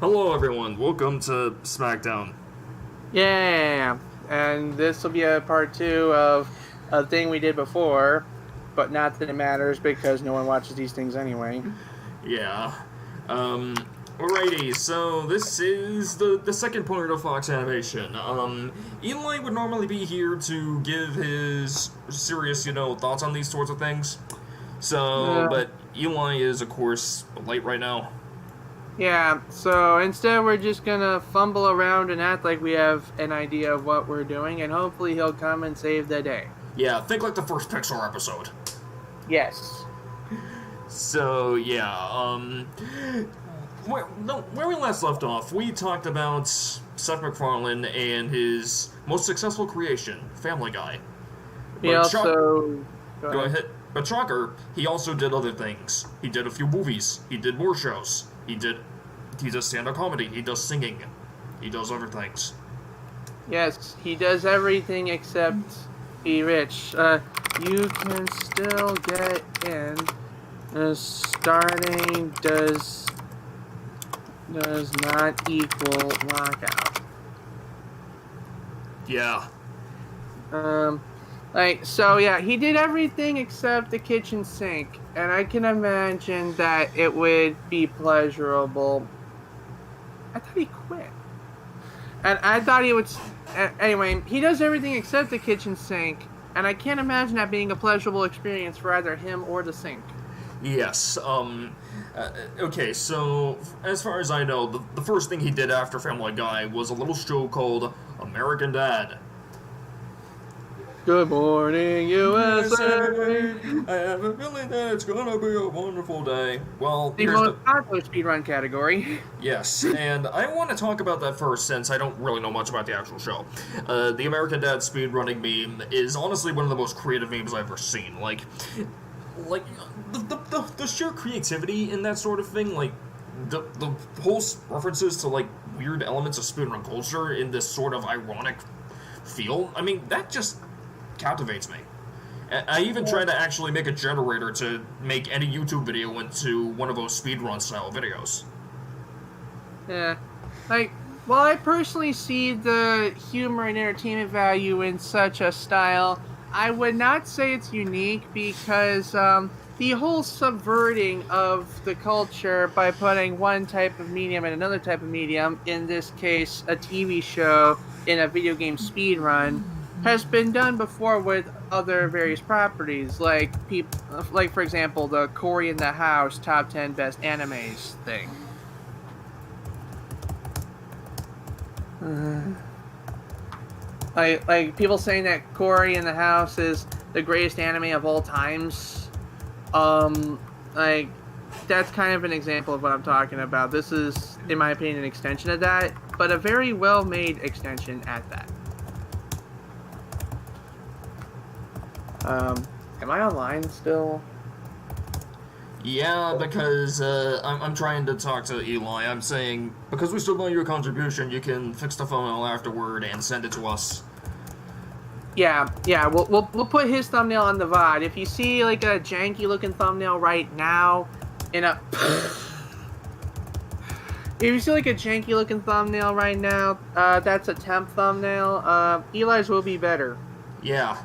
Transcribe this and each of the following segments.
Hello, everyone. Welcome to SmackDown. Yeah, and this will be a part 2 of a thing we did before, but not that it matters because no one watches these things anyway. Yeah. Alrighty, so this is the second part of Fox Animation. Eli would normally be here to give his serious, thoughts on these sorts of things. So, but Eli is, of course, late right now. Yeah, so instead we're just gonna fumble around and act like we have an idea of what we're doing, and hopefully he'll come and save the day. Yeah, think like the first Pixar episode. Yes. So, yeah, where we last left off, we talked about Seth MacFarlane and his most successful creation, Family Guy. He also... Go ahead. But shocker, he also did other things. He did a few movies. He did more shows. He does stand-up comedy. He does singing. He does other things. Yes, he does everything except be rich. You can still get in. Starting does not equal lockout. Yeah. He did everything except the kitchen sink, and I can imagine that it would be pleasurable. I thought he quit. And I thought he would... Anyway, he does everything except the kitchen sink, and I can't imagine that being a pleasurable experience for either him or the sink. Yes, okay, so, as far as I know, the first thing he did after Family Guy was a little show called American Dad. Good morning, USA! I have a feeling that it's gonna be a wonderful day. Well, the most popular speedrun category. Yes, and I want to talk about that first since I don't really know much about the actual show. The American Dad speedrunning meme is honestly one of the most creative memes I've ever seen. Like the sheer creativity in that sort of thing, like, the whole references to, like, weird elements of speedrun culture in this sort of ironic feel, I mean, that just captivates me. I even tried to actually make a generator to make any YouTube video into one of those speedrun style videos. Yeah. While I personally see the humor and entertainment value in such a style, I would not say it's unique because the whole subverting of the culture by putting one type of medium and another type of medium, in this case a TV show, in a video game speedrun, has been done before with other various properties, like for example the Cory in the House top 10 best animes thing. Like people saying that Cory in the House is the greatest anime of all times. That's kind of an example of what I'm talking about. This is, in my opinion, an extension of that, but a very well made extension at that. Am I online still? Yeah, because I'm trying to talk to Eli. I'm saying, because we still want your contribution, you can fix the thumbnail afterward and send it to us. Yeah. We'll put his thumbnail on the VOD. If you see like a janky looking thumbnail right now, that's a temp thumbnail. Eli's will be better. Yeah.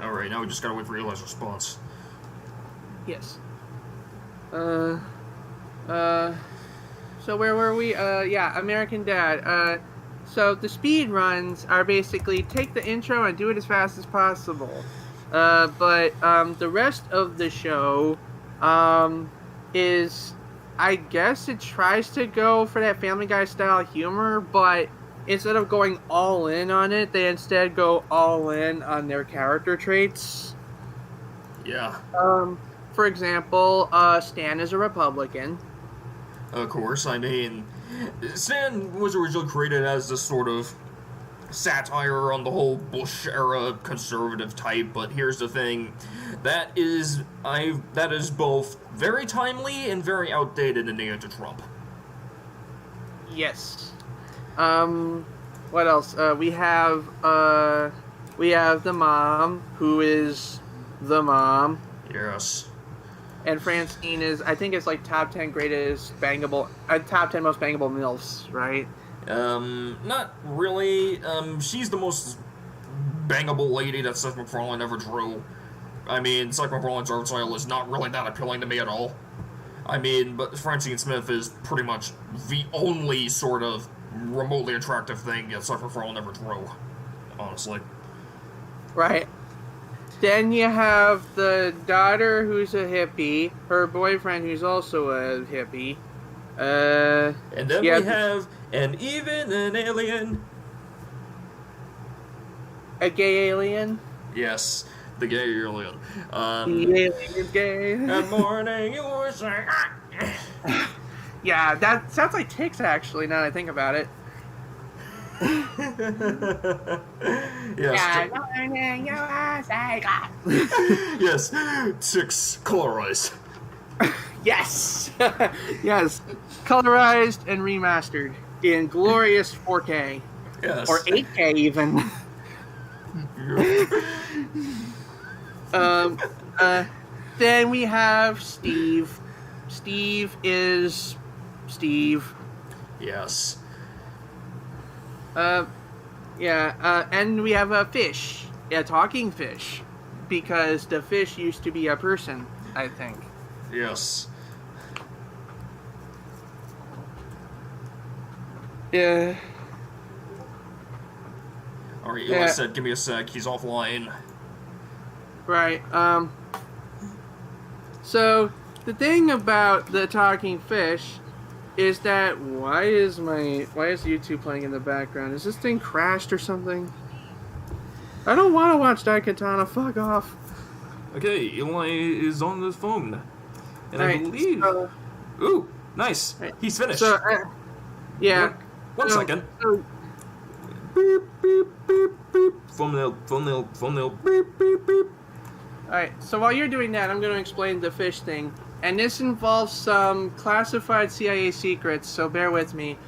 Alright, now we just gotta wait for Eli's response. Yes. So where were we? American Dad. So the speed runs are basically take the intro and do it as fast as possible. But the rest of the show is, I guess it tries to go for that Family Guy style humor, but instead of going all in on it, they instead go all in on their character traits. Yeah. For example, Stan is a Republican. Of course, I mean, Stan was originally created as this sort of satire on the whole Bush-era conservative type, but here's the thing, that is both very timely and very outdated in the age of Trump. Yes. What else? We have the mom, who is the mom. Yes. and Francine is, I think it's like top 10 greatest bangable, top 10 most bangable MILFs, right? Not really. She's the most bangable lady that Seth MacFarlane ever drew. I mean, Seth MacFarlane's art style is not really that appealing to me at all. I mean, but Francine Smith is pretty much the only sort of remotely attractive thing that Seth MacFarlane ever drew, honestly. Right. Then you have the daughter who's a hippie, her boyfriend who's also a hippie. And then we have an alien. A gay alien? Yes, the gay alien. The alien is gay. That morning you were saying... Yeah, that sounds like Ticks, actually, now that I think about it. Yes. Yes, Ticks colorized. Yes! Yes. Colorized and remastered in glorious 4K. Yes. Or 8K, even. Then we have Steve. Steve is Steve. Yes. And we have a fish. A talking fish. Because the fish used to be a person, I think. Yes. Yeah. Alright, Eli said, give me a sec, he's offline. Right, so, the thing about the talking fish is that, why is YouTube playing in the background? Is this thing crashed or something? I don't want to watch Daikatana, fuck off. Okay, Eli is on the phone. And right, I believe... Ooh, nice. Right. He's finished. So, yeah. One second. So, beep, beep, beep, beep. Thumbnail, beep, beep, beep. Alright, so while you're doing that, I'm going to explain the fish thing. And this involves some classified CIA secrets, so bear with me.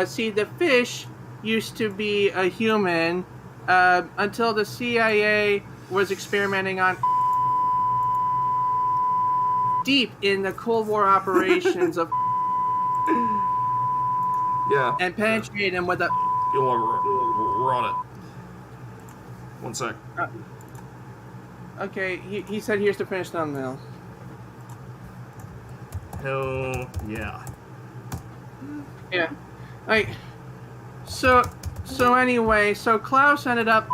See, the fish used to be a human until the CIA was experimenting on deep in the Cold War operations of yeah, and penetrate him with a... We're on it. One sec. Okay, he said here's the finished thumbnail. Hell yeah. Yeah. Like, so anyway, so Klaus ended up...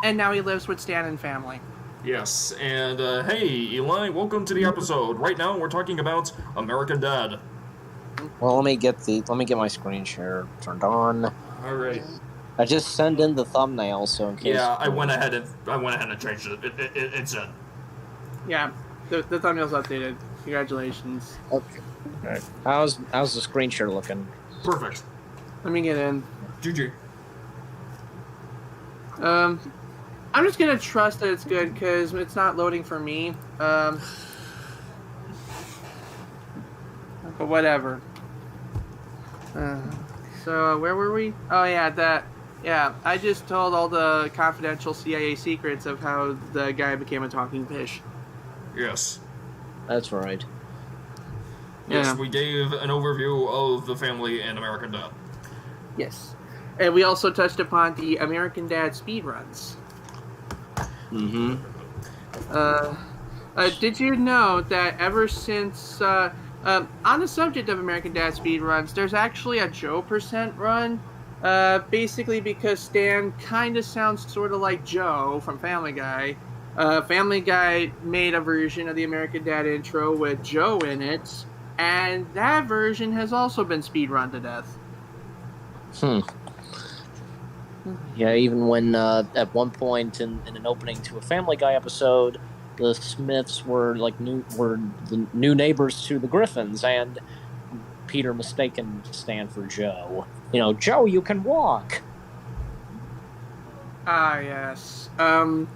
And now he lives with Stan and family. Yes, and hey, Eli, welcome to the episode. Right now we're talking about American Dad. Well, let me get my screen share turned on. All right. I just sent in the thumbnail, so in case. Yeah, I went ahead and changed it. It's in. Yeah, the thumbnail's updated. Congratulations. Okay. All right. How's the screen share looking? Perfect. Let me get in. GG. I'm just gonna trust that it's good because it's not loading for me. But whatever. So where were we? Oh yeah, that. Yeah, I just told all the confidential CIA secrets of how the guy became a talking fish. Yes. That's right. Yes, Yeah. we gave an overview of the family and American Dad. Yes. And we also touched upon the American Dad speedruns. Mm-hmm. Did you know that ever since... on the subject of American Dad speedruns, there's actually a Joe % run. Basically because Stan kind of sounds sort of like Joe from Family Guy. Family Guy made a version of the American Dad intro with Joe in it, and that version has also been speedrun to death. Yeah, even when at one point in an opening to a Family Guy episode, the Smiths were the new neighbors to the Griffins, and Peter mistaken Stan for Joe. You know, Joe, you can walk. Ah, yes. I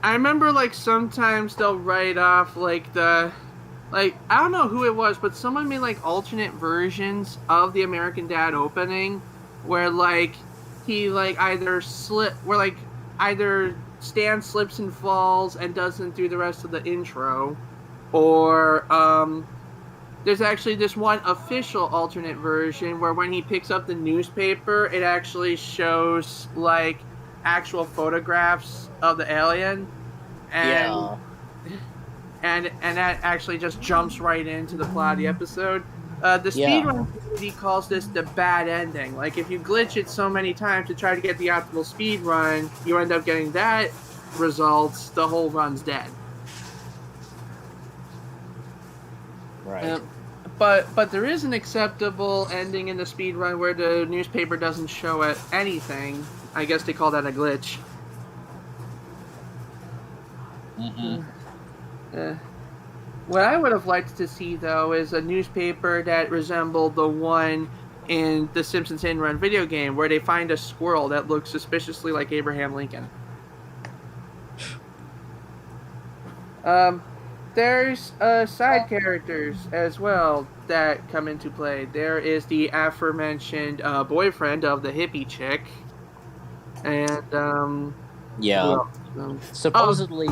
remember, sometimes they'll write off, I don't know who it was, but someone made, alternate versions of the American Dad opening, where, he, either Stan slips and falls and doesn't do the rest of the intro, or there's actually this one official alternate version where when he picks up the newspaper, it actually shows like actual photographs of the alien, and and that actually just jumps right into the plot of the episode. The speedrun community calls this the bad ending. Like, if you glitch it so many times to try to get the optimal speed run, you end up getting that results, the whole run's dead. Right. But there is an acceptable ending in the speed run where the newspaper doesn't show it anything. I guess they call that a glitch. What I would have liked to see, though, is a newspaper that resembled the one in the Simpsons Hit and Run video game, where they find a squirrel that looks suspiciously like Abraham Lincoln. There's side characters as well that come into play. There is the aforementioned boyfriend of the hippie chick, and supposedly,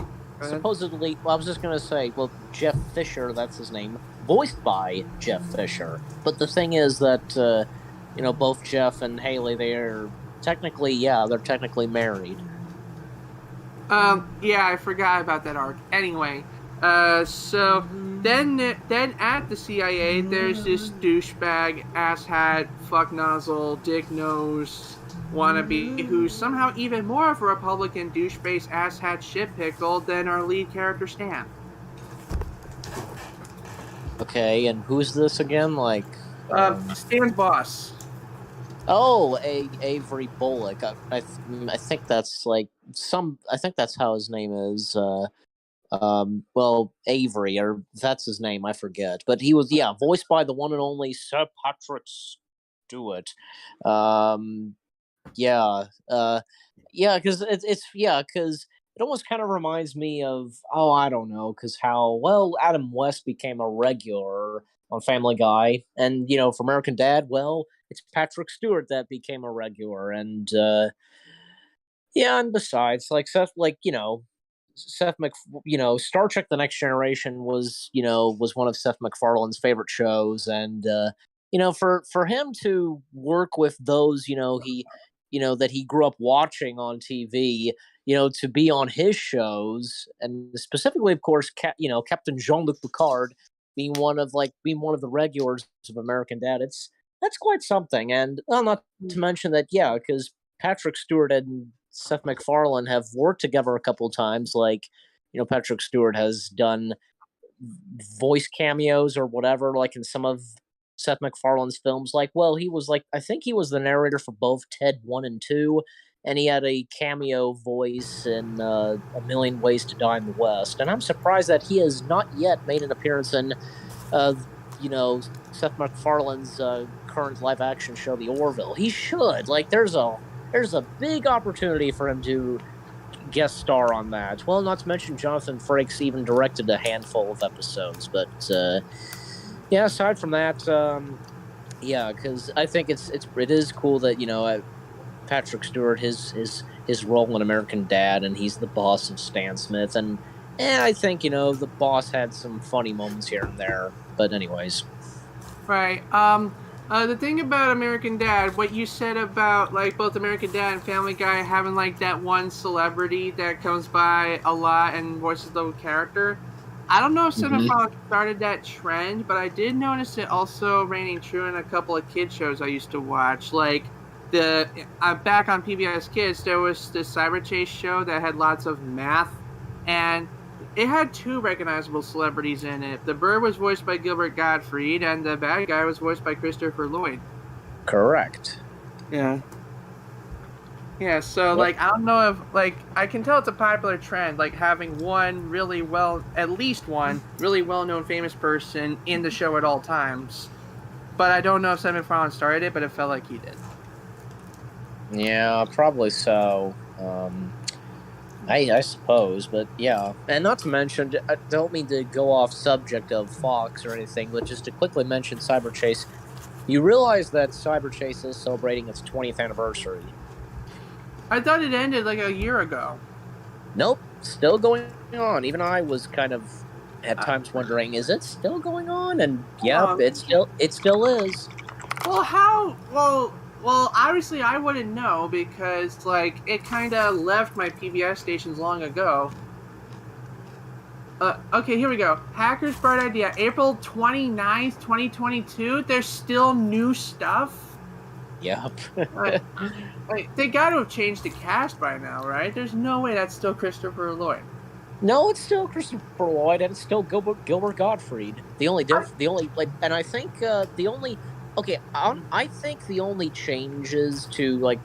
well, I was just gonna say, well, Jeff Fisher, that's his name, voiced by Jeff Fisher. But the thing is that, both Jeff and Haley, they're technically married. Yeah, I forgot about that arc. Anyway, so then at the CIA, there's this douchebag, asshat, fuck nozzle, dick nose wannabe who's somehow even more of a Republican douche-based asshat shit pickle than our lead character Stan. Okay, and who's this again? Like, Stan's boss. Oh, Avery Bullock. I think that's like I think that's how his name is. Well, Avery, or that's his name, I forget. But he was, voiced by the one and only Sir Patrick Stewart. Because because it almost kind of reminds me of, I don't know, because how Adam West became a regular on Family Guy, and for American Dad, it's Patrick Stewart that became a regular, and and besides, like Seth, Star Trek: The Next Generation was one of Seth MacFarlane's favorite shows, and for him to work with those that he grew up watching on TV, to be on his shows, and specifically, of course, Captain Jean-Luc Picard being one of the regulars of American Dad, that's quite something. And not to mention that, because Patrick Stewart and Seth MacFarlane have worked together a couple of times. Like, Patrick Stewart has done voice cameos or whatever, like in some of Seth MacFarlane's films. I think he was the narrator for both Ted 1 and 2, and he had a cameo voice in A Million Ways to Die in the West. And I'm surprised that he has not yet made an appearance in, Seth MacFarlane's current live-action show, The Orville. He should. There's a big opportunity for him to guest star on that. Well, not to mention Jonathan Frakes even directed a handful of episodes. But aside from that, because I think it is cool that Patrick Stewart, his role in American Dad, and he's the boss of Stan Smith, and I think the boss had some funny moments here and there. But anyways, right. The thing about American Dad, what you said about both American Dad and Family Guy having that one celebrity that comes by a lot and voices the character, I don't know if Cinephiles started that trend, but I did notice it also reigning true in a couple of kid shows I used to watch. Back on PBS Kids, there was this Cyber Chase show that had lots of math, and it had two recognizable celebrities in it. The bird was voiced by Gilbert Gottfried, and the bad guy was voiced by Christopher Lloyd. Correct. Yeah. Yeah, so, I don't know if, I can tell it's a popular trend, having at least one really well-known famous person in the show at all times. But I don't know if Seth MacFarlane started it, but it felt like he did. Yeah, probably so. I suppose, but yeah. And not to mention, I don't mean to go off subject of Fox or anything, but just to quickly mention Cyber Chase. You realize that Cyber Chase is celebrating its 20th anniversary. I thought it ended a year ago. Nope, still going on. Even I was kind of at times wondering, is it still going on? And yep, it still is. Well, how? Well, obviously I wouldn't know because, like, it kind of left my PBS stations long ago. Okay, here we go. Hacker's Bright Idea, April 29th, 2022. There's still new stuff? Yep. They got to have changed the cast by now, right? There's no way that's still Christopher Lloyd. No, it's still Christopher Lloyd, and it's still Gilbert Gottfried. And I think the only... Okay, I think the only changes to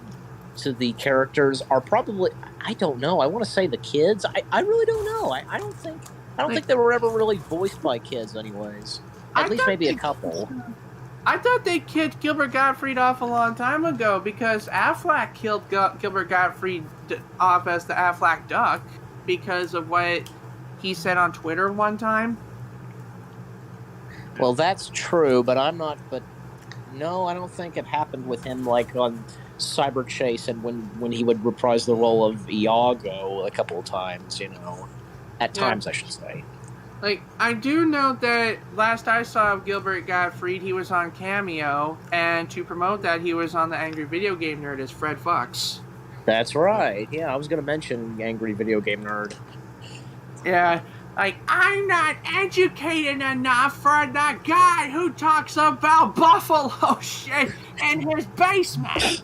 the characters are probably... I don't know. I want to say the kids. I really don't know. I don't think they were ever really voiced by kids, anyways. At least maybe a couple. I thought they kicked Gilbert Gottfried off a long time ago because Aflac killed Gilbert Gottfried off as the Aflac Duck because of what he said on Twitter one time. Well, that's true, but no, I don't think it happened with him on Cyber Chase and when he would reprise the role of Iago a couple of times, At times, I should say. I do know that last I saw of Gilbert Gottfried, he was on Cameo, and to promote that, he was on the Angry Video Game Nerd as Fred Fox. That's right. Yeah, I was going to mention Angry Video Game Nerd. Yeah, I'm not educated enough for the guy who talks about buffalo shit in his basement.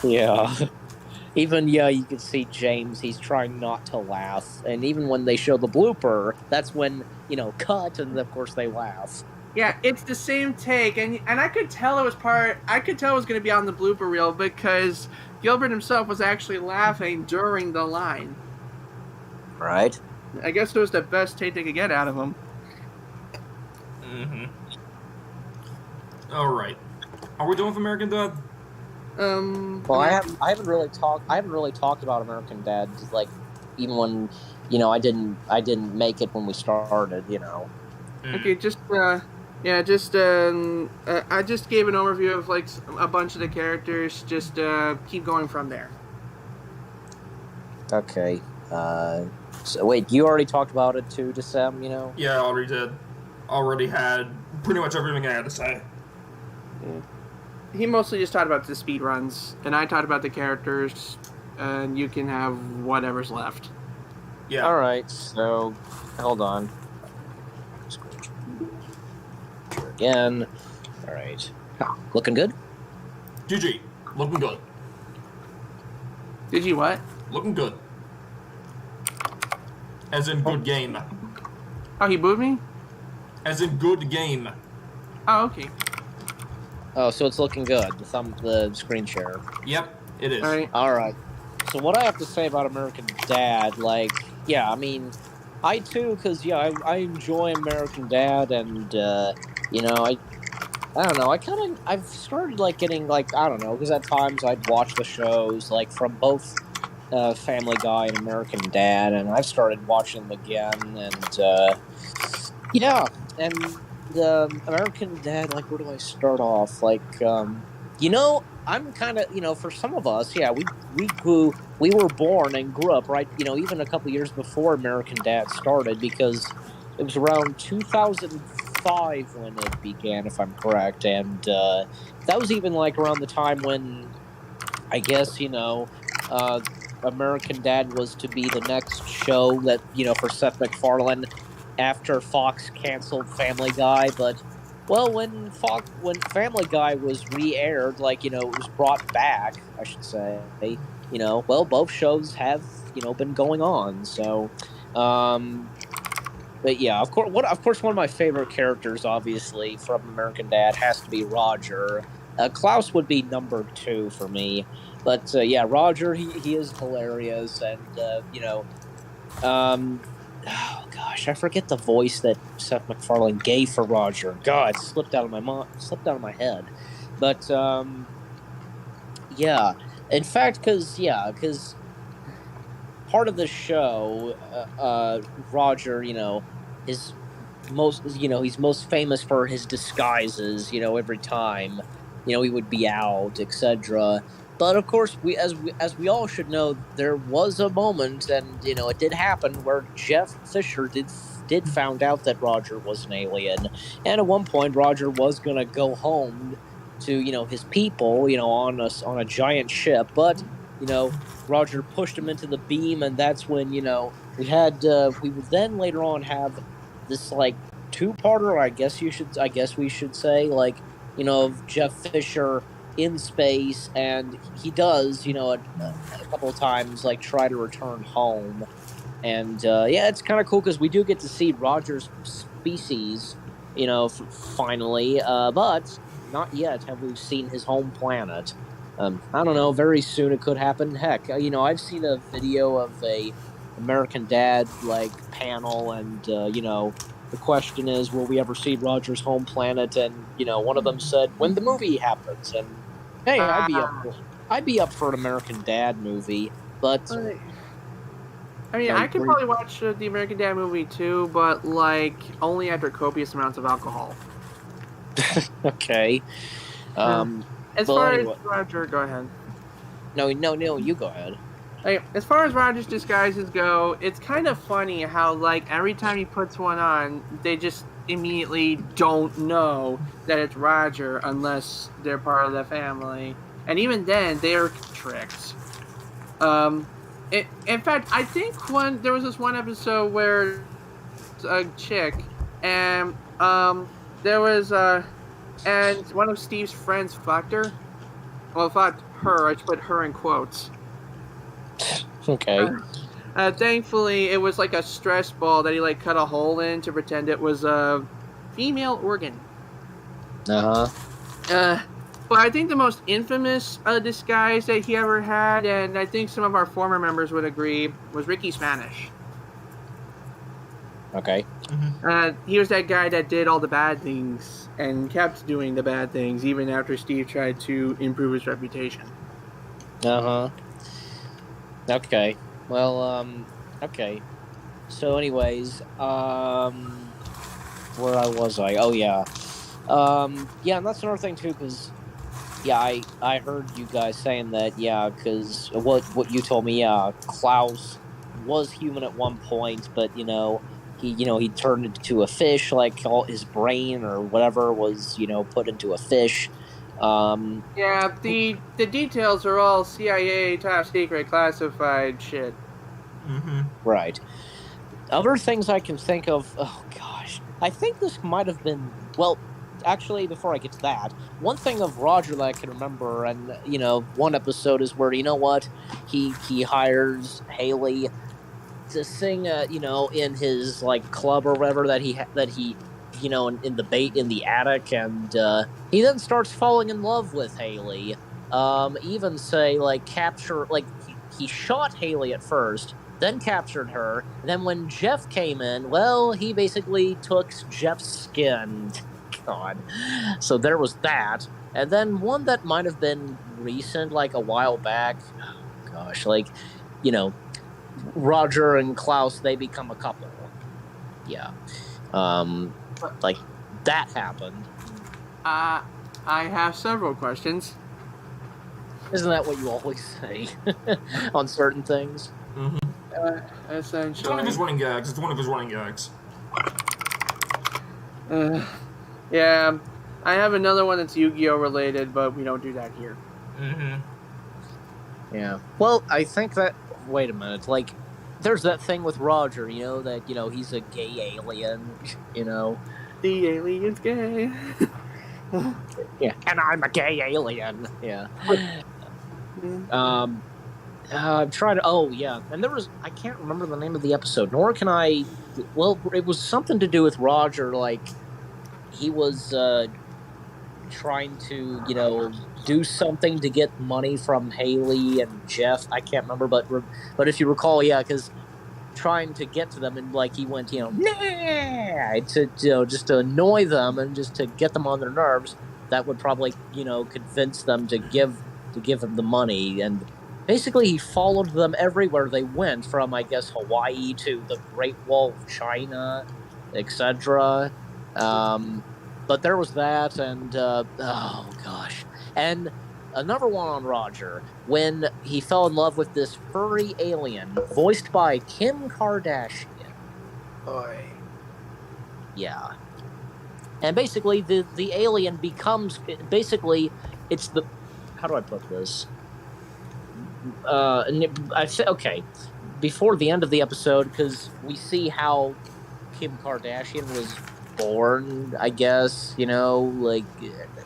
Yeah. Even, you can see James, he's trying not to laugh. And even when they show the blooper, that's when, cut, and of course they laugh. Yeah, it's the same take, and I could tell it was going to be on the blooper reel because Gilbert himself was actually laughing during the line. Right. I guess it was the best take they could get out of him. Mm-hmm. All right. Are we done with American Dad? Well, I haven't really talked about American Dad, even when, I didn't make it when we started, Okay, I just gave an overview of a bunch of the characters. Just keep going from there. Okay. So wait, you already talked about it too, just Yeah, I already did. Already had pretty much everything I had to say. Yeah. He mostly just talked about the speed runs, and I talked about the characters, and you can have whatever's left. Yeah. All right. So, hold on. Again. All right. Looking good? GG. Looking good. Did you what? Looking good. As in good game. Oh, he booed me? As in good game. Oh, okay. Oh, so it's looking good. The screen share. Yep, it is. All right. So what I have to say about American Dad, I mean, I too, because I enjoy American Dad, and I don't know. I've started getting I don't know, because at times I'd watch the shows from both Family Guy and American Dad, and I've started watching them again, and and the American Dad, where do I start off? I'm kind of, for some of us, we were born and grew up, right, even a couple years before American Dad started, because it was around 2005 when it began, if I'm correct, and that was even around the time when, I guess, American Dad was to be the next show that, for Seth MacFarlane, after Fox canceled Family Guy, but when Family Guy was re-aired, it was brought back, I should say. Both shows have been going on. So, but yeah, of course, one of my favorite characters, obviously, from American Dad has to be Roger. Klaus would be number 2 for me, but Roger, he is hilarious, and oh gosh, I forget the voice that Seth MacFarlane gave for Roger. God, it slipped out of my head. But in fact, because part of the show, Roger, is he's most famous for his disguises. Every time, he would be out, etc. But of course, as we all should know, there was a moment, and it did happen where Jeff Fisher did found out that Roger was an alien, and at one point Roger was gonna go home to his people, on a giant ship, but Roger pushed him into the beam, and that's when we would then later on have this like two-parter, I guess we should say, like of Jeff Fisher in space, and he does a couple of times like try to return home, and it's kind of cool because we do get to see Roger's species finally, but not yet have we seen his home planet. I don't know, very soon it could happen. Heck, I've seen a video of a American Dad like panel, and the question is, will we ever see Roger's home planet? And one of them said, when the movie happens. And hey, I'd be up for an American Dad movie, but I mean, I could probably watch the American Dad movie too, but like only after copious amounts of alcohol. Okay. As far as Roger, go ahead. No, you go ahead. Like, as far as Roger's disguises go, it's kind of funny how like every time he puts one on, they just immediately don't know that it's Roger unless they're part of the family, and even then they're tricked. In fact, I think there was this one episode where a chick, and there was and one of Steve's friends fucked her. Well, fucked her. I should put her in quotes. Okay. Thankfully, it was like a stress ball that he like cut a hole in to pretend it was a female organ. But I think the most infamous disguise that he ever had, and I think some of our former members would agree, was Ricky Spanish. Okay. He was that guy that did all the bad things and kept doing the bad things even after Steve tried to improve his reputation. Okay. Well, okay. So anyways, where was I? Oh, yeah. And that's another thing, too, because, I heard you guys saying that, because what you told me, Klaus was human at one point, but, he turned into a fish, like all his brain or whatever was, put into a fish. The details are all CIA top secret classified shit. Right. Other things I can think of, oh gosh, I think this might have been, well, actually, before I get to that, one thing of Roger that I can remember, and, one episode is where, he hires Haley to sing, in his, like, club or whatever that he in the attic, and he then starts falling in love with Haley. Even say like capture, like he shot Haley at first, then captured her. Then when Jeff came in, well, he basically took Jeff's skin. God, so there was that, and then one that might have been recent, like a while back. Oh, gosh, like Roger and Klaus, they become a couple. Yeah. Like that happened. I have several questions. Isn't that what you always say on certain things? Essentially. It's one of his running gags. Yeah, I have another one that's Yu-Gi-Oh related, but we don't do that here. Yeah. Well, I think that. Wait a minute. Like, there's that thing with Roger, that he's a gay alien. The alien's gay. Yeah, and I'm a gay alien. Yeah. I'm trying to. Oh, yeah. And there was. I can't remember the name of the episode, nor can I. Well, it was something to do with Roger. Like, he was trying to, do something to get money from Haley and Jeff. I can't remember, but if you recall, yeah, because trying to get to them, and like he went, nah, to just to annoy them and just to get them on their nerves. That would probably, convince them to give him the money. And basically, he followed them everywhere they went, from I guess Hawaii to the Great Wall of China, etc. But there was that, and oh gosh, and another one on Roger, when he fell in love with this furry alien, voiced by Kim Kardashian. Boy. Yeah. And basically, the alien becomes... Basically, it's the... How do I put this? Okay. Before the end of the episode, because we see how Kim Kardashian was born, I guess, like,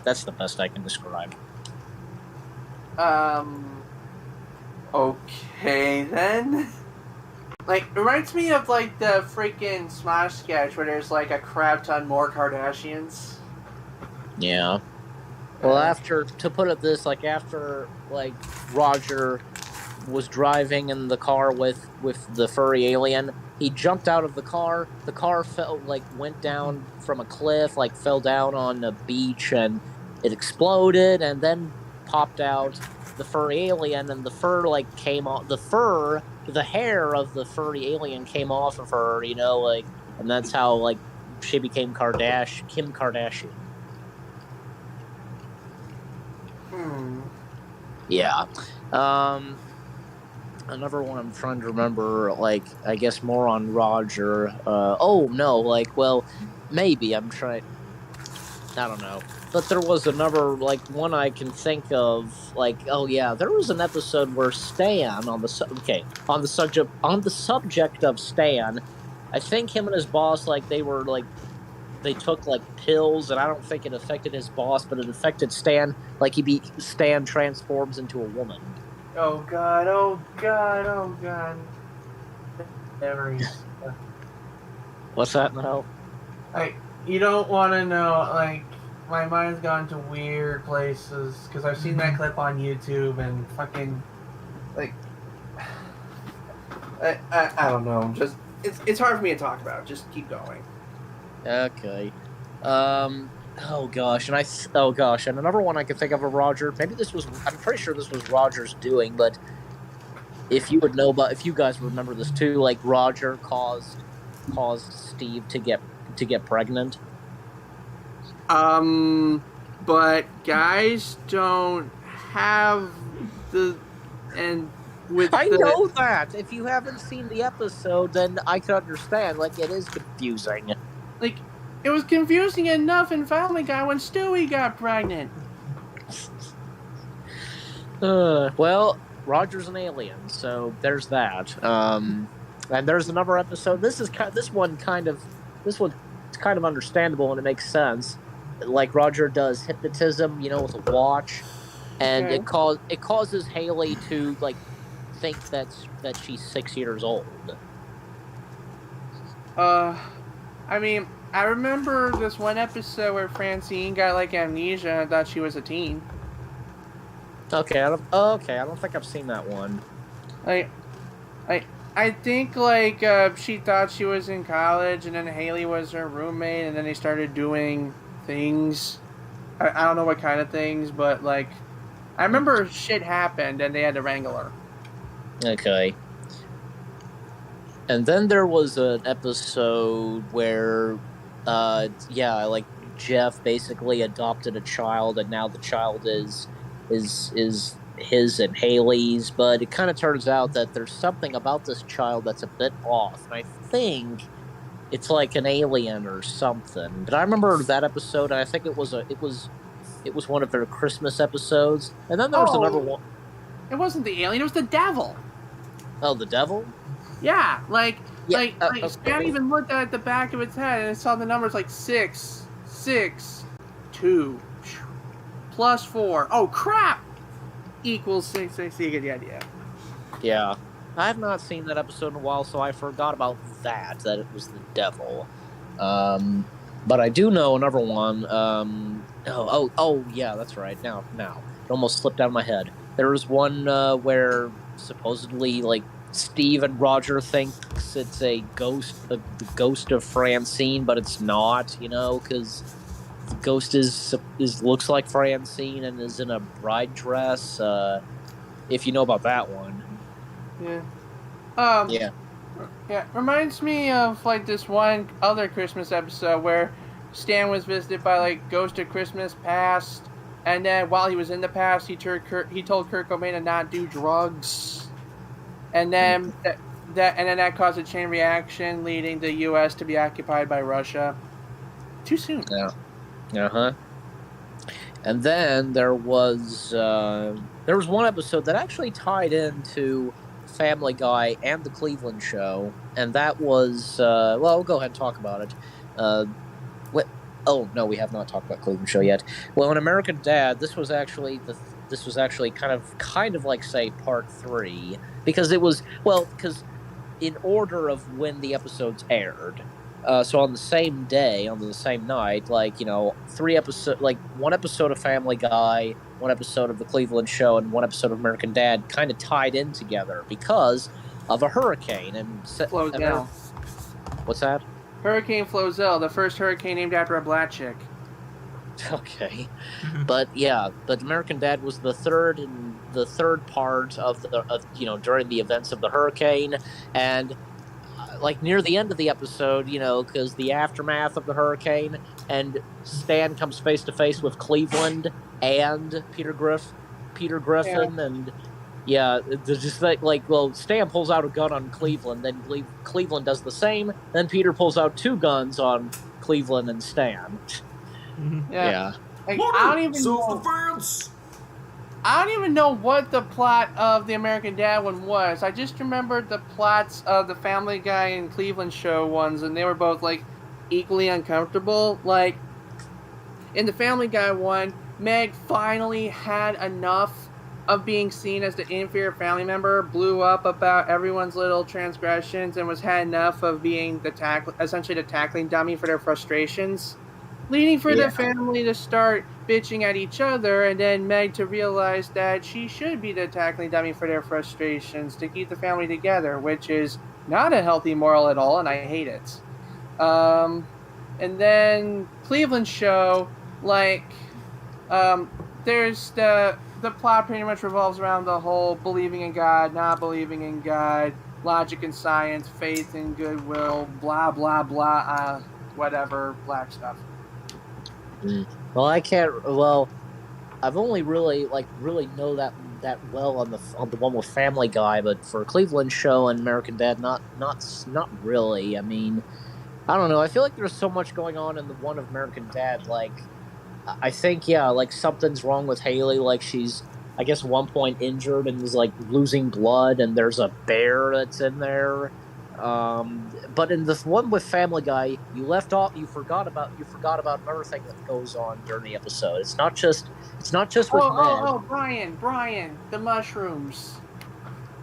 that's the best I can describe. Okay, then. Like, it reminds me of, like, the freaking Smosh sketch where there's, like, a crap ton more Kardashians. Yeah. Well, to put it this, after Roger was driving in the car with the furry alien, he jumped out of the car fell, went down from a cliff, fell down on a beach, and it exploded, and then popped out the furry alien, and the fur, came off, the hair of the furry alien came off of her, and that's how, she became Kim Kardashian. Yeah. Another one I'm trying to remember, I guess more on Roger. Maybe I'm trying. I don't know. But there was another, one I can think of, there was an episode where Stan, on the subject of Stan, I think him and his boss, they took, pills, and I don't think it affected his boss, but it affected Stan, Stan transforms into a woman. Oh god, oh god, oh god. Memories. What's that now? You don't want to know, my mind's gone to weird places, because I've seen that clip on YouTube, and fucking, I don't know, just, it's hard for me to talk about, just keep going. Okay. Oh gosh, and another one I could think of Roger. I'm pretty sure this was Roger's doing, but if you guys remember this too, Roger caused Steve to get pregnant. But guys don't have I know that. If you haven't seen the episode, then I can understand. It is confusing. It was confusing enough in Family Guy when Stewie got pregnant. Well, Roger's an alien, so there's that. And there's another episode. This one's kind of understandable, and it makes sense. Roger does hypnotism, with a watch, and it causes Haley to think that she's 6 years old. I remember this one episode where Francine got amnesia and I thought she was a teen. Okay, I don't think I've seen that one. I think she thought she was in college, and then Haley was her roommate, and then they started doing things. I don't know what kind of things, but I remember shit happened and they had to wrangle her. Okay. And then there was an episode where Jeff basically adopted a child, and now the child is his and Haley's, but it kind of turns out that there's something about this child that's a bit off, and I think it's an alien or something. But I remember that episode, and I think it was one of their Christmas episodes. And then there was another one. It wasn't the alien; it was the devil. Oh, the devil? Yeah, okay. Stan even looked at the back of its head and it saw the numbers 6, 6, 2, plus 4. Oh crap! Equals 6. So you get the idea. Yeah. I have not seen that episode in a while, so I forgot about that it was the devil. But I do know another one. Yeah, that's right. Now. It almost slipped out of my head. There was one where supposedly, Steve and Roger thinks it's the ghost of Francine, but it's not, because the ghost looks like Francine and is in a bride dress. If you know about that one. Yeah. Yeah. Yeah. Reminds me of this one other Christmas episode where Stan was visited by Ghost of Christmas Past, And then while he was in the past, he told Kurt Cobain to not do drugs. And then that caused a chain reaction, leading the U.S. to be occupied by Russia. Too soon. Yeah. And then there was one episode that actually tied into Family Guy and the Cleveland Show, and that was we'll go ahead and talk about it. Oh no, we have not talked about Cleveland Show yet. Well, in American Dad, this was actually kind of like, say, part 3, because in order of when the episodes aired. So on the same day, on the same night, like, 3 episodes, like 1 episode of Family Guy, 1 episode of the Cleveland Show, and 1 episode of American Dad kind of tied in together because of a hurricane. And Flozell. What's that? Hurricane Flozell, the first hurricane named after a black chick. Okay, but American Dad was the third part of during the events of the hurricane, and like near the end of the episode, because the aftermath of the hurricane, and Stan comes face to face with Cleveland and Peter Griffin, and just Stan pulls out a gun on Cleveland, then Cleveland does the same, then Peter pulls out 2 guns on Cleveland and Stan. Yeah. Like, I don't even know what the plot of the American Dad one was. I just remembered the plots of the Family Guy and Cleveland Show ones, and they were both, like, equally uncomfortable. Like, in the Family Guy one, Meg finally had enough of being seen as the inferior family member, blew up about everyone's little transgressions, and had enough of being essentially the tackling dummy for their frustrations, leading for the family to start bitching at each other, and then Meg to realize that she should be the tackling dummy for their frustrations to keep the family together, which is not a healthy moral at all, and I hate it. And then Cleveland Show, there's the plot pretty much revolves around the whole believing in God, not believing in God, logic and science, faith and goodwill, blah, blah, blah, whatever, black stuff. Well, I've only really know that well on the one with Family Guy, but for Cleveland Show and American Dad, not really. I mean, I don't know. I feel like there's so much going on in the one of American Dad. Like, I think something's wrong with Haley. Like, she's, I guess, at one point injured and is losing blood, and there's a bear that's in there. But in this one with Family Guy, you forgot about everything that goes on during the episode. It's not just with Ned. Brian, the mushrooms.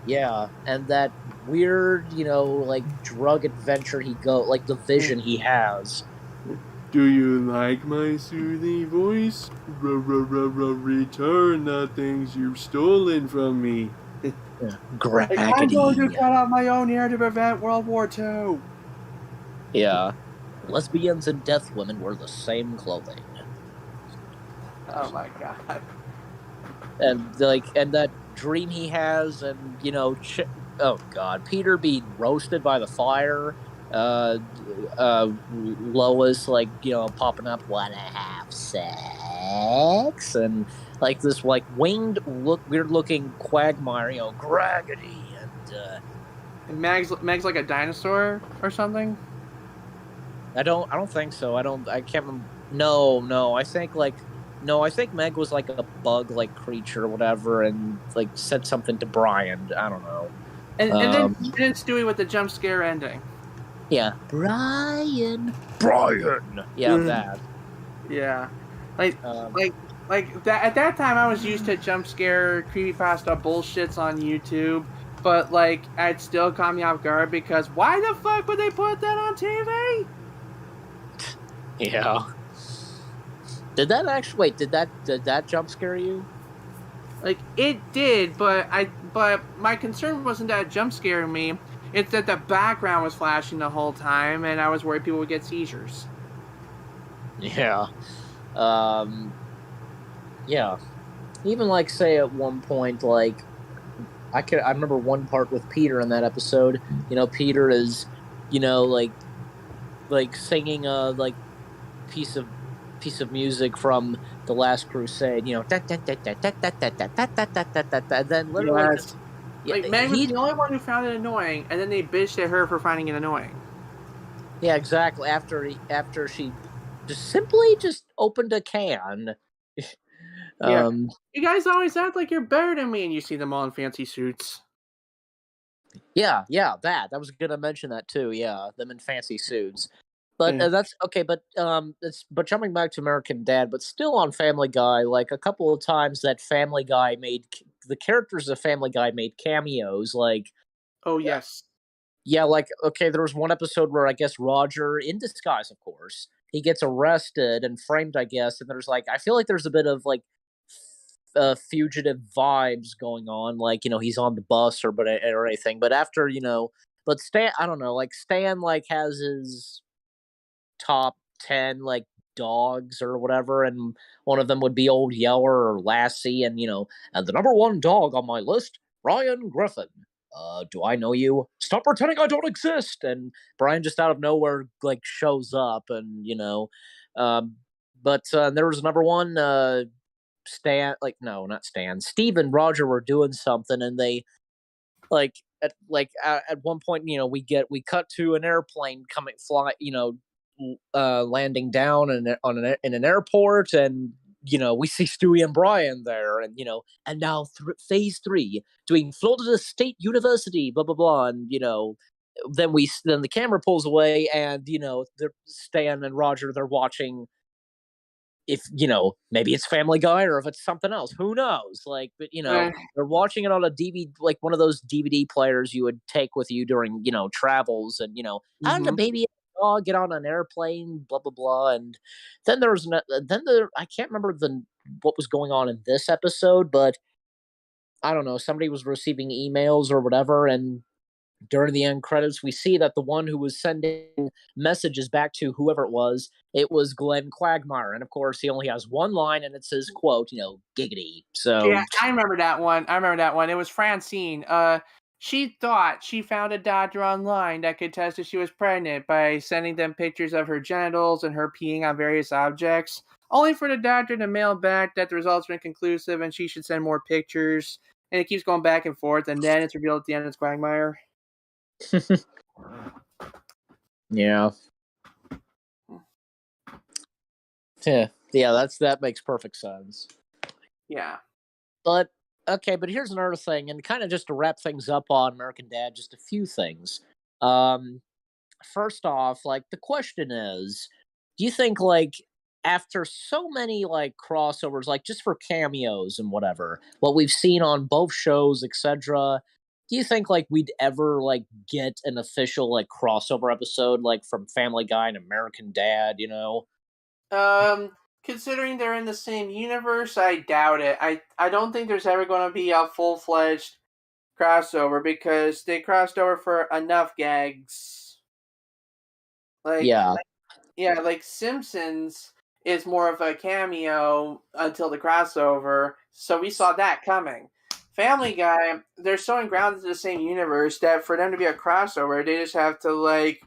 Yeah, and that weird, drug adventure the vision he has. Do you like my soothing voice? Return the things you've stolen from me. Graggedy. I'm going to cut out my own hair to prevent World War II. Yeah. Lesbians and death women wear the same clothing. Oh my god. And that dream he has, and oh god, Peter being roasted by the fire. Lois popping up, wanna have sex, and this winged weird looking quagmire, Graggedy, and Meg's like a dinosaur or something. I don't think so. I can't remember. No. I think Meg was like a bug creature or whatever, and said something to Brian. I don't know. And then Stewie with the jump scare ending. Yeah, Brian. Yeah, that. Yeah, like that. At that time, I was used to jump scare creepypasta bullshits on YouTube, but it still caught me off guard because why the fuck would they put that on TV? Yeah. Did that jump scare you? It did, but my concern wasn't that it jump scared me. It's that the background was flashing the whole time, and I was worried people would get seizures. Yeah. Yeah. Even, say, at one point, I remember one part with Peter in that episode. Peter is, singing a, piece of music from The Last Crusade, and then literally Yes. Like, Meg was the only one who found it annoying, and then they bitched at her for finding it annoying. Yeah, exactly. After she simply opened a can. Yeah. You guys always act like you're better than me, and you see them all in fancy suits. Yeah, that. I was gonna mention that too. Yeah, them in fancy suits. But that's okay. But but jumping back to American Dad, but still on Family Guy, like a couple of times that Family Guy the characters of Family Guy made cameos. Like, oh yes, yeah, like okay, there was one episode where I guess Roger, in disguise, of course, he gets arrested and framed, I guess, and there's like I feel like there's a bit of like fugitive vibes going on, like he's on the bus or anything. But after but Stan, I don't know, like Stan like has his top 10 like dogs or whatever, and one of them would be Old Yeller or Lassie, and and the number one dog on my list, Brian Griffin. Do I know you? Stop pretending I don't exist. And Brian just out of nowhere like shows up, and but there was number one. Stan, like no, not Stan. Steve and Roger were doing something, and they at one point, we cut to an airplane landing down in an airport, and we see Stewie and Brian there, and and now phase 3 doing Florida State University, blah blah blah, and then the camera pulls away, and they're Stan and Roger, they're watching. If maybe it's Family Guy or if it's something else, who knows? Like, but they're watching it on a DVD, like one of those DVD players you would take with you during travels, and how did a baby dog get on an airplane, blah blah blah. And then I can't remember what was going on in this episode, but I don't know, somebody was receiving emails or whatever, and during the end credits, we see that the one who was sending messages back to whoever it was Glenn Quagmire. And of course, he only has one line, and it says, quote, giggity. So yeah, I remember that one. It was Francine. She thought she found a doctor online that could test if she was pregnant by sending them pictures of her genitals and her peeing on various objects, only for the doctor to mail back that the results were inconclusive and she should send more pictures. And it keeps going back and forth, and then it's revealed at the end it's Quagmire. Yeah. That makes perfect sense. Yeah. But okay, but here's another thing, and kind of just to wrap things up on American Dad, just a few things. First off, like the question is, do you think like after so many like crossovers, like just for cameos and whatever, what we've seen on both shows, etc., do you think like we'd ever like get an official like crossover episode like from Family Guy and American Dad? Considering they're in the same universe, I doubt it. I don't think there's ever going to be a full-fledged crossover because they crossed over for enough gags. Like Simpsons is more of a cameo until the crossover, so we saw that coming. Family Guy, they're so grounded in the same universe that for them to be a crossover, they just have to like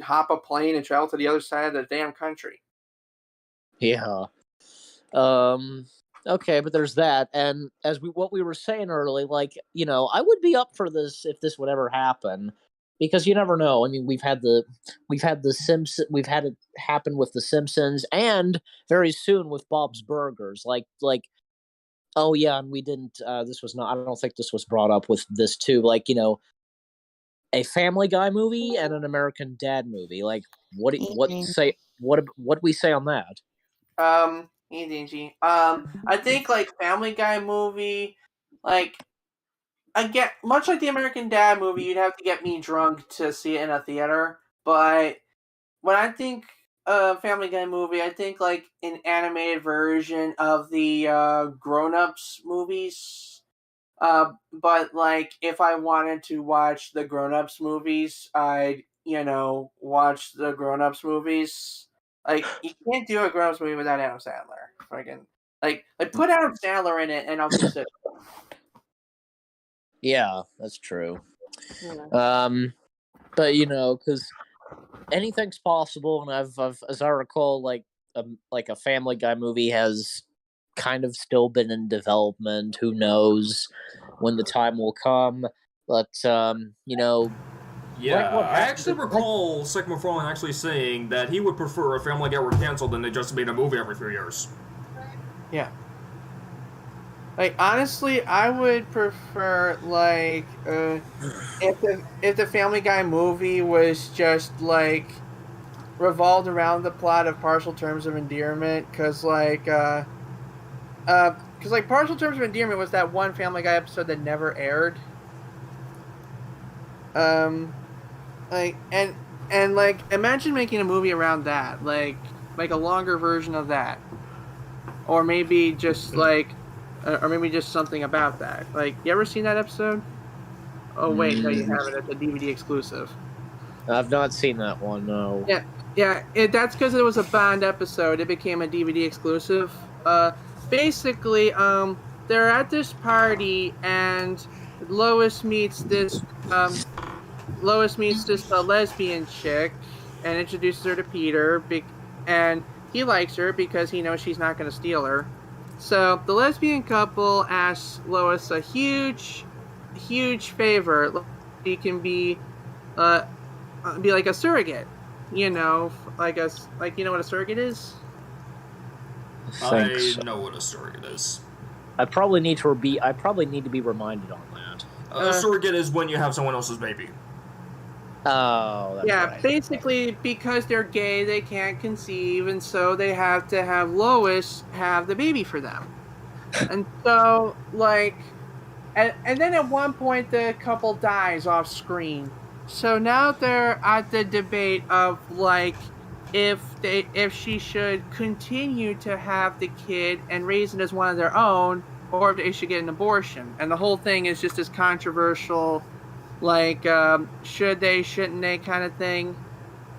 hop a plane and travel to the other side of the damn country. Yeah. Okay, but there's that, and what we were saying earlier, like I would be up for this if this would ever happen, because you never know. I mean, we've had it happen with the Simpsons, and very soon with Bob's Burgers, like. Oh yeah, and we didn't. This was not. I don't think this was brought up with this too. Like a Family Guy movie and an American Dad movie. Like what do we say on that? I think like Family Guy movie, like much like the American Dad movie, you'd have to get me drunk to see it in a theater. But when I think Family Guy movie, I think like an animated version of the Grown-Ups movies. But like if I wanted to watch the Grown-Ups movies, I'd watch the Grown-Ups movies. Like you can't do a Grown-Ups movie without Adam Sandler. Fucking like put Adam Sandler in it, and I'll consider. Yeah, that's true. Yeah. But because anything's possible, and I've as I recall, like a Family Guy movie has kind of still been in development. Who knows when the time will come? But Yeah, what I actually happened- recall Seth MacFarlane actually saying that he would prefer if Family Guy were canceled than they just made a movie every few years. Yeah. Like, honestly, I would prefer, like, if the Family Guy movie was just, like, revolved around the plot of Partial Terms of Endearment, because, Partial Terms of Endearment was that one Family Guy episode that never aired. Imagine making a movie around that, like a longer version of that. Or maybe just, or maybe just something about that. Like, you ever seen that episode? Oh, wait, no, you haven't. It's a DVD exclusive. I've not seen that one, no. Yeah, that's because it was a Bond episode. It became a DVD exclusive. Basically, they're at this party, and Lois meets this lesbian chick, and introduces her to Peter, and he likes her because he knows she's not going to steal her. So the lesbian couple asks Lois a huge favor. She can be like a surrogate, you know what a surrogate is? I know what a surrogate is. I probably need to be reminded on that. A surrogate is when you have someone else's baby. Oh, that's yeah, right. basically because they're gay, they can't conceive, and so they have to have Lois have the baby for them. And so, and then at one point the couple dies off screen. So now they're at the debate of if she should continue to have the kid and raise it as one of their own, or if they should get an abortion. And the whole thing is just this controversial, should they, shouldn't they kind of thing.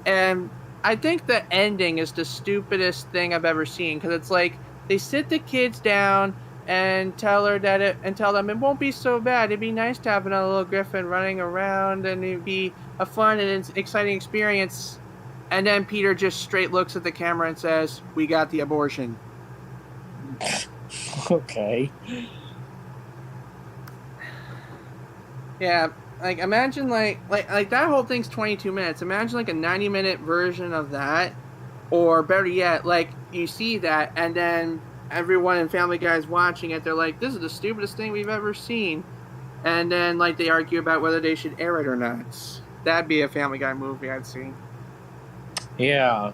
And I think the ending is the stupidest thing I've ever seen, because it's like they sit the kids down and tell them it won't be so bad. It'd be nice to have another little griffin running around, and it'd be a fun and exciting experience. And then Peter just straight looks at the camera and says, "We got the abortion." Okay. Yeah, imagine like that whole thing's 22 minutes. Imagine a 90-minute version of that, or better yet, you see that and then everyone in Family Guy's watching it. They're like, "This is the stupidest thing we've ever seen," and then they argue about whether they should air it or not. That'd be a Family Guy movie I'd see. Yeah,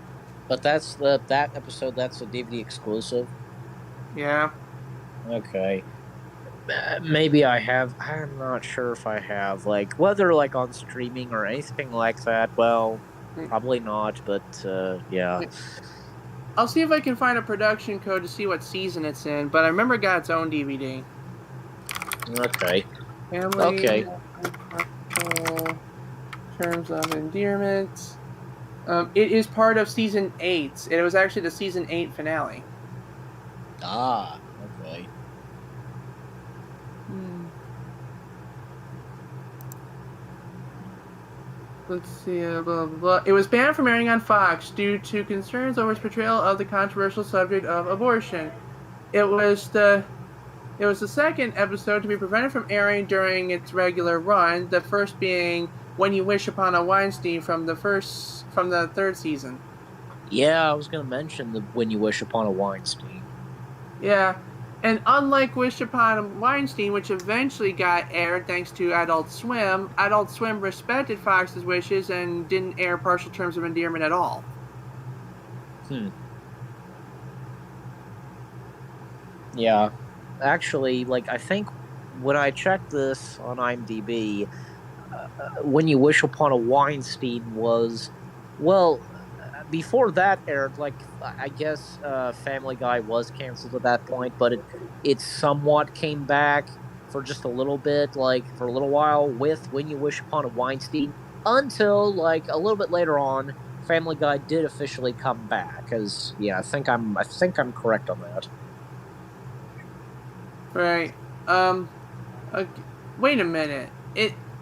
but that episode. That's a DVD exclusive. Yeah. Okay. Maybe I have. I'm not sure if I have. Whether on streaming or anything like that. Well, probably not. But yeah. I'll see if I can find a production code to see what season it's in. But I remember it got its own DVD. Okay. Family. Okay. Terms of Endearment. It is part of season 8. It was actually the season 8 finale. Ah. Okay. Let's see, blah, blah, blah. It was banned from airing on Fox due to concerns over its portrayal of the controversial subject of abortion. It was the second episode to be prevented from airing during its regular run, the first being When You Wish Upon a Weinstein from the third season. Yeah, I was going to mention the When You Wish Upon a Weinstein. Yeah, and unlike Wish Upon a Weinstein, which eventually got aired thanks to Adult Swim respected Fox's wishes and didn't air Partial Terms of Endearment at all. Yeah. Actually, I think when I checked this on IMDb, When You Wish Upon a Weinstein was, before that aired, I guess Family Guy was canceled at that point, but it somewhat came back for just a little bit, for a little while with When You Wish Upon a Weinstein, until a little bit later on, Family Guy did officially come back. Because I think I'm correct on that. Right. Wait a minute.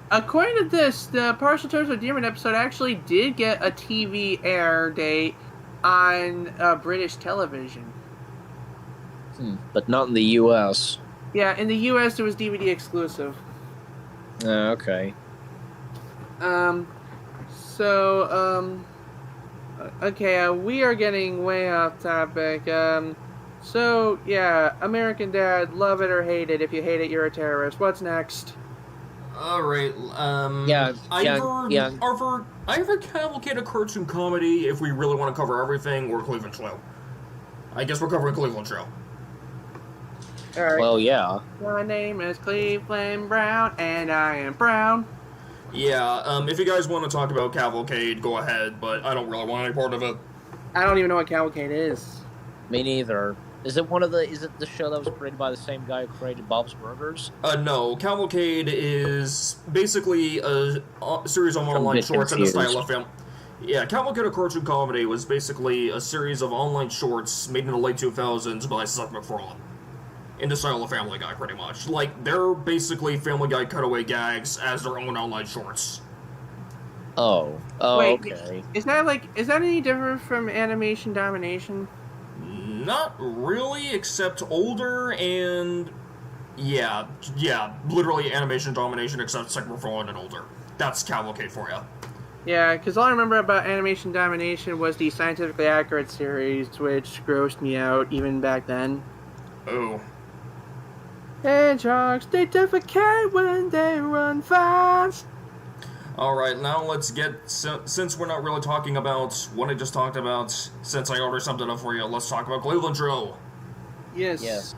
According to this, the Partial Terms of Endearment episode actually did get a TV air date on British television. But not in the U.S. Yeah, in the U.S. it was DVD exclusive. Okay. Okay, we are getting way off topic. So, yeah, American Dad, love it or hate it. If you hate it, you're a terrorist. What's next? Alright, Yeah. either cavalcade a cartoon comedy if we really want to cover everything, or Cleveland Show. I guess we're covering Cleveland Show. Alright. Well, yeah. My name is Cleveland Brown, and I am brown. Yeah, if you guys want to talk about Cavalcade, go ahead, but I don't really want any part of it. I don't even know what Cavalcade is. Me neither. Is it the show that was created by the same guy who created Bob's Burgers? No. Cavalcade is basically a series of online shorts in the style of film. Yeah, Cavalcade, a cartoon comedy, was basically a series of online shorts made in the late 2000s by Seth MacFarlane. In the style of Family Guy, pretty much. Like, they're basically Family Guy cutaway gags as their own online shorts. Oh, Wait, okay. Is that any different from Animation Domination? Not really, except older and... Yeah, literally Animation Domination, except Seth MacFarlane and older. That's Cavalcade for you. Yeah, because all I remember about Animation Domination was the Scientifically Accurate series, which grossed me out even back then. Oh. Hedgehogs, they defecate when they run fast. Alright, now let's get... Since we're not really talking about what I just talked about, since I ordered something up for you, let's talk about Cleveland Show. Yes.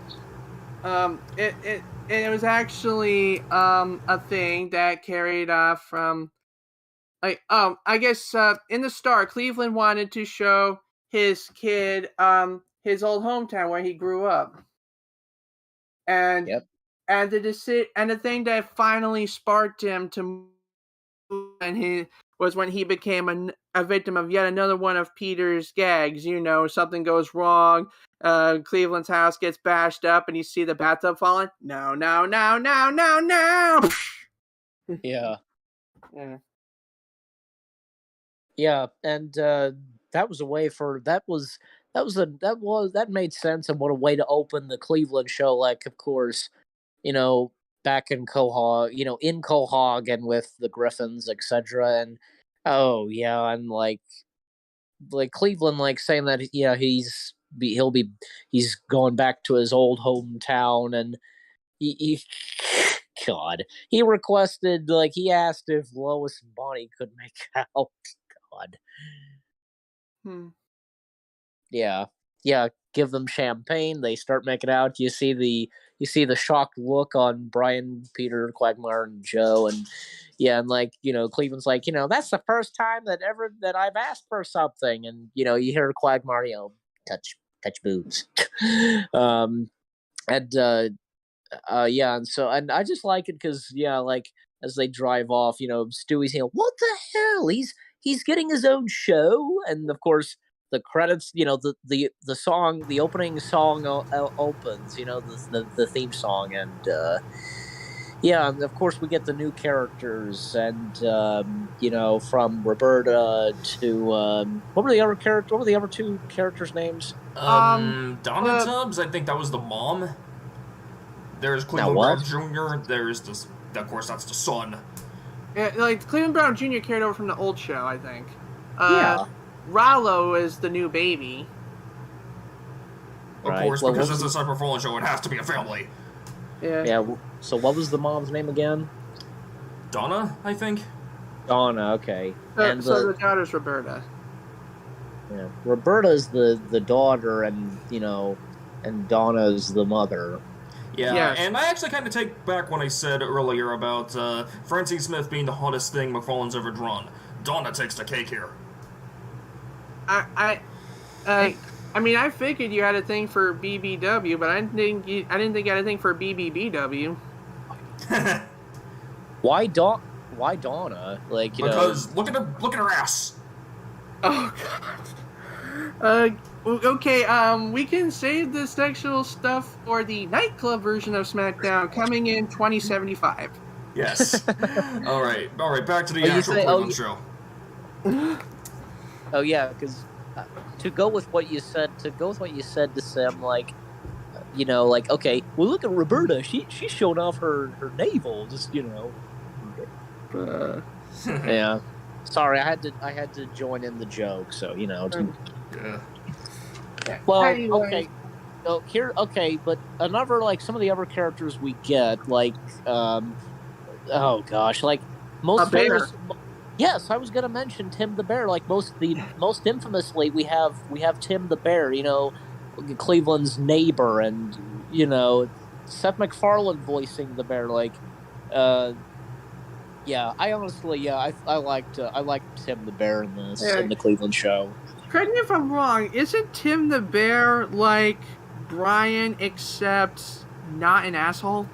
It was actually a thing that carried off from... I guess in the start, Cleveland wanted to show his kid his old hometown where he grew up. And and the thing that finally sparked him to move was when he became a victim of yet another one of Peter's gags. You know, something goes wrong, Cleveland's house gets bashed up, and you see the bathtub falling. No. Yeah. Yeah. Yeah, and that was a way for that made sense, and what a way to open the Cleveland show. Like, of course, back in Quahog, in Quahog and with the Griffins, etc. And and like Cleveland, like saying that he's going back to his old hometown, and he God, he requested, like, he asked if Lois and Bonnie could make out. God. Yeah, give them champagne, they start making out. You see the shocked look on Brian, Peter, Quagmire, and Joe, and Cleveland's like, that's the first time that I've asked for something, and you hear Quagmire, touch boobs. And I just like it because as they drive off, Stewie's what the hell, he's getting his own show, and of course the credits, the song, the opening song opens, the theme song, and and of course we get the new characters, and from Roberta to what were the other two characters' names? Donna Tubbs, I think that was the mom. There's Cleveland Brown Jr. There's this, of course, that's the son. Yeah, like Cleveland Brown Jr. carried over from the old show, I think. Rollo is the new baby. Of course, because it's a Seth MacFarlane show, it has to be a family. Yeah. Yeah. So what was the mom's name again? Donna, I think. Donna. Okay. So the daughter's Roberta. Yeah. Roberta's the daughter, and and Donna's the mother. Yeah, yes. And I actually kind of take back what I said earlier about Francine Smith being the hottest thing MacFarlane's ever drawn. Donna takes the cake here. I mean, I figured you had a thing for BBW, but I didn't think you had a thing for BBBW. Why Donna? Because look at her ass. Oh God. Okay, we can save the sexual stuff for the nightclub version of SmackDown coming in 2075. Yes. All right. Back to the actual Cleveland show. Oh yeah, because to go with what you said to Sam, you know, like, okay, well, look at Roberta. She's showing off her navel, just, you know. Yeah. Sorry, I had to join in the joke, so, you know. Yeah. Well, Anyway. okay. So here, okay, but another, like, some of the other characters we get, like, oh gosh, like, most A bear. famous. Yes, I was gonna mention Tim the Bear. Like, most infamously, we have Tim the Bear. You know, Cleveland's neighbor, and, you know, Seth MacFarlane voicing the bear. Like, uh, yeah, I honestly, yeah, I liked Tim the Bear in this Yeah. in the Cleveland show. Correct me if I'm wrong. Isn't Tim the Bear like Brian, except not an asshole?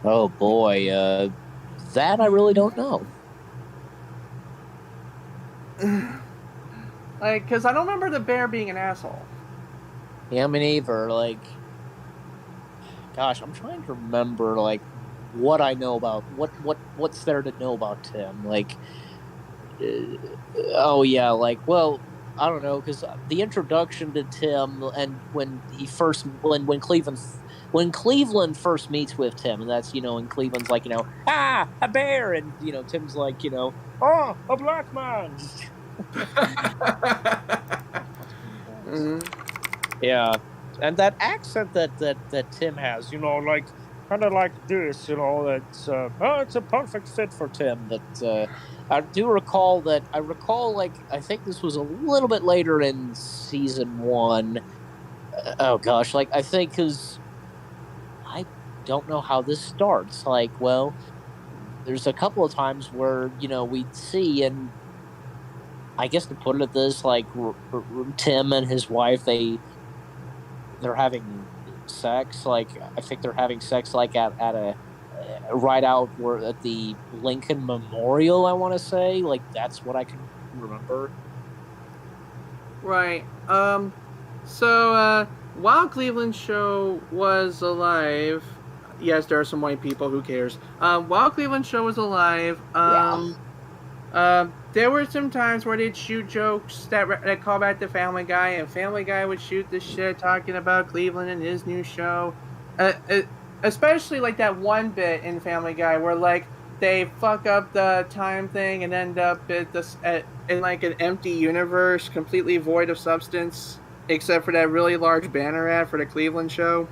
Oh boy, that I really don't know. Like, because I don't remember the bear being an asshole. Yeah, me neither. Like, gosh, I'm trying to remember, like, what I know about what's there to know about Tim. Like, oh yeah, like, well, I don't know, because the introduction to Tim, and when Cleveland first meets with Tim, and that's, you know, and Cleveland's like, you know, a bear, and, you know, Tim's like, you know, oh, a black man. Mhm. Yeah, and that accent that Tim has, you know, like, kind of like this, you know, it's a perfect fit for Tim. But I recall, like, I think this was a little bit later in season one. Oh gosh, like, I think, because I don't know how this starts. Like, well, there's a couple of times where, you know, we'd see, and I guess, to put it at this, like, Tim and his wife, they're having sex. Like, I think they're having sex, like, at a right out where at the Lincoln Memorial, I want to say. Like, that's what I can remember. Right. So, while Cleveland Show was alive, yes, there are some white people. Who cares? While Cleveland Show was alive, there were some times where they'd shoot jokes that call back to Family Guy, and Family Guy would shoot the shit talking about Cleveland and his new show. Especially like that one bit in Family Guy where, like, they fuck up the time thing and end up in like an empty universe, completely void of substance, except for that really large banner ad for the Cleveland Show.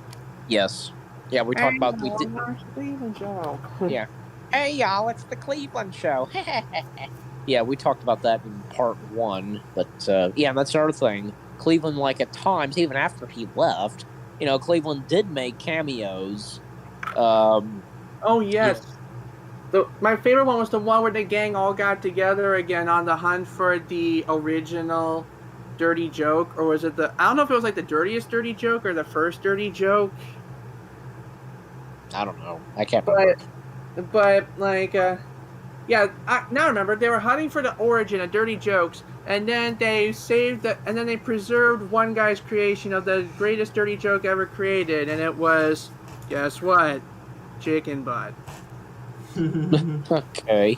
Yes. Yeah, we talked about we did. Cleveland Show. Yeah. Hey y'all, it's the Cleveland Show. Yeah, we talked about that in part one, but yeah, that's another thing. Cleveland, like, at times, even after he left, you know, Cleveland did make cameos. Oh yes. My favorite one was the one where the gang all got together again on the hunt for the original dirty joke, or was it I don't know if it was like the dirtiest dirty joke or the first dirty joke. I don't know. I can't remember. But like, yeah, now I remember they were hunting for the origin of dirty jokes, and then they preserved one guy's creation of the greatest dirty joke ever created, and it was, guess what, chicken butt. Okay.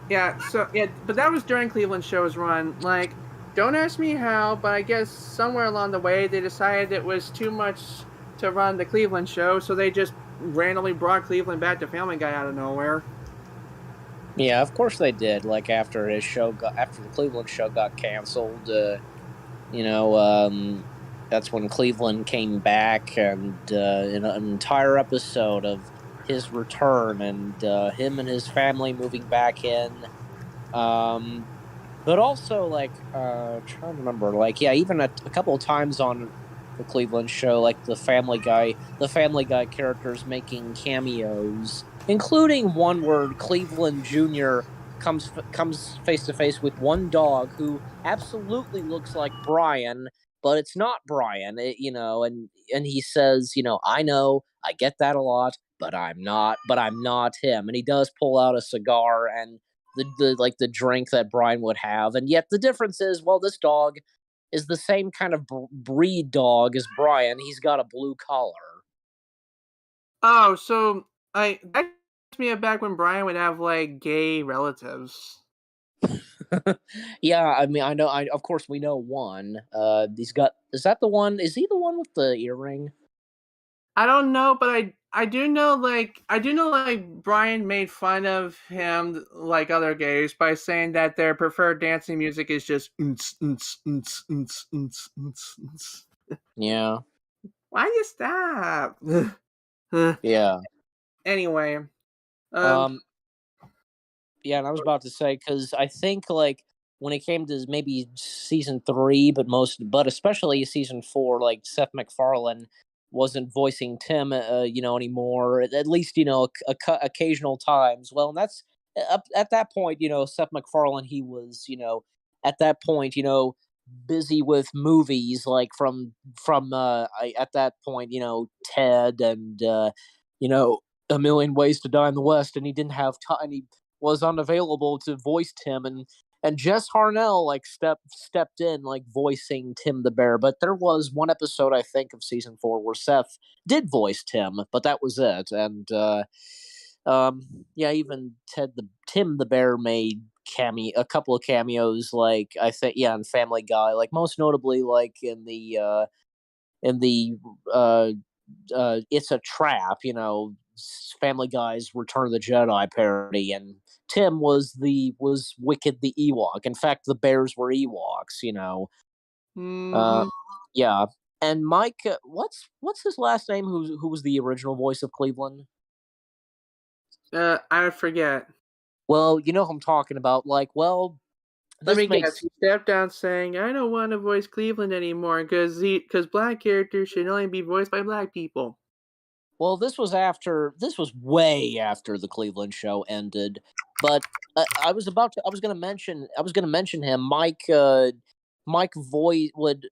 Yeah, so, yeah, but that was during Cleveland Show's run. Like, don't ask me how, but I guess somewhere along the way they decided it was too much to run the Cleveland Show, so they just randomly brought Cleveland back to Family Guy out of nowhere. Yeah, of course they did. Like, after the Cleveland Show got canceled, you know, that's when Cleveland came back, and in an entire episode of his return, and him and his family moving back in. But also, like, trying to remember, like, yeah, even a couple of times on the Cleveland Show, like, the Family Guy characters making cameos, including one where Cleveland Jr. comes face to face with one dog who absolutely looks like Brian, but it's not Brian, you know, and he says, you know, I know, I get that a lot, but I'm not him. And he does pull out a cigar and the drink that Brian would have. And yet the difference is, well, this dog is the same kind of breed dog as Brian. He's got a blue collar. Oh, so that takes me back when Brian would have, like, gay relatives. Yeah, I mean, I know. Of course, we know one. He's got. Is that the one? Is he the one with the earring? I don't know, but I do know like Brian made fun of him like other gays by saying that their preferred dancing music is just Yeah, Why you stop? yeah. Anyway, um, Um, yeah, and I was about to say because I think like when it came to maybe season three, but especially season four, like Seth MacFarlane wasn't voicing Tim, anymore. At least occasional times. Well, and that's up at that point. Seth MacFarlane, he was at that point, busy with movies like at that point, Ted and you know A Million Ways to Die in the West, and he didn't have time. He was unavailable to voice Tim, and Jess Harnell like stepped in like voicing Tim the Bear. But there was one episode I think of season four where Seth did voice Tim, but that was it. And yeah, even Tim the Bear made a couple of cameos, like I think, yeah, in Family Guy, like most notably like in the uh It's a Trap, Family Guy's Return of the Jedi parody, and Tim was Wicked the Ewok. In fact, the bears were Ewoks. Uh, mhm. yeah. And Mike, what's his last name? Who was the original voice of Cleveland? I forget. Well, you know who I'm talking about. Like, well, Let this me guess. makes He stepped down saying, "I don't want to voice Cleveland anymore because black characters should only be voiced by black people." well, this was way after the Cleveland show ended. But I was going to mention him. Mike voice would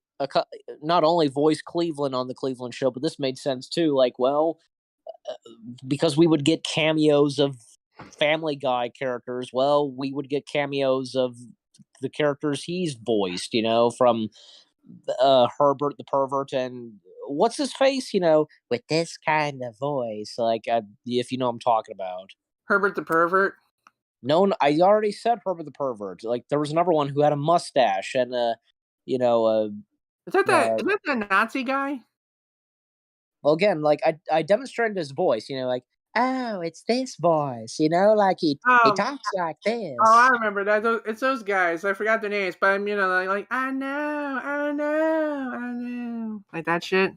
not only voice Cleveland on the Cleveland show, but this made sense too. Like, well, because we would get cameos of Family Guy characters. Well, we would get cameos of the characters he's voiced. From Herbert the pervert and what's his face. With this kind of voice, like if you know what I'm talking about. Herbert the pervert. No, I already said Herbert the pervert. Like there was another one who had a mustache and you know, uh, Is that that? uh, Is that the Nazi guy? well, again, like I demonstrated his voice. Like, oh, it's this voice. Like he Oh, talks like I this. remember that. It's those guys. I forgot their names, but I'm like I know, like that shit.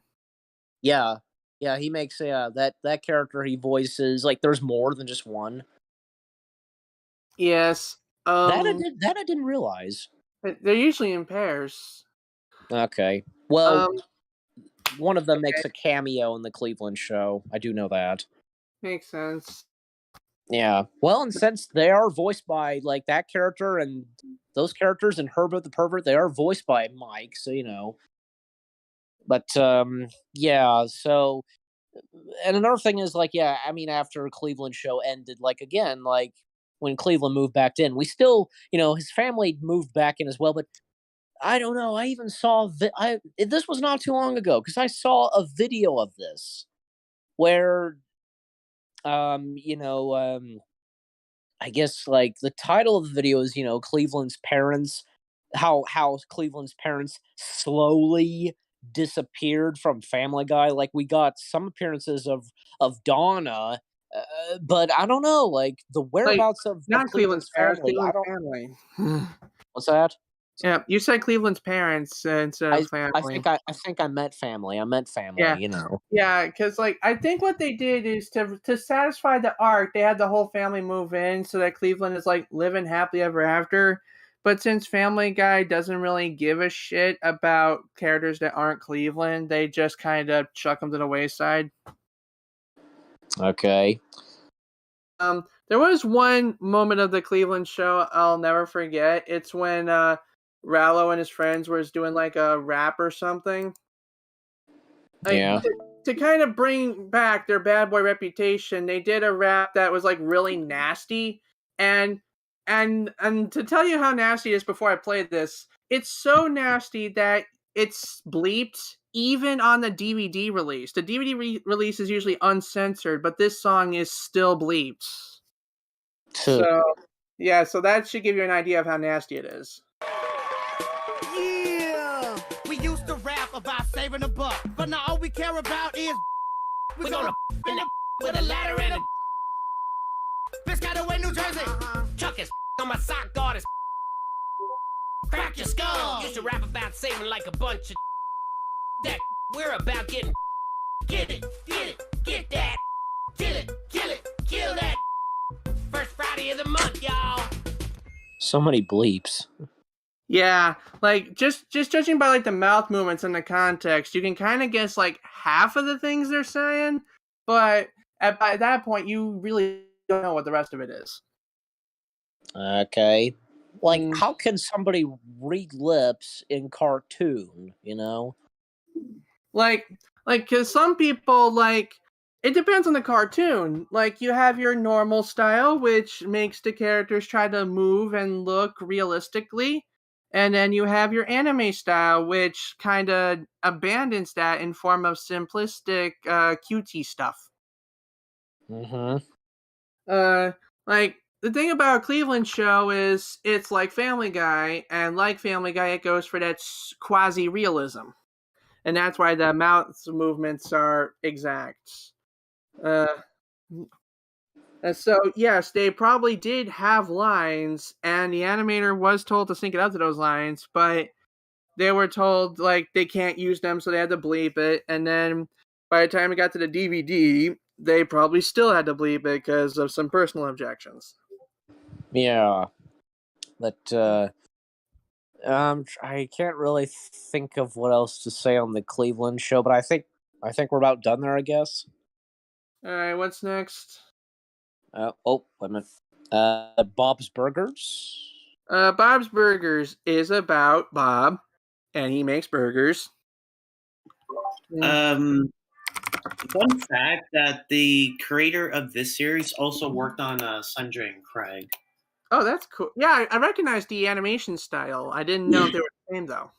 Yeah, yeah, he makes that character he voices. Like, there's more than just one. Yes. That I didn't realize. They're usually in pairs. Okay, well, Um, one of them okay, makes a cameo in the Cleveland show. I do know that. makes sense. Yeah. Well, and since they are voiced by like that character and those characters and Herbert the pervert, they are voiced by Mike. So. But yeah. So, and another thing is like, yeah, I mean, after Cleveland show ended, like again, like when Cleveland moved back in, we still, his family moved back in as well. But I don't know. I even saw this was not too long ago because I saw a video of this where um you know um I guess like the title of the video is Cleveland's parents, how Cleveland's parents slowly disappeared from Family Guy. Like we got some appearances of Donna, but I don't know like the Like whereabouts of not Cleveland's Cleveland's parents, family. I Cleveland's don't. family. What's that? Yeah, you said Cleveland's parents instead of I family. think I think I meant family. I meant family. Yeah, yeah, because like I think what they did is to satisfy the arc, they had the whole family move in so that Cleveland is like living happily ever after. But since Family Guy doesn't really give a shit about characters that aren't Cleveland, they just kind of chuck them to the wayside. Okay. There was one moment of the Cleveland show I'll never forget. It's when Rallo and his friends was doing like a rap or something. Like Yeah. to kind of bring back their bad boy reputation, they did a rap that was like really nasty, and and to tell you how nasty it is before I play this, it's so nasty that it's bleeped even on the DVD release. The DVD release is usually uncensored, but this song is still bleeped. So Yeah, so that should give you an idea of how nasty it is. Yeah! We used to rap about saving a buck, but now all we care about is we're gonna in the with a ladder and a Piscataway, New Jersey. Chuck is on my sock garters. Crack your skull. Used to rap about saving like a bunch of that. We're about getting get it, get that. Kill it, kill that. First Friday of the month, y'all. So many bleeps. Yeah, like just judging by like the mouth movements and the context, you can kind of guess like half of the things they're saying, but by that point, you really don't know what the rest of it is. Okay. Like, how can somebody read lips in cartoon, you know? Like, because some people, like, it depends on the cartoon. Like, you have your normal style, which makes the characters try to move and look realistically. And then you have your anime style, which kind of abandons that in form of simplistic, cutie stuff. Mm-hmm. Like, the thing about a Cleveland show is it's like Family Guy, and like Family Guy, it goes for that quasi-realism. And that's why the mouth movements are exact. So, yes, they probably did have lines, and the animator was told to sync it up to those lines, but they were told, like, they can't use them, so they had to bleep it. And then by the time it got to the DVD, they probably still had to bleep it because of some personal objections. Yeah. But, I can't really think of what else to say on the Cleveland show, but I think we're about done there, I guess. All right, what's next? Wait a minute. Bob's Burgers? Bob's Burgers is about Bob, and he makes burgers. Fun fact that the creator of this series also worked on Sundry and Craig. Oh, that's cool. Yeah, I recognize the animation style. I didn't know if they were the same, though.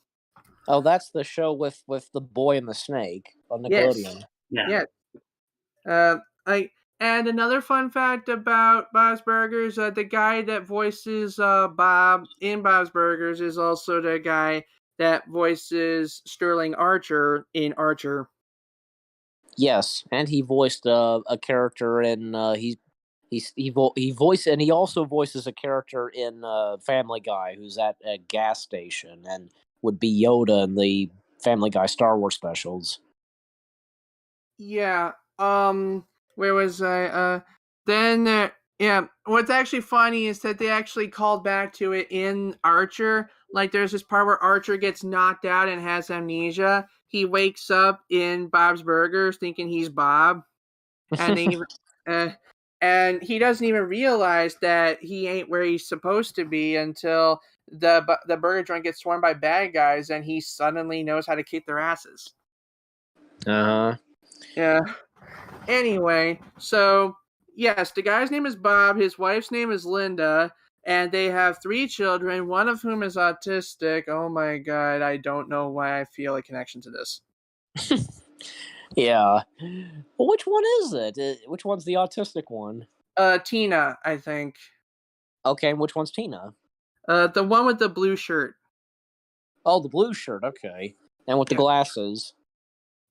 Oh, that's the show with the boy and the snake on Nickelodeon. Yes. And another fun fact about Bob's Burgers, the guy that voices Bob in Bob's Burgers is also the guy that voices Sterling Archer in Archer. Yes, and he voiced a character in he also voices a character in Family Guy who's at a gas station and would be Yoda in the Family Guy Star Wars specials. Yeah. Where was I? What's actually funny is that they actually called back to it in Archer. Like, there's this part where Archer gets knocked out and has amnesia. He wakes up in Bob's Burgers thinking he's Bob, and and he doesn't even realize that he ain't where he's supposed to be until the burger joint gets swarmed by bad guys, and he suddenly knows how to kick their asses. Uh-huh. Yeah. Anyway, so yes, the guy's name is Bob, his wife's name is Linda, and they have 3 children, one of whom is autistic. Oh my god, I don't know why I feel a connection to this. Yeah. Well, which one is it? Which one's the autistic one? Tina, I think. Okay, and which one's Tina? The one with the blue shirt. Oh, the blue shirt, okay. And with the glasses.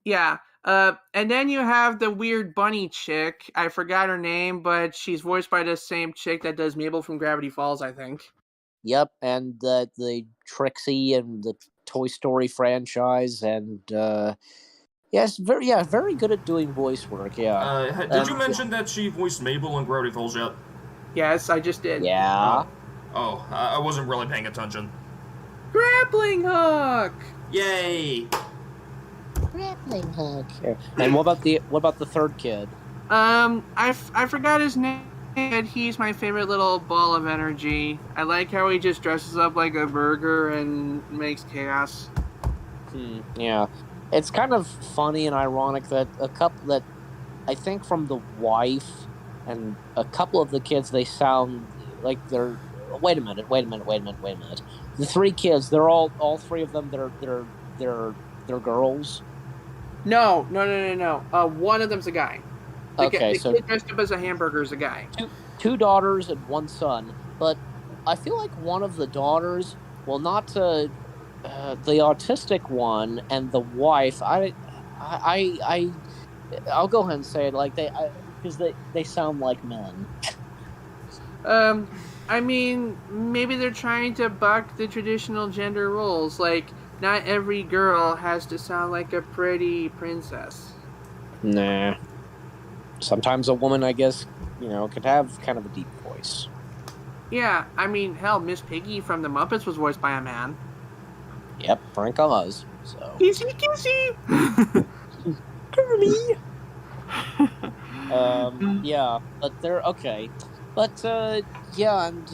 Yeah. And then you have the weird bunny chick. I forgot her name, but she's voiced by the same chick that does Mabel from Gravity Falls, I think. Yep, and the Trixie and the Toy Story franchise, and very good at doing voice work. Yeah. Did you mention that she voiced Mabel in Gravity Falls yet? Yes, I just did. Yeah. Oh, I wasn't really paying attention. Grappling hook. Yay! Grappling hook. Yeah. And what about the third kid? I forgot his name. But he's my favorite little ball of energy. I like how he just dresses up like a burger and makes chaos. Yeah, it's kind of funny and ironic that I think from the wife and a couple of the kids, they sound like they're. Wait a minute. The 3 kids, they're all 3 of them. They're girls. No. One of them's a guy. The Okay, kid dressed up as a hamburger is a guy. 2 daughters and 1 son, but I feel like one of the daughters, well, not the autistic one and the wife. I'll go ahead and say it like because they sound like men. I mean, maybe they're trying to buck the traditional gender roles. Like, not every girl has to sound like a pretty princess. Nah. Sometimes a woman, I guess, could have kind of a deep voice. Yeah, I mean, hell, Miss Piggy from the Muppets was voiced by a man. Yep, Frank Oz. So. Kissy. Kirby. Yeah, but they're okay. But yeah, and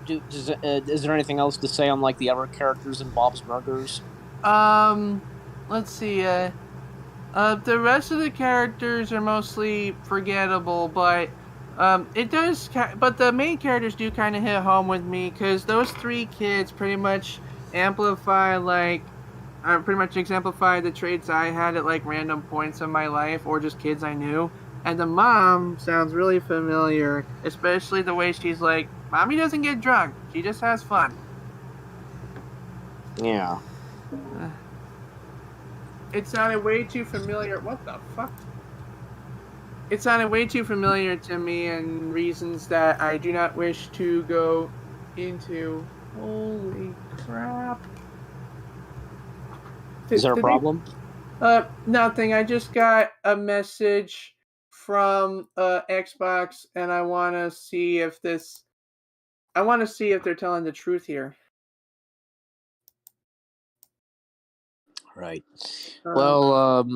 is there anything else to say on like the other characters in Bob's Burgers? Let's see. The rest of the characters are mostly forgettable, but but the main characters do kind of hit home with me because those 3 kids pretty much exemplify the traits I had at like random points in my life or just kids I knew. And the mom sounds really familiar, especially the way she's like, "Mommy doesn't get drunk; she just has fun." Yeah. It sounded way too familiar. What the fuck? It sounded way too familiar to me, and reasons that I do not wish to go into. Holy crap! Is there a problem? Nothing. I just got a message from Xbox, and I want to see if they're telling the truth here. Right. Well,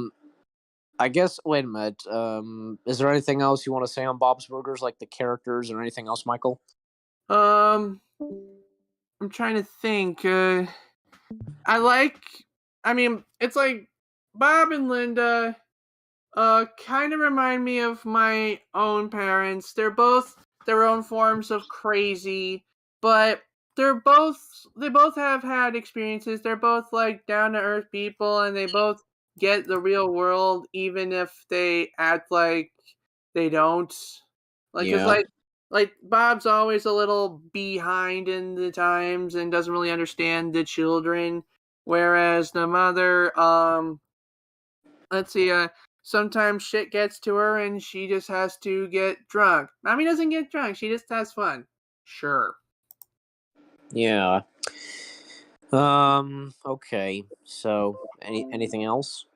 I guess. Wait a minute. Is there anything else you want to say on Bob's Burgers, like the characters or anything else, Michael? I'm trying to think. It's like Bob and Linda kind of remind me of my own parents. They're both their own forms of crazy, but they both have had experiences. They're both like down to earth people, and they both get the real world even if they act like they don't. Like, Yeah. cause like Bob's always a little behind in the times and doesn't really understand the children, whereas the mother, let's see, sometimes shit gets to her and she just has to get drunk. Mommy doesn't get drunk; she just has fun. Sure. Yeah. Okay. So, anything else?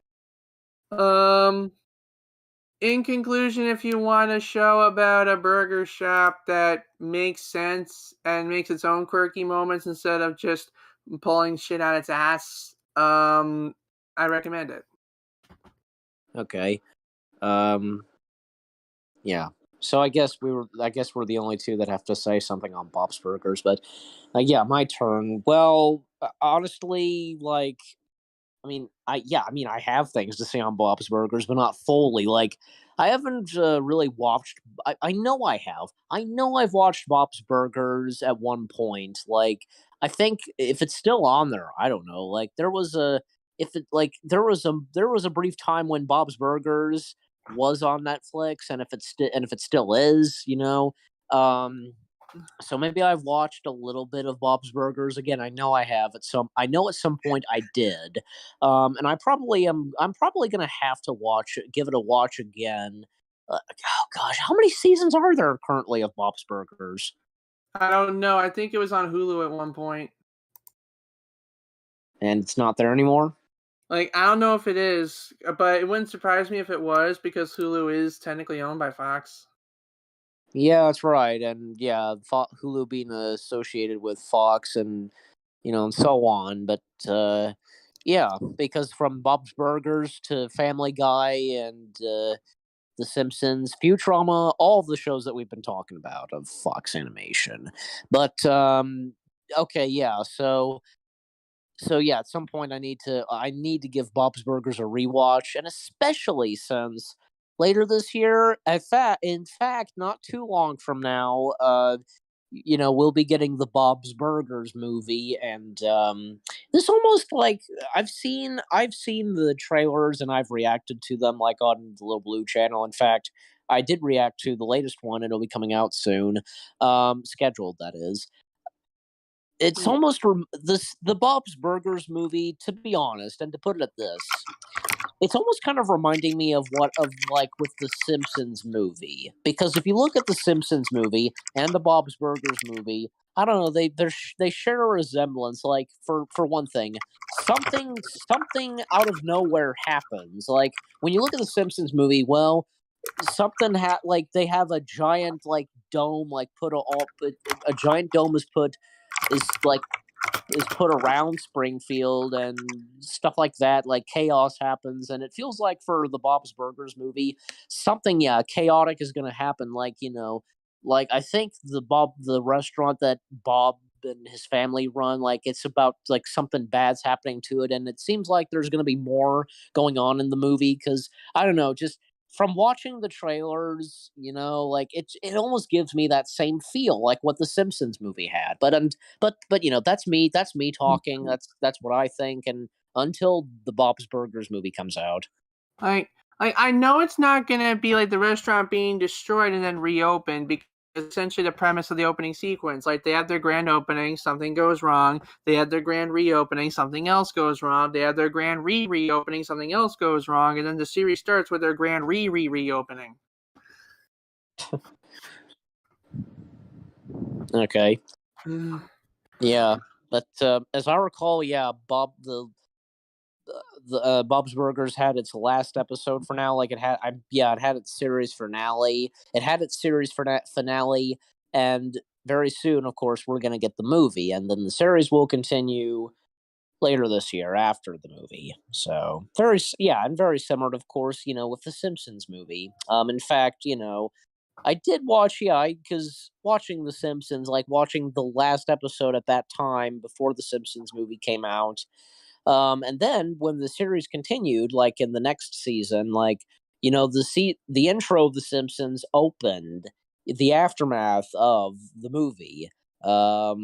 In conclusion, if you want a show about a burger shop that makes sense and makes its own quirky moments instead of just pulling shit out its ass, I recommend it. Okay. Yeah. So I guess we're the only 2 that have to say something on Bob's Burgers, but yeah, my turn. Well, honestly, like, I have things to say on Bob's Burgers, but not fully. Like, I haven't really watched. I know I have. I know I've watched Bob's Burgers at one point. Like, I think if it's still on there, I don't know. Like, there was a brief time when Bob's Burgers was on Netflix, and if it still is, so maybe I've watched a little bit of Bob's Burgers again. I know I have I know at some point I did, and I probably am. I'm probably gonna have to give it a watch again. Oh gosh, how many seasons are there currently of Bob's Burgers? I don't know. I think it was on Hulu at one point. And it's not there anymore? Like, I don't know if it is, but it wouldn't surprise me if it was, because Hulu is technically owned by Fox. Yeah, that's right. And yeah, Hulu being associated with Fox and, and so on. But yeah, because from Bob's Burgers to Family Guy and The Simpsons, Futurama, all of the shows that we've been talking about of Fox Animation. But okay, yeah. So yeah, at some point I need to give Bob's Burgers a rewatch, and especially since later this year, in fact, not too long from now, we'll be getting the Bob's Burgers movie, and this almost like I've seen the trailers and I've reacted to them like on the Little Blue channel. In fact, I did react to the latest one. It'll be coming out soon, scheduled, that is. It's almost the Bob's Burgers movie, to be honest, and to put it at this, it's almost kind of reminding me of like with the Simpsons movie, because if you look at the Simpsons movie and the Bob's Burgers movie, I don't know, they share a resemblance. Like for one thing, something out of nowhere happens. Like when you look at the Simpsons movie, well, like they have a giant like dome, like a giant dome is put around Springfield and stuff like that. Like chaos happens, and it feels like for the Bob's Burgers movie, something chaotic is going to happen. Like like I think the restaurant that Bob and his family run, like it's about like something bad's happening to it, and it seems like there's going to be more going on in the movie because I don't know, just from watching the trailers, like it almost gives me that same feel like what the Simpsons movie had. But that's me talking. That's what I think. And until the Bob's Burgers movie comes out, I know it's not gonna be like the restaurant being destroyed and then reopened, because essentially the premise of the opening sequence, like they have their grand opening, something goes wrong. They had their grand reopening, something else goes wrong. They have their grand reopening, something else goes wrong, and then the series starts with their grand reopening. Okay. Yeah, but as I recall, Bob's Burgers had its last episode for now. Like it had its series finale. It had its series finale, and very soon, of course, we're going to get the movie, and then the series will continue later this year after the movie. So very similar, of course, with the Simpsons movie. In fact, I did watch, because watching The Simpsons, like watching the last episode at that time before the Simpsons movie came out. And then when the series continued, like in the next season, like, the intro of The Simpsons opened the aftermath of the movie, of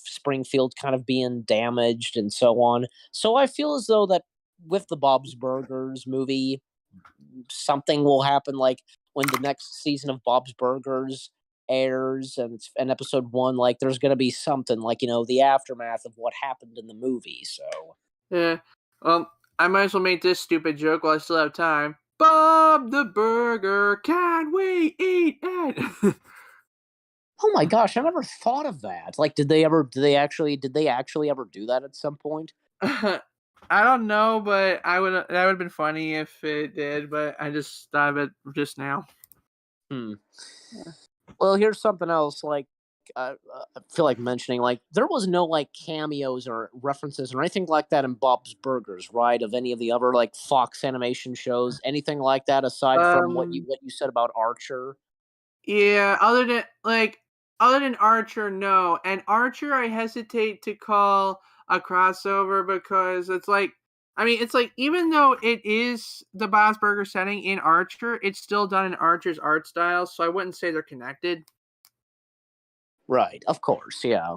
Springfield kind of being damaged and so on. So I feel as though that with the Bob's Burgers movie, something will happen, like when the next season of Bob's Burgers airs and it's in episode 1, like there's gonna be something like the aftermath of what happened in the movie. So yeah, I might as well make this stupid joke while I still have time. Bob the Burger, can we eat it? oh my gosh, I never thought of that. Like, did they actually ever do that at some point? I don't know, but that would have been funny if it did, but I just thought of it just now. Yeah. Well, here's something else. Like, I feel like mentioning, like, there was no like cameos or references or anything like that in Bob's Burgers, right? Of any of the other like Fox animation shows, anything like that aside from what you said about Archer. Yeah, other than Archer, no. And Archer, I hesitate to call a crossover because it's like, even though it is the Bob's Burger setting in Archer, it's still done in Archer's art style, so I wouldn't say they're connected. Right, of course, yeah.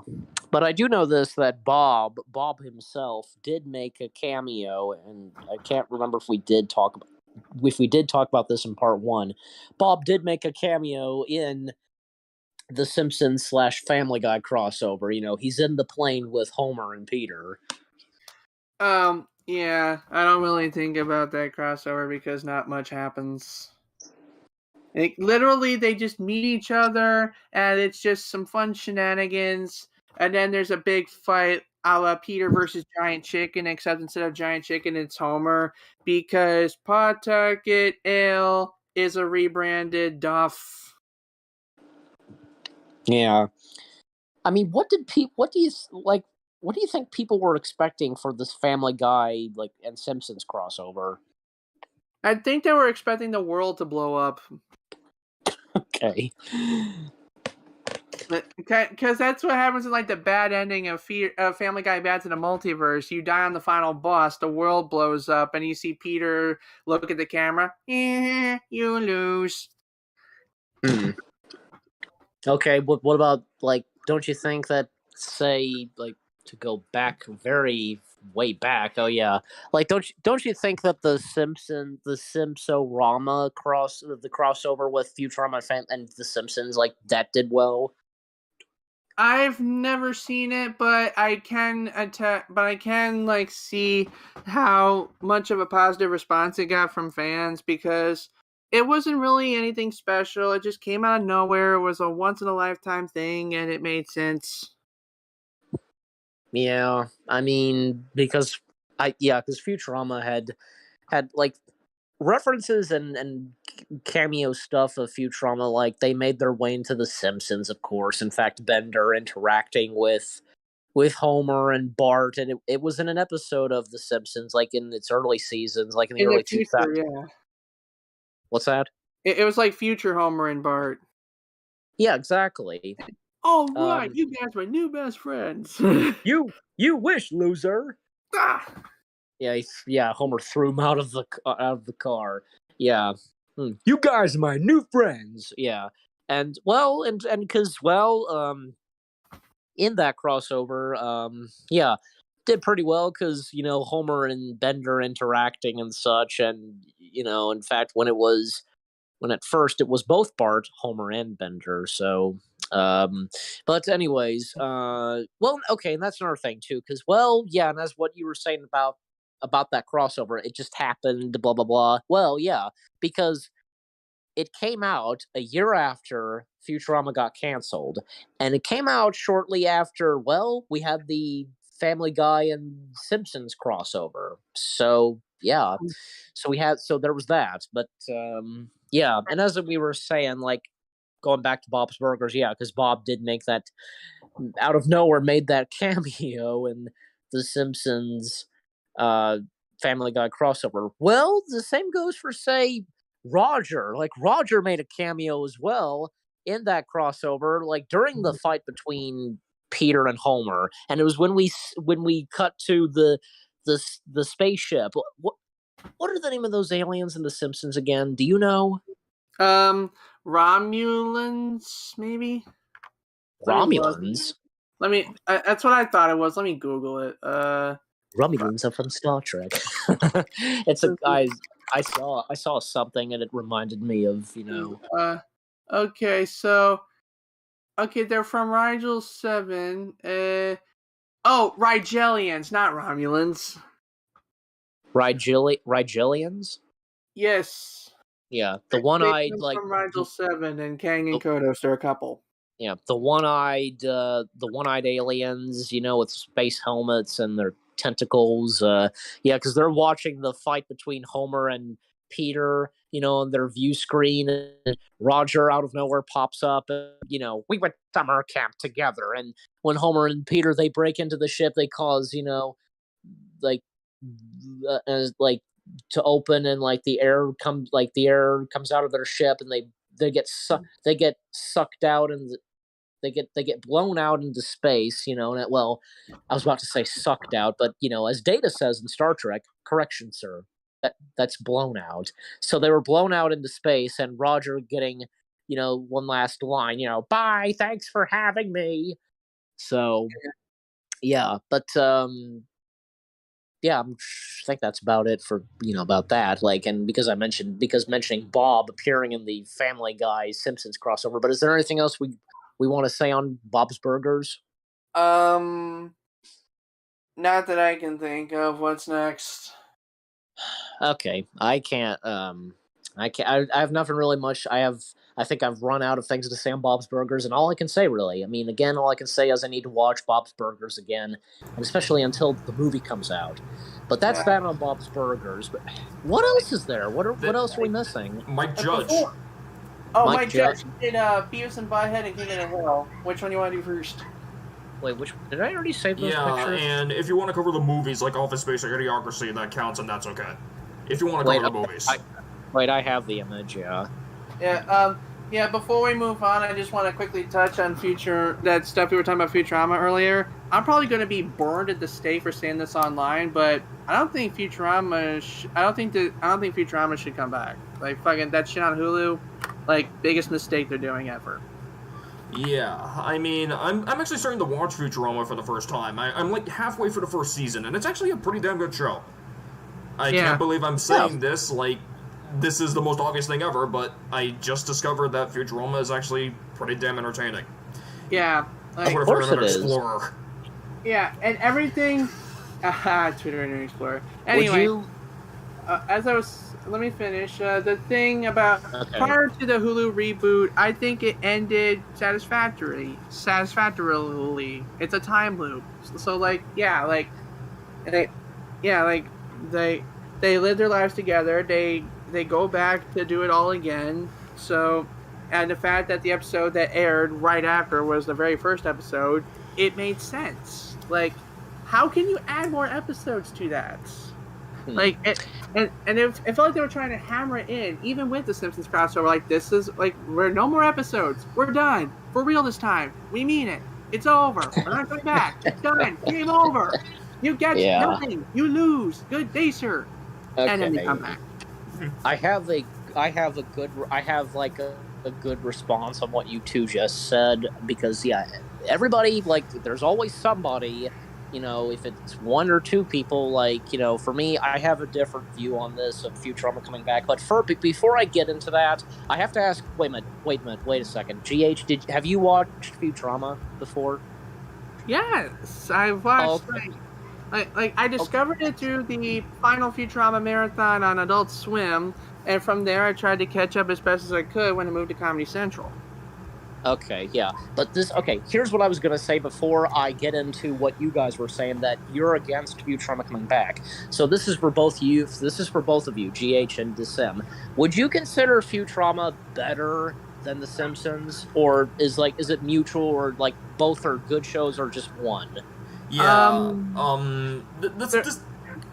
But I do know this, that Bob himself did make a cameo, and I can't remember if we did talk about this in part 1. Bob did make a cameo in the Simpsons / Family Guy crossover. He's in the plane with Homer and Peter. Yeah, I don't really think about that crossover because not much happens. Like, literally, they just meet each other, and it's just some fun shenanigans, and then there's a big fight a la Peter versus Giant Chicken, except instead of Giant Chicken, it's Homer, because Pawtucket Ale is a rebranded Duff. Yeah. I mean, what do you think people were expecting for this Family Guy and Simpsons crossover? I think they were expecting the world to blow up. Okay. Because that's what happens in the bad ending of Family Guy Bats in the Multiverse. You die on the final boss, the world blows up, and you see Peter look at the camera. You lose. Okay, but what about don't you think that, say, to go back very, way back. Oh yeah, like don't you think that the Simpsorama the crossover with Futurama and the Simpsons, like that did well? I've never seen it, but I can like see how much of a positive response it got from fans, because it wasn't really anything special. It just came out of nowhere. It was a once in a lifetime thing, and it made sense. Yeah, I mean, because Futurama had like references and cameo stuff of Futurama, like they made their way into The Simpsons, of course. In fact, Bender interacting with Homer and Bart, and it was in an episode of The Simpsons, like in its early seasons, like in the early 2000s. Yeah. What's that? It was like future Homer and Bart. Yeah, exactly. Oh right, you guys are new best friends. You wish, loser. Ah! Yeah. Homer threw him out of the car. Yeah, you guys are my new friends. Yeah, and because in that crossover, did pretty well because Homer and Bender interacting and such, and in fact when at first it was both Bart, Homer, and Bender. So, but anyways, okay, and that's another thing too, because and that's what you were saying about that crossover. It just happened, blah blah blah. Well, yeah, because it came out a year after Futurama got canceled, and it came out shortly after. We had the Family Guy and Simpsons crossover. So yeah, so there was that, but yeah, and as we were saying, like going back to Bob's Burgers, yeah, because Bob did make that out of nowhere, made that cameo in the Simpsons Family Guy crossover. Well, the same goes for, say, Roger. Like Roger made a cameo as well in that crossover, like during the fight between Peter and Homer, and it was when we cut to the spaceship. What are the name of those aliens in The Simpsons again? Do you know? Romulans, maybe? Romulans? That's what I thought it was. Let me Google it. Romulans are from Star Trek. I saw something and it reminded me of, Okay, so... Okay, they're from Rigel 7. Rigelians, not Romulans. Rigelians? Yes. Yeah, the one-eyed, like from Rigel 7 and Kang and Kodos, they're a couple. Yeah, the one-eyed aliens, with space helmets and their tentacles. Because they're watching the fight between Homer and Peter, on their view screen, and Roger out of nowhere pops up. We went summer camp together, and when Homer and Peter they break into the ship, they cause to open, and the air comes out of their ship, and they get sucked out, and they get blown out into space. And I was about to say sucked out, but as Data says in Star Trek, correction, sir. That's blown out. So they were blown out into space, and Roger getting, one last line, bye, thanks for having me. So, yeah, but, I think that's about it for, about that. And because mentioning Bob appearing in the Family Guy Simpsons crossover, but is there anything else we want to say on Bob's Burgers? Not that I can think of. What's next? Okay, I can't. I have nothing really much. I think I've run out of things to say on Bob's Burgers, and all I can say, really, all I can say is I need to watch Bob's Burgers again, and especially until the movie comes out. But that's that on Bob's Burgers. But what else is there? What else are we missing? Mike Judge. Mike Judge did Beavis and Butthead and King of the Hill. Which one do you want to do first? Wait, did I already save those pictures? Yeah, and if you want to cover the movies like Office Space or Idiocracy, that counts, and that's okay. If you want to cover the movies. I have the image, yeah. Yeah, before we move on, I just want to quickly touch on that stuff we were talking about Futurama earlier. I'm probably going to be burned at the stake for saying this online, but I don't think Futurama should come back. Like, fucking that shit on Hulu, biggest mistake they're doing ever. Yeah, I mean, I'm actually starting to watch Futurama for the first time. I'm like halfway through the first season, and it's actually a pretty damn good show. I can't believe I'm saying this, like, this is the most obvious thing ever, but I just discovered that Futurama is actually pretty damn entertaining. Yeah. I would have heard another Explorer. Yeah, and everything... Twitter Internet Explorer. Anyway, let me finish. The thing about prior to the Hulu reboot, I think it ended satisfactorily. It's a time loop. So they live their lives together. They go back to do it all again. So, and the fact that the episode that aired right after was the very first episode, it made sense. Like, how can you add more episodes to that? Like, it felt like they were trying to hammer it in, even with the Simpsons crossover. Like, this is, like, we're no more episodes. We're done. For real this time. We mean it. It's over. We're not coming back. It's done. Game over. You get nothing. You lose. Good day, sir. Okay. And then they come back. I have a good response on what you two just said, because everybody, like, there's always somebody. You know, if it's one or two people, like, you know, for me, I have a different view on this of Futurama coming back. But before I get into that, I have to ask. Wait a second. GH, have you watched Futurama before? Yes, I've watched. Like I discovered it through the final Futurama marathon on Adult Swim, and from there I tried to catch up as best as I could when I moved to Comedy Central. Okay, yeah. But here's what I was going to say before I get into what you guys were saying, that you're against Futurama coming back. So this is for both of you, GH and Decem. Would you consider Futurama better than The Simpsons? Or is it mutual, or, like, both are good shows, or just one? Yeah, this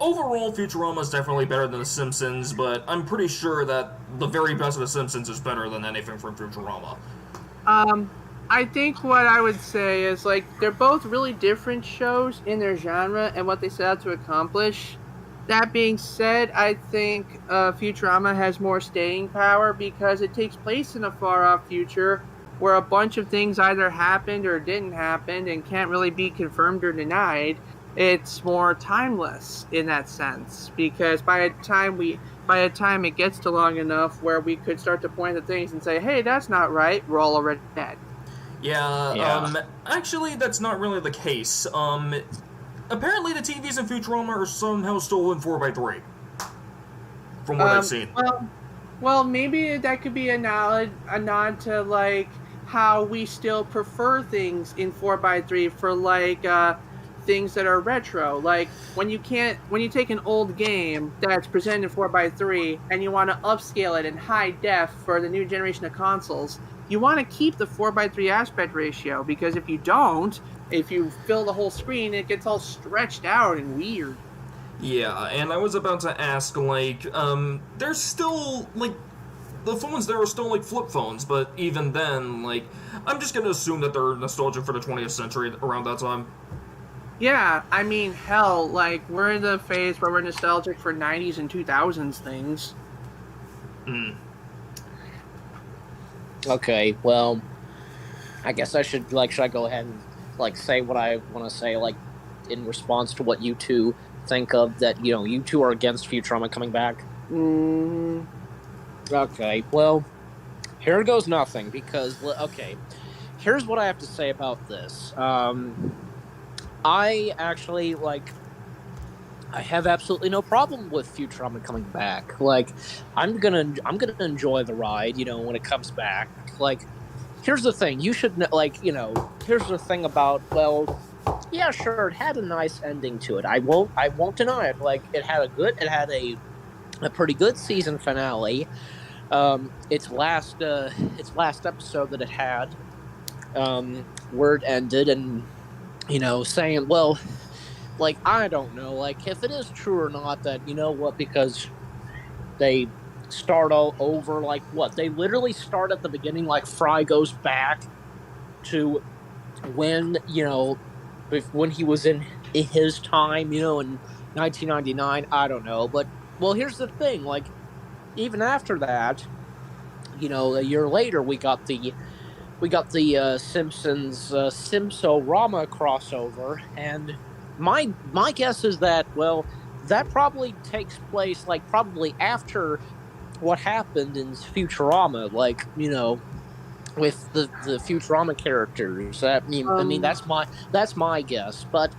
overall, Futurama is definitely better than The Simpsons, but I'm pretty sure that the very best of The Simpsons is better than anything from Futurama. I think what I would say is, like, they're both really different shows in their genre and what they set out to accomplish. That being said, I think Futurama has more staying power because it takes place in a far-off future where a bunch of things either happened or didn't happen and can't really be confirmed or denied. It's more timeless in that sense, because by the time it gets to long enough where we could start to point at things and say, hey, that's not right, we're all already dead. Yeah. Actually, that's not really the case. Apparently the TVs in Futurama are somehow stolen 4x3. From what I've seen. Well, maybe that could be a nod to, like, how we still prefer things in 4x3 for, like, things that are retro. Like, when you take an old game that's presented in 4x3 and you want to upscale it in high def for the new generation of consoles, you want to keep the 4x3 aspect ratio, because if you don't, if you fill the whole screen, it gets all stretched out and weird. Yeah, and I was about to ask, like, there's still, like, the phones there are still, like, flip phones, but even then, like, I'm just gonna assume that they're nostalgic for the 20th century around that time. Yeah, I mean, hell, like, we're in the phase where we're nostalgic for 90s and 2000s things. Okay, well, I guess should I go ahead and, like, say what I want to say, like, in response to what you two think of, that, you know, you two are against Futurama coming back? Okay, well, here goes nothing, because, okay, here's what I have to say about this. I actually, like, I have absolutely no problem with Futurama coming back. Like, I'm gonna enjoy the ride, you know, when it comes back. Like, here's the thing, you should know, like, you know, here's the thing about, well, yeah, sure, it had a nice ending to it. I won't deny it. Like, it had a pretty good season finale. Its last episode that it had, where it ended, and, you know, saying, well, like, I don't know, like, if it is true or not that, you know what, because they start all over, like, what, they literally start at the beginning, like, Fry goes back to when, you know, when he was in his time, you know, in 1999, I don't know, but, well, here's the thing, like, even after that, you know, a year later, we got the we got the Simpsons Simsorama crossover, and my guess is that, well, that probably takes place like probably after what happened in Futurama, like, you know, with the Futurama characters. I mean that's my guess. But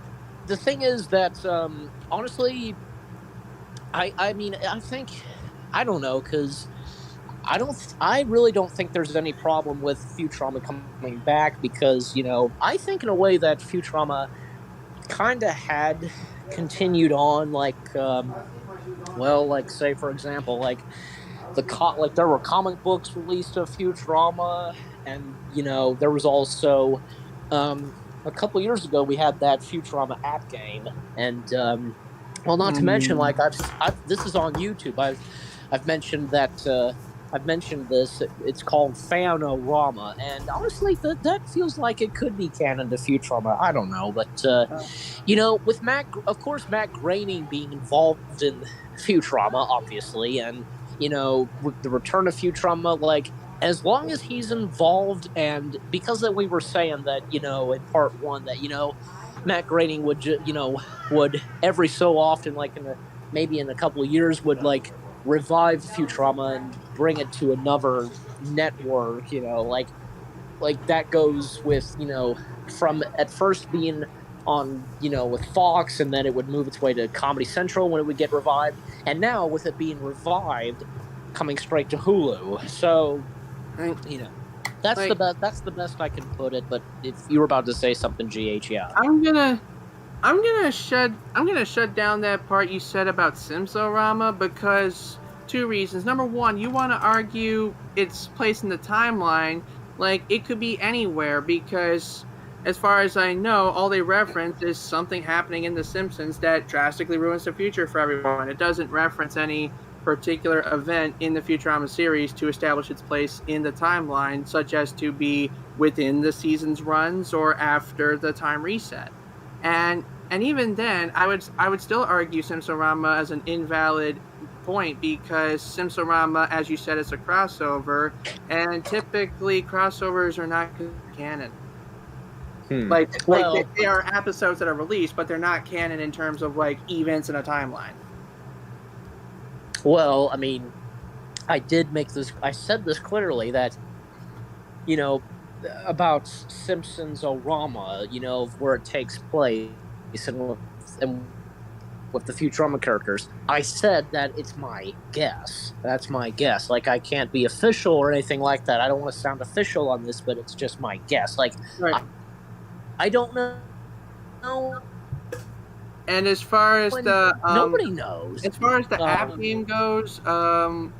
the thing is that honestly, I mean I think I don't know, because I really don't think there's any problem with Futurama coming back, because, you know, I think in a way that Futurama kind of had continued on, like well, like, say for example, like like there were comic books released of Futurama, and, you know, there was also a couple years ago we had that Futurama app game, and well, not to mention, like, this is on YouTube. I've mentioned that. I've mentioned this. It's called Fanorama, and honestly, that feels like it could be canon to Futurama. I don't know, but you know, with of course, Matt Groening being involved in Futurama, obviously, and, you know, with the return of Futurama, like, as long as he's involved, and because that we were saying that, you know, in part one, that, you know, Matt Groening would, you know, would every so often, like maybe in a couple of years, would like revive Futurama and bring it to another network, you know, like that goes with, you know, from at first being on, you know, with Fox, and then it would move its way to Comedy Central when it would get revived, and now with it being revived, coming straight to Hulu. So, you know, that's like, the best I can put it. But if you were about to say something, GH, yeah. I'm gonna shut down that part you said about Simsorama, because two reasons. Number one, you want to argue its place in the timeline, like it could be anywhere, because as far as I know, all they reference is something happening in The Simpsons that drastically ruins the future for everyone. It doesn't reference any particular event in the Futurama series to establish its place in the timeline, such as to be within the season's runs or after the time reset. And even then, I would still argue Simsorama as an invalid point, because Simsorama, as you said, is a crossover, and typically crossovers are not canon. Like they are episodes that are released, but they're not canon in terms of like events in a timeline. Well, I mean, I said this clearly, that, you know, about Simpsons-orama, you know, where it takes place, and with the Futurama characters. I said that it's my guess. That's my guess. Like, I can't be official or anything like that. I don't want to sound official on this, but it's just my guess. Like, right. I don't know. And as far as nobody knows. As far as the app game goes,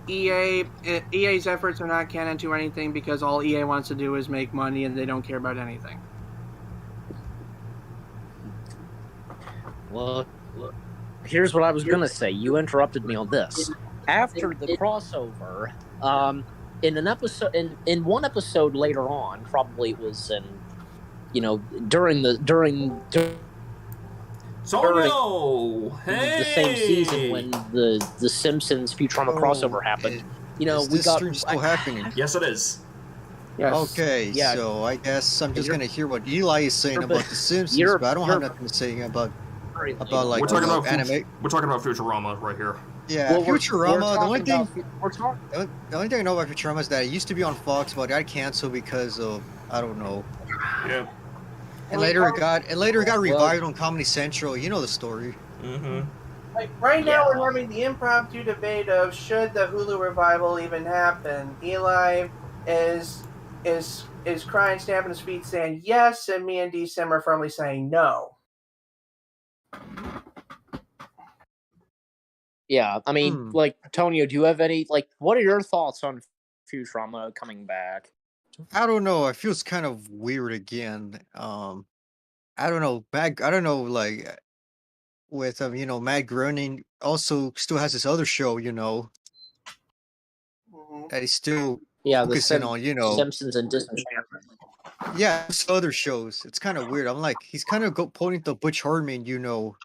EA's efforts are not canon to anything, because all EA wants to do is make money, and they don't care about anything. Well, here's what I was gonna say. You interrupted me on this. After the crossover, in one episode later on, probably it was in, you know, during the same season when the Simpsons Futurama crossover happened. You know, this stream still happening? Yes, it is. Yes. Okay, Yeah. so I guess I'm just gonna hear what Eli is saying about the Simpsons, but I don't have nothing to say about like we're talking about anime. We're talking about Futurama right here. Yeah, Well, Futurama. The only thing I know about Futurama is that it used to be on Fox, but it got canceled because of, I don't know. Yeah. And later it got revived on Comedy Central. You know the story. Mm-hmm. Like right now, we're having the impromptu debate of should the Hulu revival even happen. Eli is crying, stamping his feet, saying yes, and me and DSim are firmly saying no. Yeah, I mean, like, Tonio, do you have any, like, what are your thoughts on Futurama coming back? I don't know. It feels kind of weird again. I don't know. I don't know. Like, with you know, Matt Groening also still has this other show, you know, that he's still focusing on, you know, Simpsons and Disenchantment. Yeah, it's other shows. It's kind of weird. I'm like, he's kind of pointing the Butch Hartman, you know,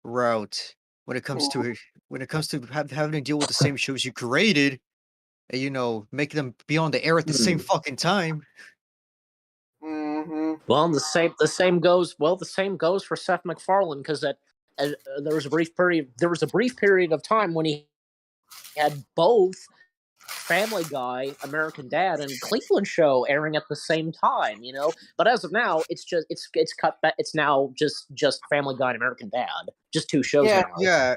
route when it comes to having to deal with the same shows you created, make them be on the air at the same fucking time. Mm-hmm. Well, the same goes for Seth MacFarlane, because there was a brief period of time when he had both Family Guy, American Dad, and Cleveland Show airing at the same time, But as of now, it's cut back. It's now just Family Guy and American Dad, just two shows now. Yeah.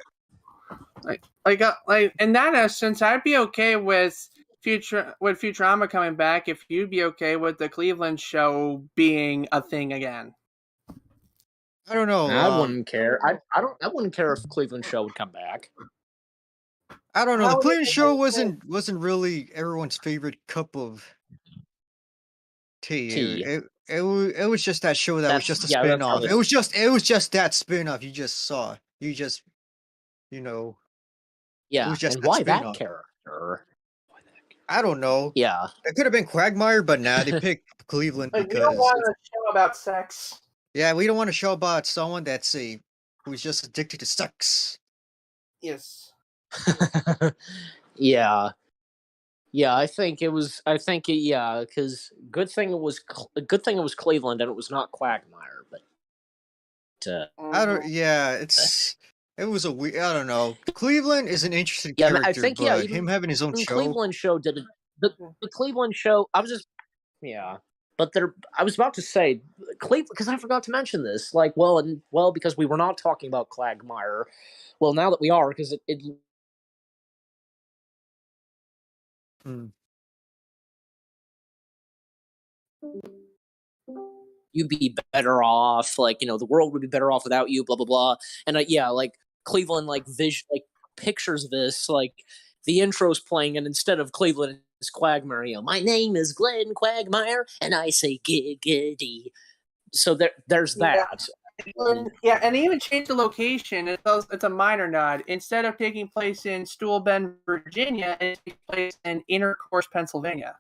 In that essence, I'd be okay with Futurama coming back if you'd be okay with the Cleveland Show being a thing again. I don't know. I wouldn't care. I wouldn't care if Cleveland Show would come back. I don't know. The Cleveland Show wasn't really everyone's favorite cup of tea. It was just that show that was just a spin-off. It was just that spin-off you just saw. Yeah. It was just and why spin-off. that character? I don't know. Yeah. It could have been Quagmire, but nah, they picked Cleveland because we don't want a show about sex. Yeah, we don't want a show about someone who's just addicted to sex. Yes. Yeah, I think because good thing it was Cleveland and it was not Quagmire, but I don't. Yeah, it was a weird. I don't know. Cleveland is an interesting character, I think but him having his own show. Cleveland Show did it. The Cleveland Show. But I was about to say Cleveland because I forgot to mention this. Because we were not talking about Quagmire. Well, now that we are, because it you'd be better off, the world would be better off without you, blah blah blah. And Cleveland pictures this, the intro's playing, and instead of Cleveland it's Quagmire. My name is Glenn Quagmire, and I say giggity. So there's that. Yeah, and they even changed the location. It's a minor nod. Instead of taking place in Stool Bend, Virginia, it takes place in Intercourse, Pennsylvania.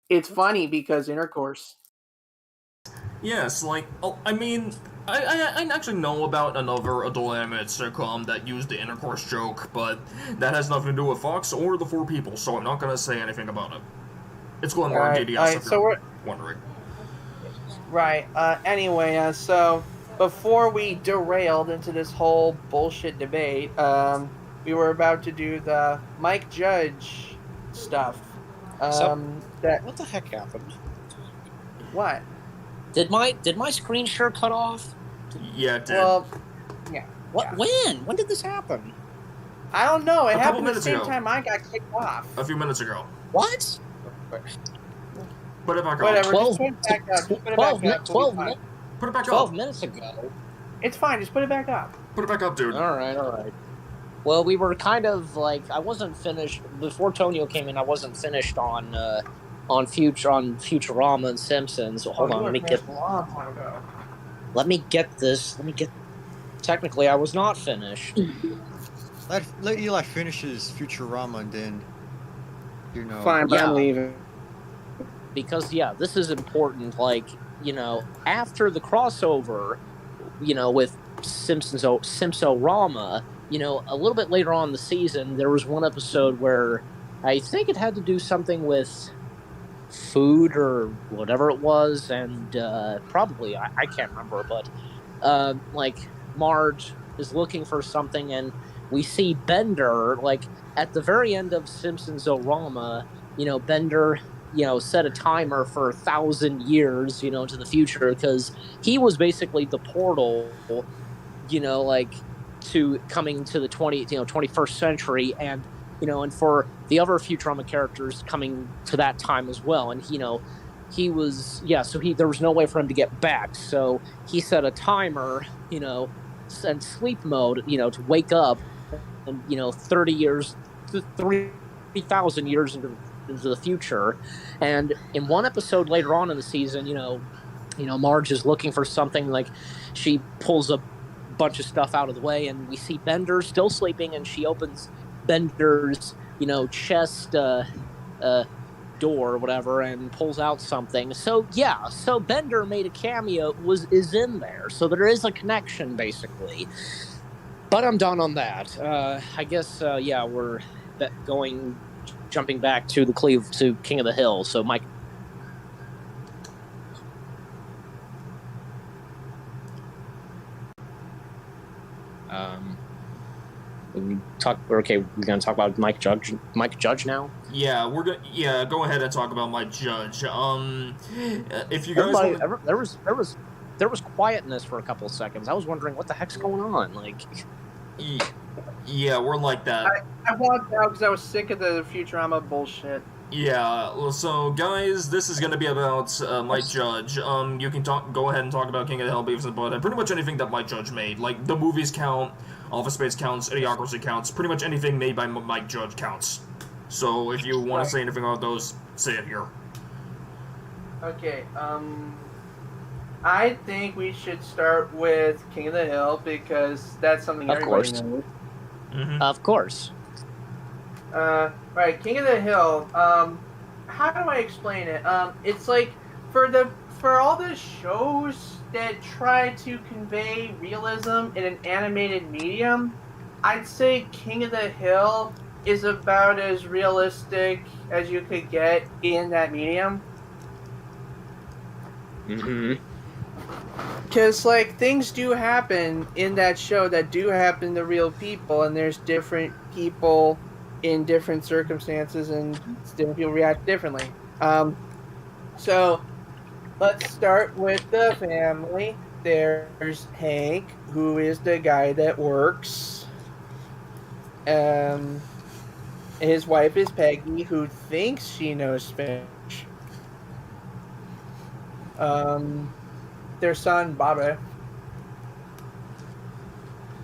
It's funny because Intercourse. Yes, I actually know about another adult animated sitcom that used the Intercourse joke, but that has nothing to do with Fox or the Four People, so I'm not going to say anything about it. It's Glenmore and DDS if you're wondering. Right. Anyway, so before we derailed into this whole bullshit debate, we were about to do the Mike Judge stuff. What the heck happened? What? Did my screen share cut off? Yeah, it did. Well, yeah. What? Yeah. When did this happen? I don't know. It happened at the same ago. time I got kicked off. A few minutes ago. What? Put it back up. Whatever. 12, just put it back up. Just put it back up. 12 it back 12 up. minutes ago. It's fine. Just put it back up. Put it back up, dude. All right. Well, we were kind of I wasn't finished before Tonio came in. I wasn't finished on Futurama and Simpsons. So hold on, let me get this. Technically, I was not finished. Let Eli finish his Futurama and then, Fine, but I'm leaving. Because this is important. After the crossover, with Simpsorama, a little bit later on in the season, there was one episode where I think it had to do something with food or whatever it was, and probably I can't remember, but Marge is looking for something, and we see Bender at the very end of Simpsons-orama. Bender set a timer for 1,000 years to the future, because he was basically the portal to coming to the 21st century, and and for the other Futurama characters coming to that time as well. And he was there was no way for him to get back, so he set a timer and sleep mode to wake up, and 30,000 years into the future. And in one episode later on in the season, Marge is looking for something, she pulls a bunch of stuff out of the way, and we see Bender still sleeping, and she opens Bender's chest door or whatever and pulls out something. So Bender made a cameo, is in there, so there is a connection basically. But I'm done on that. I guess yeah, we're jumping back to to King of the Hill. So Mike. We talk. Okay, we're gonna talk about Mike Judge. Mike Judge now. Yeah, we're gonna. Yeah, go ahead and talk about Mike Judge. If you guys there was quietness for a couple of seconds. I was wondering what the heck's going on. Like, yeah, we're like that. I walked out because I was sick of the Futurama bullshit. Yeah, so guys, this is gonna be about Mike Judge. You can go ahead and talk about King of the Hill, Beavis and Butthead, pretty much anything that Mike Judge made. Like, the movies count, Office Space counts, Idiocracy counts, pretty much anything made by Mike Judge counts. So if you want to say anything about those, say it here. Okay, I think we should start with King of the Hill because that's something everybody knows. Mm-hmm. Of course. Right, King of the Hill. How do I explain it? It's like for all the shows that try to convey realism in an animated medium, I'd say King of the Hill is about as realistic as you could get in that medium. Mm-hmm. Because, like, things do happen in that show that do happen to real people, and there's different people in different circumstances, and different people react differently. So, let's start with the family. There's Hank, who is the guy that works. His wife is Peggy, who thinks she knows Spanish. Their son, Bobby.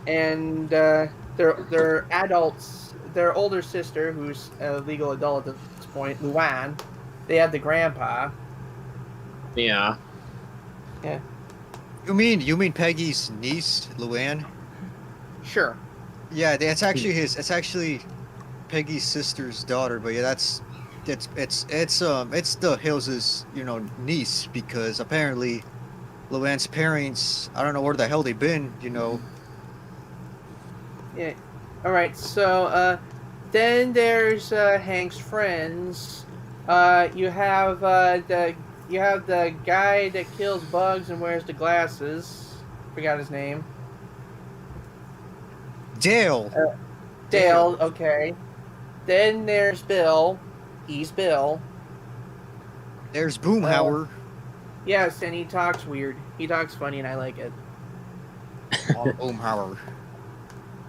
And their adults, their older sister, who's a legal adult at this point, Luann. They have the grandpa. Yeah. Yeah. You mean Peggy's niece, Luann? Sure. Yeah, it's actually Peggy's sister's daughter, but yeah, it's the Hills' niece, because apparently Luann's parents, I don't know where the hell they've been, Yeah. All right. So then there's Hank's friends. You have the guy that kills bugs and wears the glasses. Forgot his name. Dale. Dale. Okay. Then there's Bill. He's Bill. There's Boomhauer. Yes, and he talks weird. He talks funny, and I like it. Boomhauer.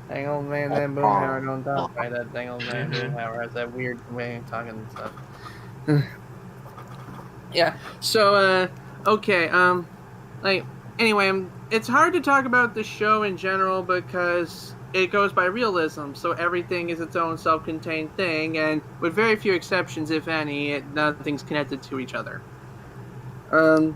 Dang old man, that Boomhauer don't talk by that dang old man Boomhauer has that weird way of talking and stuff. Yeah. So okay. Anyway, it's hard to talk about the show in general because it goes by realism, so everything is its own self-contained thing, and with very few exceptions, if any, nothing's connected to each other. One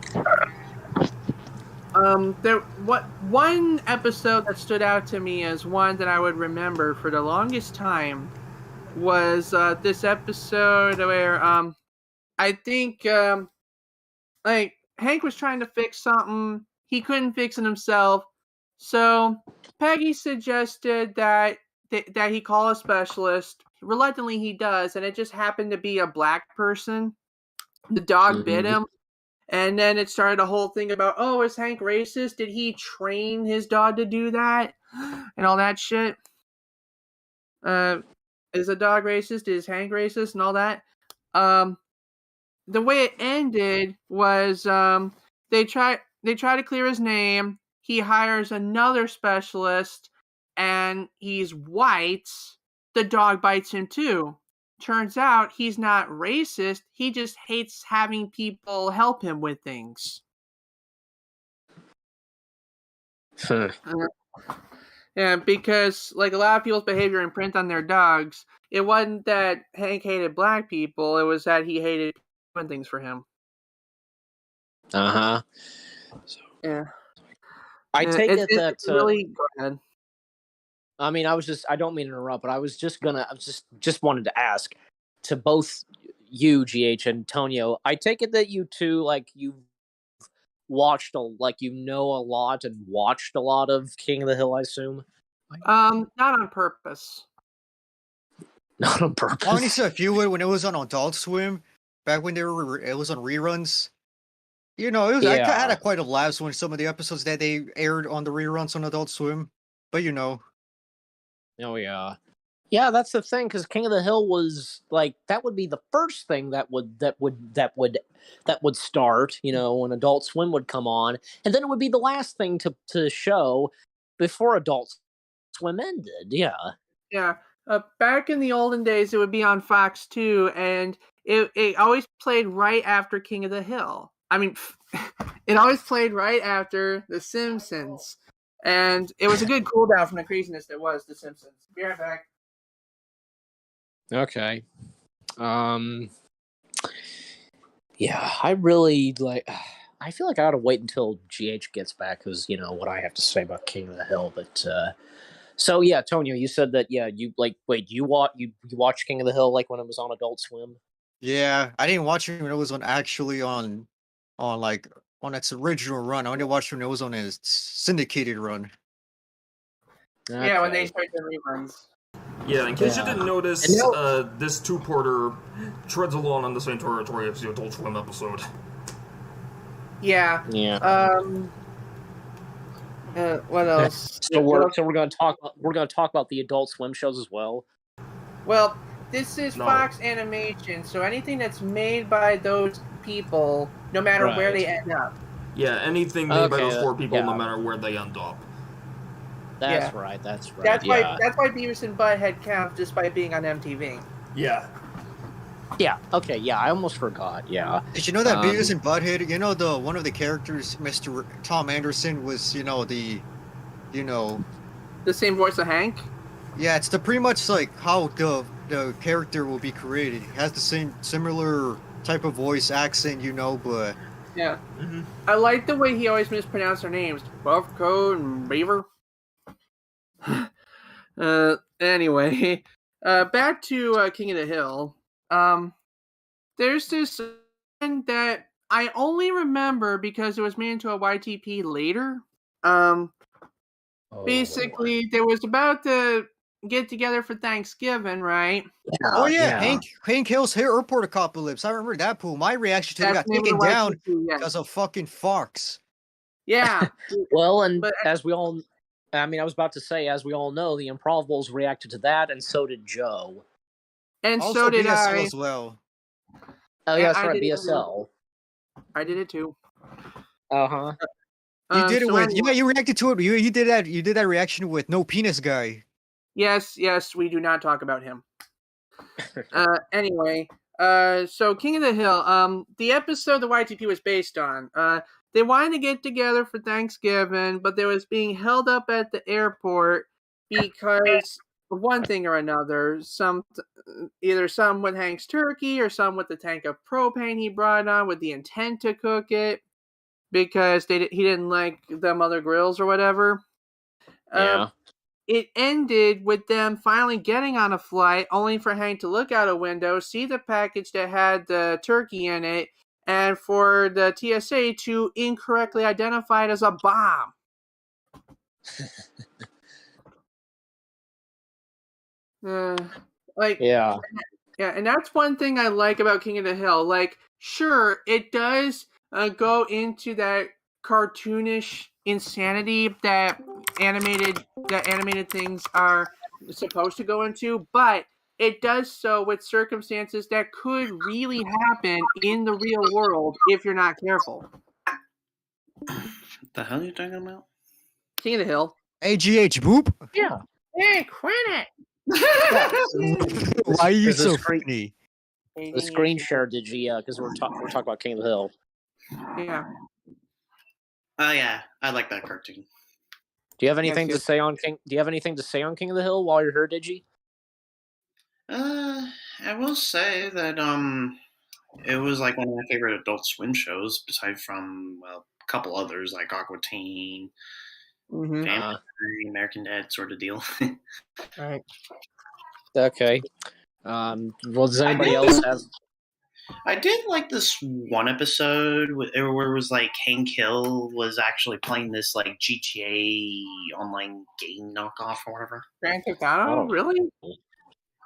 episode that stood out to me as one that I would remember for the longest time was this episode where I think Hank was trying to fix something. He couldn't fix it himself. So Peggy suggested that he call a specialist. Reluctantly, he does, and it just happened to be a black person. The dog bit him, and then it started a whole thing about, oh, is Hank racist? Did he train his dog to do that? And all that shit. Is a dog racist? Is Hank racist? And all that. The way it ended was they try to clear his name. He hires another specialist, and he's white. The dog bites him too. Turns out he's not racist. He just hates having people help him with things. Yeah, because like a lot of people's behavior imprint on their dogs, it wasn't that Hank hated black people. It was that he hated doing things for him. Uh-huh. Yeah. I take it that really go ahead. I mean, I don't mean to interrupt, but I just wanted to ask to both you, GH, and Tonio. I take it that you two, like, you've watched a lot and watched a lot of King of the Hill, I assume. Not on purpose. Not on purpose. I only saw a few when it was on Adult Swim, back when it was on reruns. You know, it was I had a quite a laugh when some of the episodes that they aired on the reruns on Adult Swim. But you know. Oh yeah. Yeah, that's the thing, because King of the Hill was like that would be the first thing that would start, you know, when Adult Swim would come on, and then it would be the last thing to show before Adult Swim ended. Yeah. Yeah. Back in the olden days, it would be on Fox 2, and it always played right after King of the Hill. I mean, it always played right after The Simpsons, and it was a good cool down from the craziness that was The Simpsons. Be right back. Okay. Yeah, I really like. I feel like I ought to wait until GH gets back, because you know what I have to say about King of the Hill. But so yeah, Tonio, you said that you like. Wait, you watched King of the Hill like when it was on Adult Swim? Yeah, I didn't watch it when it was on its original run. I only watched it when it was on its syndicated run. Okay. Yeah, when they started the reruns. Yeah, in case you didn't notice, this two-parter treads along on the same territory as the Adult Swim episode. Yeah. Yeah. What else? So we're gonna talk about the Adult Swim shows as well. Well, this is Fox Animation, so anything that's made by those people, no matter where they end up. Yeah, anything made by those four people, no matter where they end up. That's right. That's why Beavis and Butthead count just by being on MTV. Yeah. Yeah. Okay. Yeah. I almost forgot. Yeah. Did you know that Beavis and Butthead? You know one of the characters, Mr. Tom Anderson, was the same voice of Hank. Yeah, it's pretty much like how the character will be created. It has the similar type of voice accent, but yeah. Mm-hmm. I like the way he always mispronounced their names, Buffco and Beaver. Anyway, back to King of the Hill. There's this one that I only remember because it was made into a YTP later. Basically, there was about to get together for Thanksgiving, right? Hank Hill's Airport Apocalypse. I remember that pool. My reaction to it got taken down because of fucking Fox. Yeah. Well, as we all was about to say, as we all know, the Improvables reacted to that, and so did Joe. And also so did BSL I. as well. Oh, yeah, that's right, BSL. I did it too. Uh-huh. You did it with... you reacted to it. You did that. You did that reaction with No Penis Guy. Yes, we do not talk about him. Anyway, so King of the Hill, the episode the YTP was based on, they wanted to get together for Thanksgiving, but they was being held up at the airport because of one thing or another. Either some with Hank's turkey or some with the tank of propane he brought on with the intent to cook it because he didn't like them other grills or whatever. Yeah. It ended with them finally getting on a flight, only for Hank to look out a window, see the package that had the turkey in it, and for the TSA to incorrectly identify it as a bomb. Yeah, and that's one thing I like about King of the Hill. Like, sure, it does go into that cartoonish insanity that animated things are supposed to go into, but it does so with circumstances that could really happen in the real world if you're not careful. What the hell are you talking about? King of the Hill. AGH boop. Yeah. Hey, quit it. Why are you so funny? The screen share digi, because we're talking about King of the Hill. Yeah. Oh yeah, I like that cartoon. Do you have anything to say on King? Do you have anything to say on King of the Hill while you're here, Digi? I will say that it was like one of my favorite Adult Swim shows, aside from a couple others like Aqua Teen, Family, American Dad, sort of deal. All right. Okay. Well, does anybody else have? I did like this one episode where it was like Hank Hill was actually playing this like GTA online game knockoff or whatever. Grand Theft Auto, really?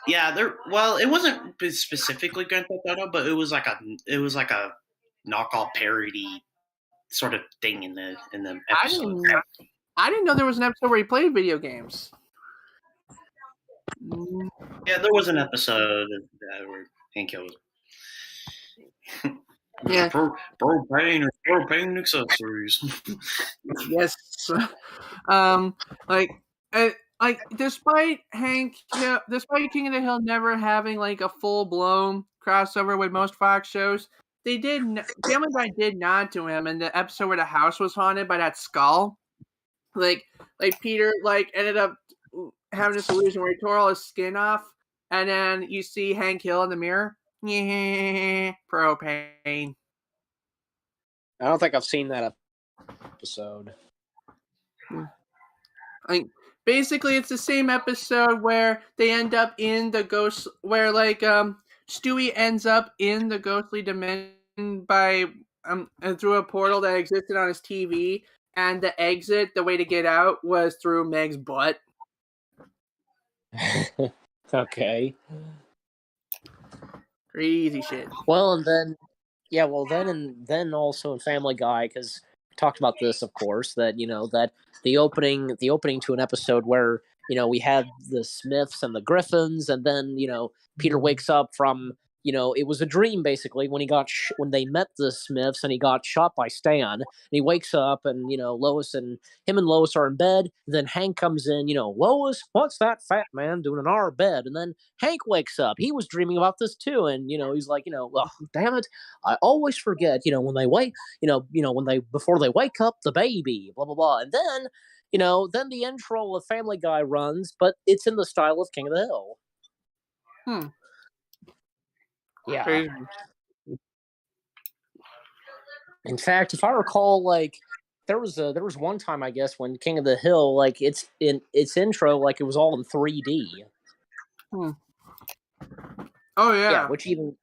Yeah, well, it wasn't specifically Grand Theft Auto, but it was like a knockoff parody sort of thing in the episode. I didn't know there was an episode where he played video games. Yeah, there was an episode where Hank Hill was. Yeah. Propane accessories. Yes. Despite King of the Hill never having like a full blown crossover with most Fox shows, Family Guy did nod to him in the episode where the house was haunted by that skull. Like Peter ended up having this illusion where he tore all his skin off, and then you see Hank Hill in the mirror. Propane. I don't think I've seen that episode. Basically, it's the same episode where they end up in the ghost, where Stewie ends up in the ghostly dimension by through a portal that existed on his TV, and the way to get out was through Meg's butt. Okay. Crazy shit. Well, and then, then also in Family Guy, because we talked about this, of course, that that the opening to an episode where we had the Smiths and the Griffins, and then Peter wakes up from it was a dream basically when they met the Smiths and he got shot by Stan, and he wakes up and Lois and Lois are in bed. Then Hank comes in, Lois, what's that fat man doing in our bed? And then Hank wakes up. He was dreaming about this too, and he's like, well, damn it, I always forget, when they wake, before they wake up the baby, blah blah blah, and then then the intro of Family Guy runs, but it's in the style of King of the Hill. Yeah. Crazy. In fact, if I recall, there was one time, I guess, when King of the Hill, its intro, it was all in 3D. Oh yeah. Yeah, which even.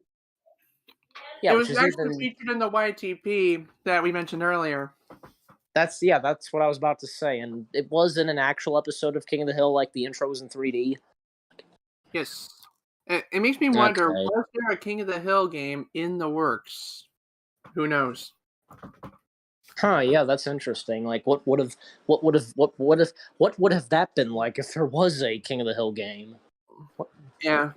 Yeah, it was actually featured in the YTP that we mentioned earlier. That's what I was about to say, and it was in an actual episode of King of the Hill, the intro was in 3D. Yes. It makes me wonder, was there a King of the Hill game in the works? Who knows? Huh, yeah, that's interesting. What would have that been like if there was a King of the Hill game? Yeah.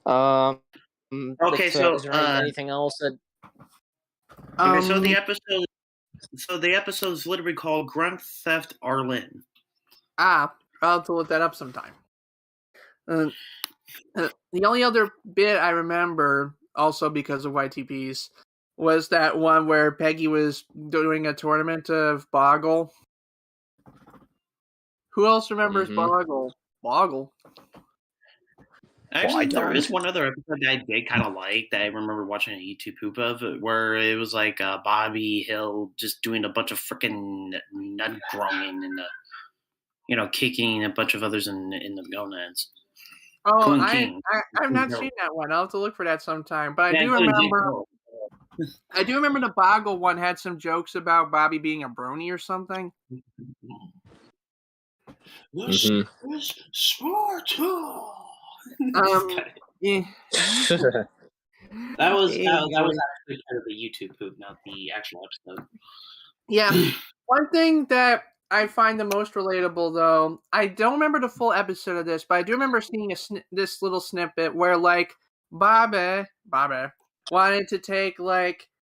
Okay, so is there anything else that okay, so the episode is literally called Grand Theft Arlen. I'll have to look that up sometime. The only other bit I remember, also because of YTPs, was that one where Peggy was doing a tournament of Boggle. Who else remembers Boggle? Boggle. Actually, there is one other episode that I did kind of like that I remember watching a YouTube poop of, where it was Bobby Hill just doing a bunch of freaking nut growing and kicking a bunch of others in the gonads. Oh, I've not seen that one. I'll have to look for that sometime. But I do remember the Boggle one had some jokes about Bobby being a brony or something. This Sparta. Yeah. That was actually kind of the YouTube poop, not the actual episode. Yeah. One thing that I find the most relatable, though, I don't remember the full episode of this, but I do remember seeing this little snippet where, Bobby wanted to take,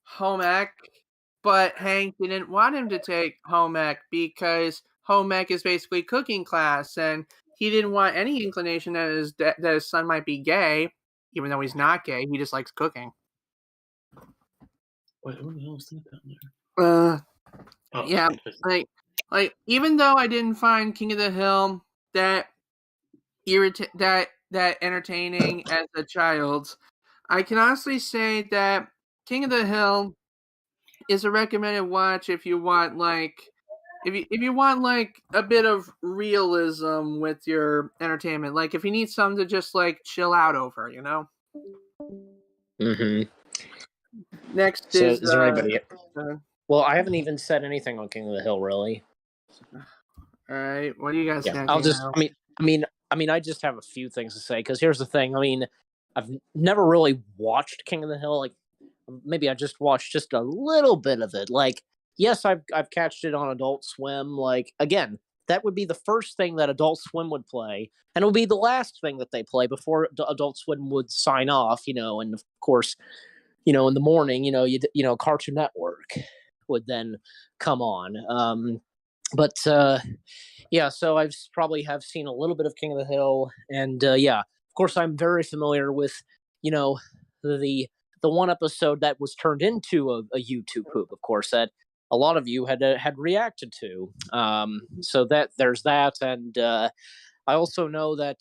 home ec, but Hank didn't want him to take home ec because home ec is basically cooking class, and he didn't want any inclination that his son might be gay, even though he's not gay. He just likes cooking. Wait, who the hell is that down there? Yeah, even though I didn't find King of the Hill that entertaining as a child, I can honestly say that King of the Hill is a recommended watch if you want if you want a bit of realism with your entertainment, if you need something to just chill out over, Mm-hmm. Next So, is there anybody? uh, Well, I haven't even said anything on King of the Hill, really. all right. What do you guys Yeah, got? I'll just. I just have a few things to say because here's the thing. I mean, I've never really watched King of the Hill. Like, maybe I just watched just a little bit of it. Like, yes, I've catched it on Adult Swim. Like, again, that would be the first thing that Adult Swim would play, and it would be the last thing that they play before Adult Swim would sign off. And of course, in the morning, Cartoon Network would then come on. But yeah, so I've probably have seen a little bit of King of the Hill, and yeah, of course, I'm very familiar with the one episode that was turned into a YouTube poop, of course, that a lot of you had reacted to. So that there's that, and I also know that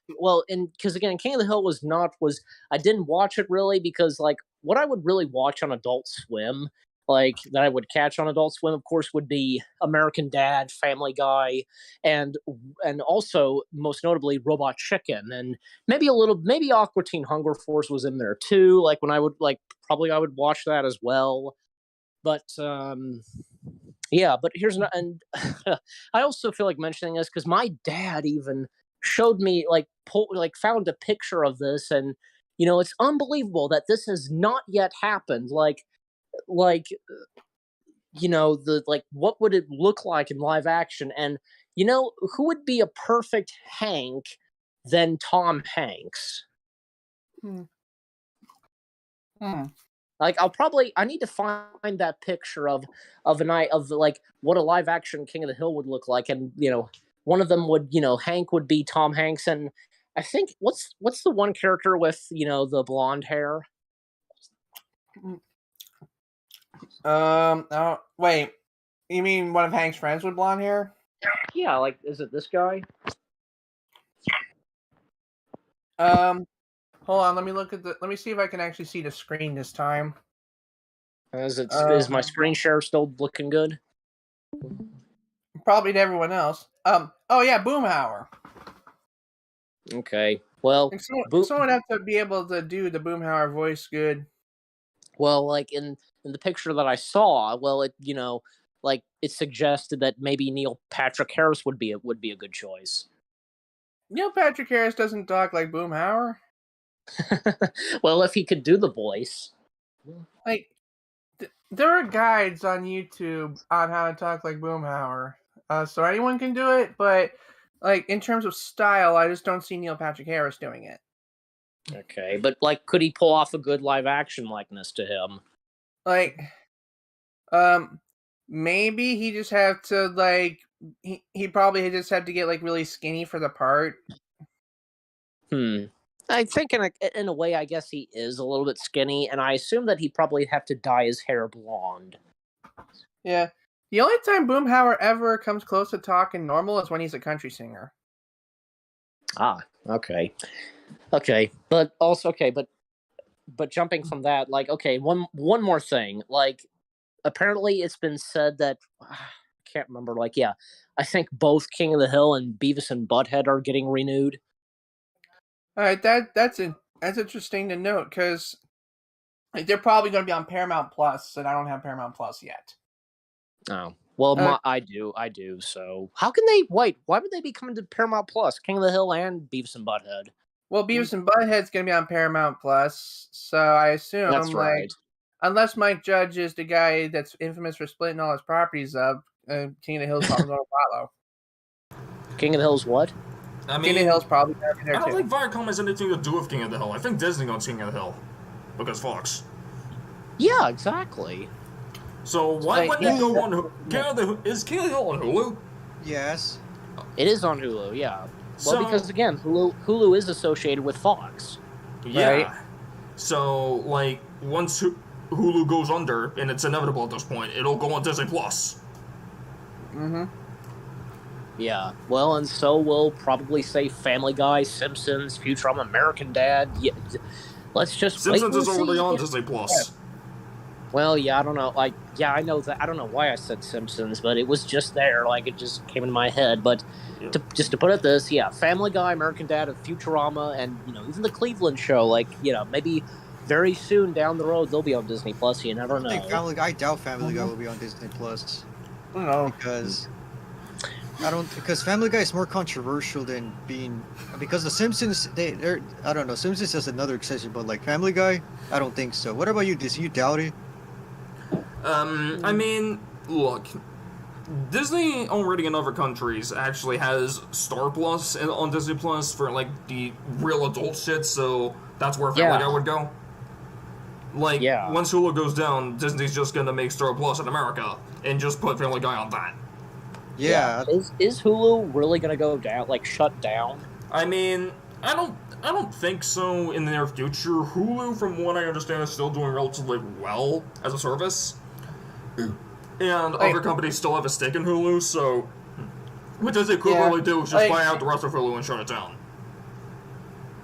because again, King of the Hill was I didn't watch it really because like what I would really watch on Adult Swim, like that I would catch on Adult Swim, of course, would be American Dad, Family Guy, and also most notably Robot Chicken, and maybe Aqua Teen Hunger Force was in there too. Like when I would probably I would watch that as well. But yeah, but here's and I also feel like mentioning this because my dad even showed me found a picture of this, and it's unbelievable that this has not yet happened. Like what would it look like in live action? And who would be a perfect Hank than Tom Hanks? Like I need to find that picture of like what a live action King of the Hill would look like, and one of them would Hank would be Tom Hanks, and I think what's the one character with the blonde hair? Oh, wait. You mean one of Hank's friends with blonde hair? Yeah, like is it this guy? Hold on. Let me see if I can actually see the screen this time. Is my screen share still looking good? Probably to everyone else. Oh yeah, Boomhauer. Okay. Well, someone have to be able to do the Boomhauer voice good. Well, like in the picture that I saw, well, it it suggested that maybe Neil Patrick Harris would be a good choice. Neil Patrick Harris doesn't talk like Boomhauer. Well, if he could do the voice, like there are guides on YouTube on how to talk like Boomhauer, so anyone can do it. But like in terms of style, I just don't see Neil Patrick Harris doing it. Okay, but like, could he pull off a good live action likeness to him? Like, maybe he just have to like he probably just had to get like really skinny for the part. I think in a way, I guess he is a little bit skinny, and I assume that he'd probably have to dye his hair blonde. Yeah, the only time Boomhauer ever comes close to talking normal is when he's a country singer. Ah, okay. But jumping from that, like, okay, one more thing. Like, apparently it's been said that I can't remember. Like, yeah, I think both King of the Hill and Beavis and Butthead are getting renewed. All right, that's interesting to note because they're probably going to be on Paramount Plus, and I don't have Paramount Plus yet. Oh well, I do. So how can they wait? Why would they be coming to Paramount Plus? King of the Hill and Beavis and Butthead. Well, Beavis and Butthead's going to be on Paramount Plus, so I assume that's right. Unless Mike Judge is the guy that's infamous for splitting all his properties up, King of the Hill's probably going to follow. King of the Hill's what? I mean, King of the Hill's probably going to be there too. I don't think Viacom has anything to do with King of the Hill. I think Disney owns King of the Hill because Fox. Yeah, exactly. So why wouldn't it go on is King of the Hill on Hulu? Yes. It is on Hulu, yeah. Well, because again, Hulu is associated with Fox. Yeah. Right? So, like, once Hulu goes under, and it's inevitable at this point, it'll go on Disney Plus. Mm-hmm. Yeah. Well, and so we'll probably say Family Guy, Simpsons, Futurama, American Dad. Yeah. Let's just Simpsons wait is already on Disney Plus. Yeah. Well, yeah, I don't know. I know that. I don't know why I said Simpsons, but it was just there. Like, it just came in my head. But just to put it this, yeah, Family Guy, American Dad, and Futurama, and even the Cleveland Show. Like, maybe very soon down the road they'll be on Disney Plus. You never know. I doubt Family Guy will be on Disney Plus. I don't know. Because Family Guy is more controversial than because the Simpsons, I don't know, Simpsons is another exception, but like Family Guy, I don't think so. What about you, Disney? You doubt it? I mean, look, Disney already in other countries actually has Star Plus on Disney Plus for like the real adult shit, so that's where Family Guy would go. Like, once Hulu goes down, Disney's just gonna make Star Plus in America and just put Family Guy on that. Yeah. Is Hulu really gonna go down, like shut down? I mean, I don't think so in the near future. Hulu, from what I understand, is still doing relatively well as a service. And other companies still have a stake in Hulu, so what Disney could really do is just buy out the rest of Hulu and shut it down.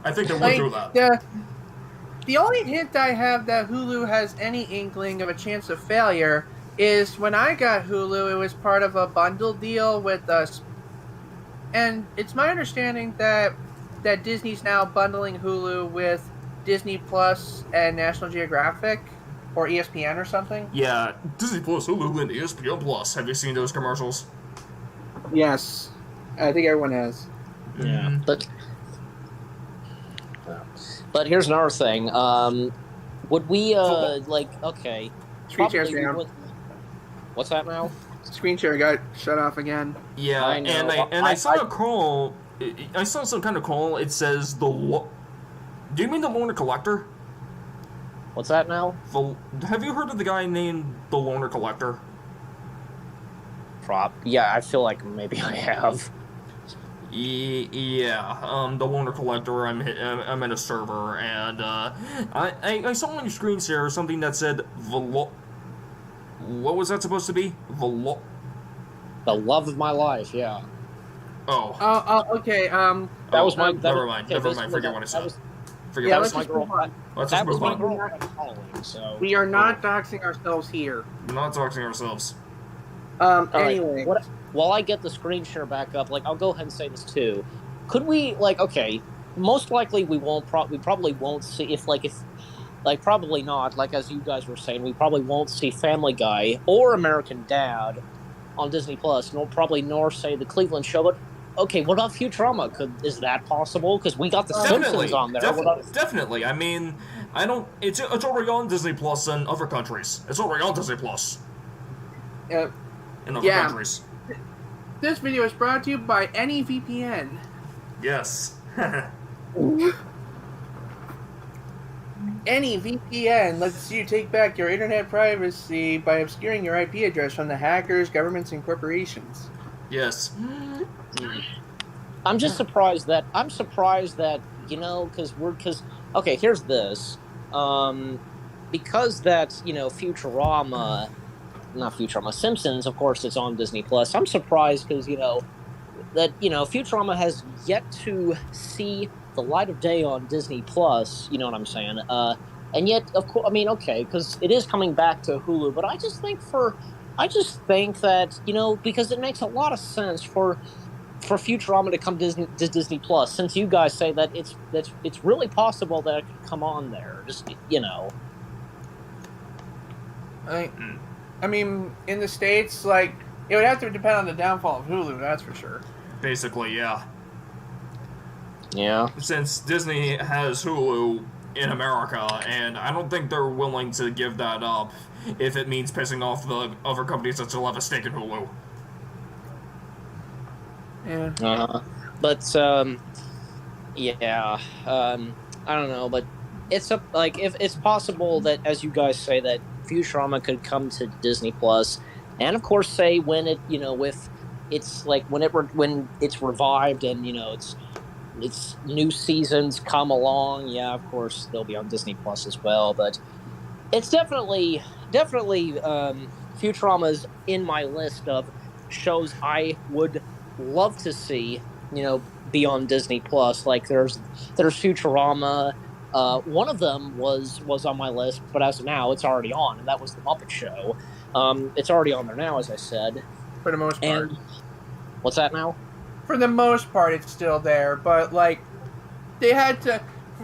I think they would do that. The only hint I have that Hulu has any inkling of a chance of failure is when I got Hulu, it was part of a bundle deal with us. And it's my understanding that Disney's now bundling Hulu with Disney Plus and National Geographic or ESPN or something. Yeah, Disney Plus, Hulu, and ESPN Plus. Have you seen those commercials? Yes. I think everyone has. Yeah. But here's another thing. Would we, okay. Screen share's down. What's that now? Screen share got shut off again. Yeah, I saw a call. I saw some kind of call. It says do you mean the Loner Collector? What's that now? Have you heard of the guy named the Loner Collector? Yeah, I feel like maybe I have. Yeah, the Loner Collector. I'm in a server, and I saw on your screen share something that said what was that supposed to be? The love of my life. Yeah. Oh. Okay. That was my. Never mind. Forget what I said. Let's just move on. Let's just move on. We are not doxing ourselves here. We're not doxing ourselves. Anyway. Right. While I get the screen share back up, I'll go ahead and say this too. Could we, most likely we probably won't see, probably not, as you guys were saying, we probably won't see Family Guy or American Dad on Disney Plus, nor say the Cleveland Show, but okay, what about Futurama? Is that possible? Because we got the Simpsons on there. Definitely. I mean, it's already on Disney Plus in other countries. It's already on Disney Plus. In other countries. This video is brought to you by AnyVPN. Yes. AnyVPN lets you take back your internet privacy by obscuring your IP address from the hackers, governments, and corporations. Yes. I'm just surprised that okay, here's this. Because that's, Simpsons, of course, it's on Disney Plus. I'm surprised because, Futurama has yet to see the light of day on Disney Plus, you know what I'm saying? And yet, of course, because it is coming back to Hulu, but I just think that, because it makes a lot of sense for Futurama to come to Disney Plus, since you guys say that it's really possible that it could come on there, I mean, in the States, it would have to depend on the downfall of Hulu, that's for sure. Basically, yeah. Yeah. Since Disney has Hulu in America, and I don't think they're willing to give that up if it means pissing off the other companies that still have a stake in Hulu. Yeah. But, I don't know, but it's if it's possible that, as you guys say, that Futurama could come to Disney Plus, and of course, say when it, if it's when it's revived and its new seasons come along, yeah, of course they'll be on Disney Plus as well. But it's definitely Futurama's in my list of shows I would love to see, be on Disney Plus. There's Futurama. One of them was on my list, but as of now, it's already on, and that was The Muppet Show. It's already on there now, as I said. For the most part. And what's that now? For the most part, it's still there, but, they had to...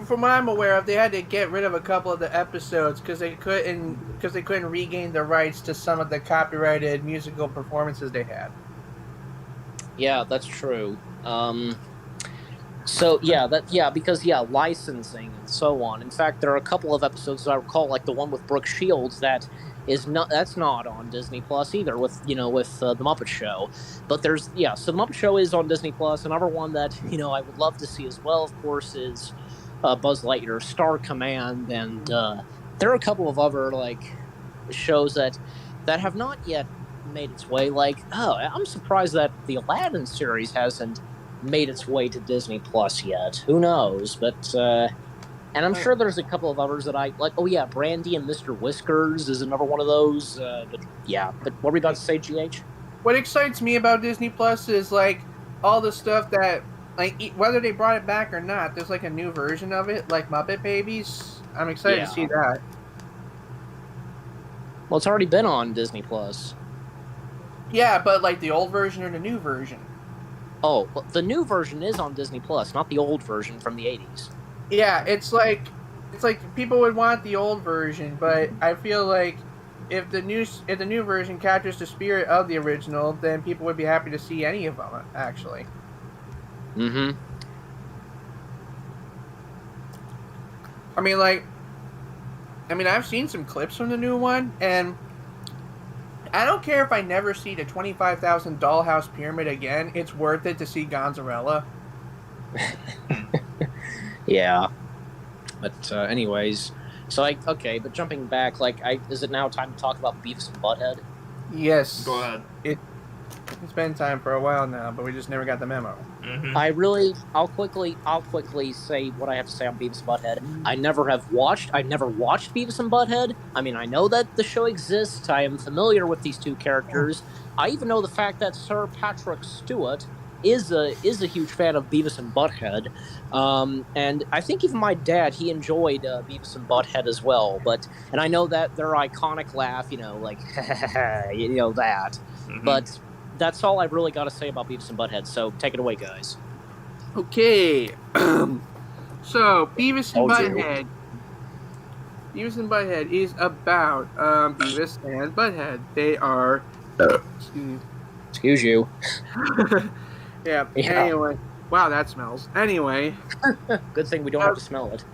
from what I'm aware of, they had to get rid of a couple of the episodes because they couldn't regain the rights to some of the copyrighted musical performances they had. Yeah, that's true. Because licensing and so on. In fact, there are a couple of episodes I recall, like the one with Brooke Shields, that's not on Disney Plus either. With the Muppet Show, but so the Muppet Show is on Disney Plus. Another one that I would love to see as well, of course, is Buzz Lightyear Star Command, and there are a couple of other shows that have not yet made its way. I'm surprised that the Aladdin series hasn't made its way to Disney Plus yet. Who knows? But and I'm sure there's a couple of others that I like. Oh yeah, Brandy and Mr. Whiskers is another one of those. But what were we about to say, GH? What excites me about Disney Plus is all the stuff that whether they brought it back or not. There's a new version of it, like Muppet Babies. I'm excited to see that. Well, it's already been on Disney Plus. Yeah, but the old version or the new version? Oh, well, the new version is on Disney Plus, not the old version from the 80s. Yeah, it's like people would want the old version, but I feel like if the new version captures the spirit of the original, then people would be happy to see any of them, actually. Mm-hmm. I've seen some clips from the new one, and I don't care if I never see the 25,000 Dollhouse Pyramid again. It's worth it to see Gonzarella. Yeah. But anyways, but jumping back, is it now time to talk about Beavis and Butthead? Yes. Go ahead. It's been time for a while now, but we just never got the memo. Mm-hmm. I'll quickly say what I have to say on Beavis and Butthead. I never watched Beavis and Butthead. I know that the show exists. I am familiar with these two characters. I even know the fact that Sir Patrick Stewart is a huge fan of Beavis and Butthead. And I think even my dad, he enjoyed Beavis and Butthead as well. And I know that their iconic laugh, that. Mm-hmm. But that's all I've really got to say about Beavis and Butthead, so take it away, guys. Okay. So, Beavis and Butthead. Beavis and Butthead is about Beavis and Butthead. They are... Excuse you. Yeah, anyway. Wow, that smells. Anyway. Good thing we don't have to smell it.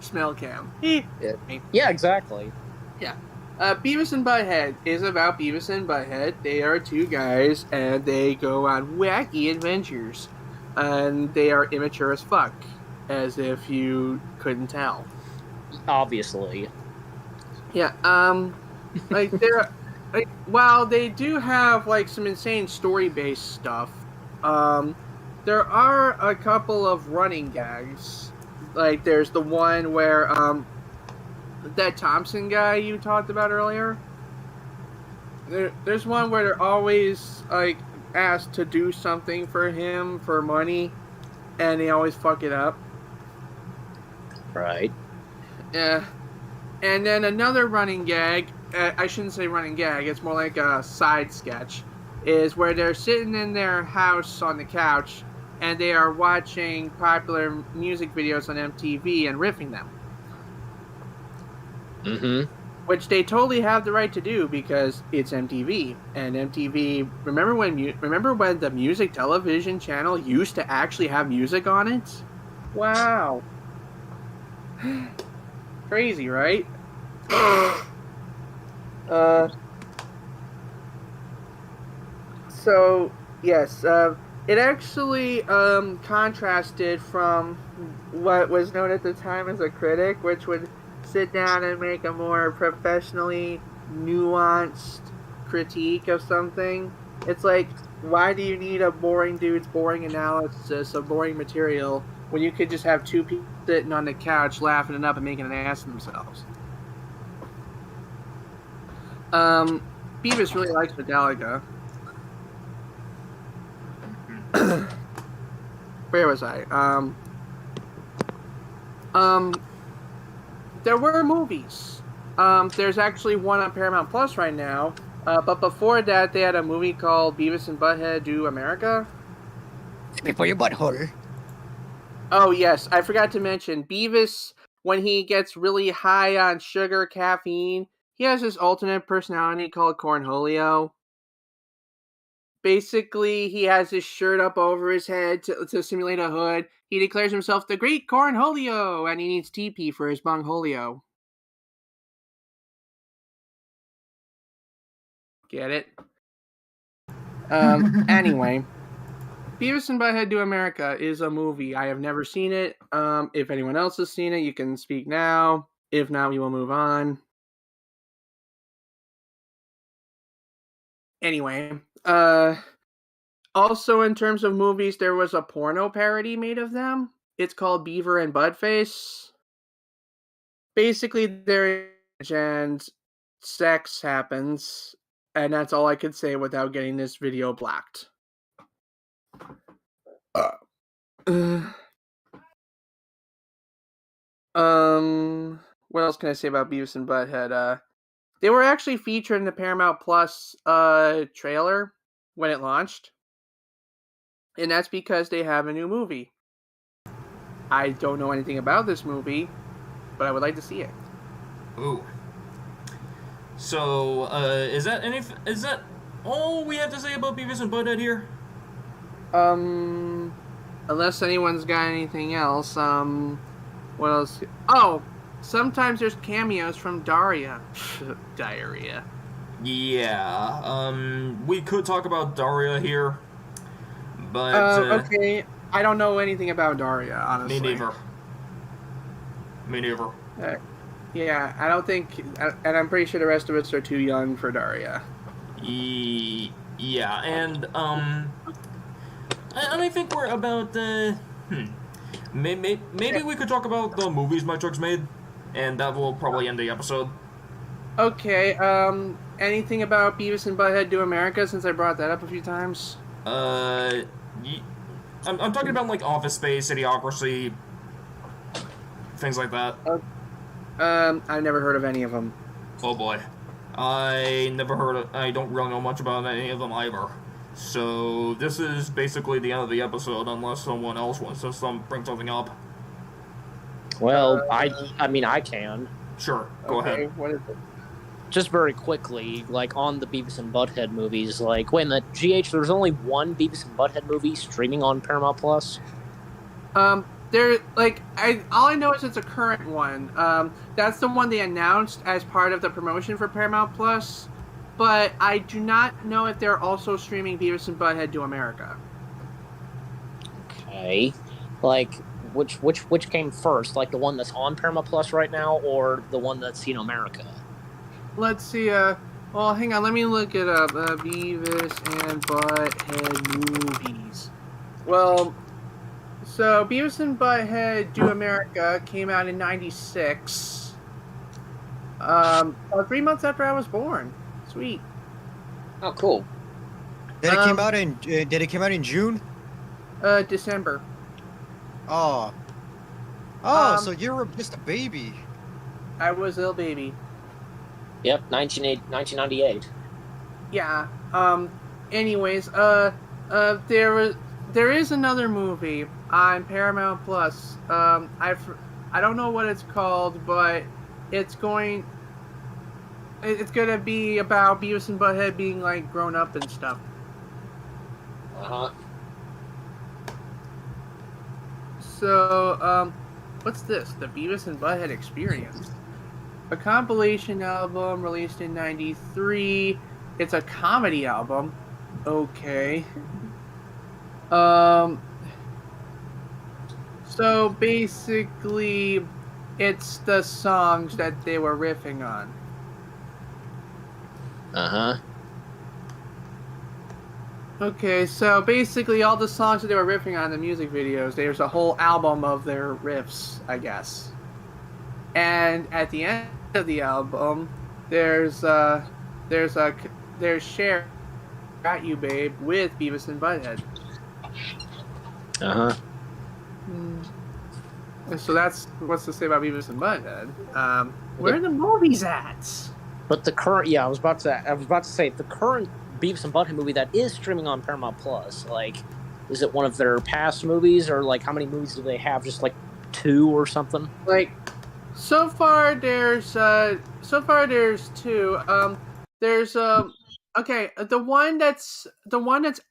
Smell cam. Yeah, exactly. Yeah. Beavis and Butthead is about Beavis and Butthead. They are two guys, and they go on wacky adventures. And they are immature as fuck, as if you couldn't tell. Obviously. Yeah, they're... while they do have, some insane story-based stuff, there are a couple of running gags. There's the one where, that Thompson guy you talked about earlier. There's one where they're always asked to do something for him for money, and they always fuck it up. Right. Yeah. And then another running gag, I shouldn't say running gag, it's more like a side sketch, is where they're sitting in their house on the couch, and they are watching popular music videos on MTV and riffing them. Mm-hmm. Which they totally have the right to do because it's MTV. And MTV, remember when the music television channel used to actually have music on it? Wow. Crazy, right? So, yes, it actually contrasted from what was known at the time as a critic, which would sit down and make a more professionally nuanced critique of something. It's like, why do you need a boring dude's boring analysis of boring material when you could just have two people sitting on the couch laughing it up and making an ass of themselves? Beavis really likes Metallica. Where was I? There were movies. There's actually one on Paramount Plus right now. But before that, they had a movie called Beavis and Butthead Do America. Before your butthole. Oh, yes. I forgot to mention, Beavis, when he gets really high on sugar, caffeine, he has this alternate personality called Cornholio. Basically, he has his shirt up over his head to simulate a hood. He declares himself the Great Cornholio, and he needs TP for his bungholio. Get it? Anyway, Beavis and Butthead Do America is a movie. I have never seen it. If anyone else has seen it, you can speak now. If not, we will move on. Anyway, also in terms of movies, there was a porno parody made of them. It's called Beaver and Buttface. Basically, and sex happens, and that's all I could say without getting this video blocked. What else can I say about Beavis and Butthead? They were actually featured in the Paramount Plus trailer when it launched, and that's because they have a new movie. I don't know anything about this movie, but I would like to see it. Ooh. So, is that all we have to say about Beavis and Butthead here? Unless anyone's got anything else, what else? Oh, sometimes there's cameos from Daria. Diarrhea. Yeah, we could talk about Daria here, but... okay, I don't know anything about Daria, honestly. Me neither. Yeah, I don't think... And I'm pretty sure the rest of us are too young for Daria. Yeah, and, I think we're about, maybe we could talk about the movies my truck's made, and that will probably end the episode. Okay, anything about Beavis and Butthead Do America, since I brought that up a few times? I'm talking about, like, Office Space, Idiocracy, things like that. I've never heard of any of them. Oh boy. I don't really know much about any of them either. So, this is basically the end of the episode, unless someone else wants to bring something up. Well, I mean, I can. Sure, go ahead. What is it? Just very quickly, like, on the Beavis and Butthead movies, like, wait a minute, GH, there's only one Beavis and Butthead movie streaming on Paramount Plus? All I know is it's a current one. That's the one they announced as part of the promotion for Paramount Plus, but I do not know if they're also streaming Beavis and Butthead Do America. Okay. Like, which came first? Like, the one that's on Paramount Plus right now, or the one that's, America? Let's see, well, hang on, let me look it up. Beavis and Butthead movies. Well, so Beavis and Butthead Do America came out in '96. 3 months after I was born. Sweet. Oh, cool. Did it come out in June? December. Oh, so you were just a baby. I was a little baby. Yep, 1998. Yeah. Anyways, there is another movie on Paramount Plus. I don't know what it's called, but it's gonna be about Beavis and Butthead being like grown up and stuff. So, what's this? The Beavis and Butthead Experience. A compilation album released in '93. It's a comedy album. Okay. So basically, it's the songs that they were riffing on. Okay, so basically all the songs that they were riffing on in the music videos, there's a whole album of their riffs, I guess. And at the end of the album, there's Cher, Got You Babe, with Beavis and Butthead. So that's what's to say about Beavis and Butthead. Where are the movies at? But the current, I was about to say the current Beavis and Butthead movie that is streaming on Paramount Plus, like, is it one of their past movies, or like how many movies do they have? Just like 2 or something? Like, so far there's 2. There's okay, the one that's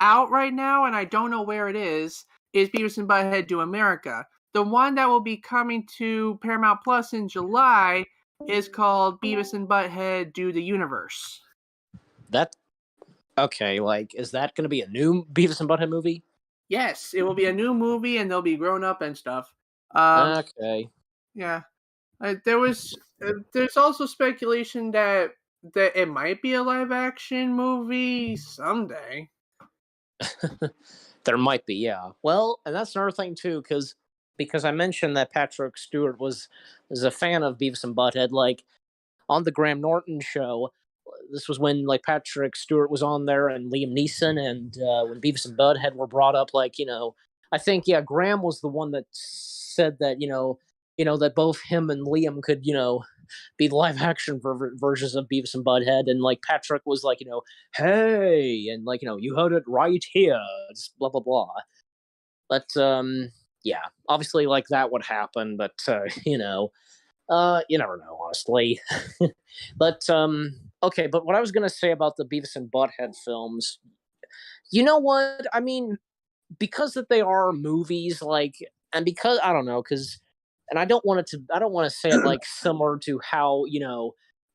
out right now, and I don't know where it is Beavis and Butthead Do America. The one that will be coming to Paramount Plus in July is called Beavis and Butthead Do the Universe. That okay? Like, is that going to be a new Beavis and Butthead movie? Yes, it will be a new movie, and they'll be grown up and stuff. Okay. Yeah, there's also speculation that it might be a live action movie someday. There might be, yeah. Well, and that's another thing too, because I mentioned that Patrick Stewart was a fan of Beavis and Butthead. Like on the Graham Norton show, this was when like Patrick Stewart was on there and Liam Neeson, and when Beavis and Butthead were brought up, like I think Graham was the one that said that that both him and Liam could be live action versions of Beavis and Butthead, and like Patrick was like hey, and like you heard it right here, just blah blah blah. But yeah, obviously like that would happen, but you never know, honestly. But okay, but what I was gonna say about the Beavis and Butthead films, you know what? I mean, because that they are movies, like, and because I don't know, and I don't want to say it like similar to how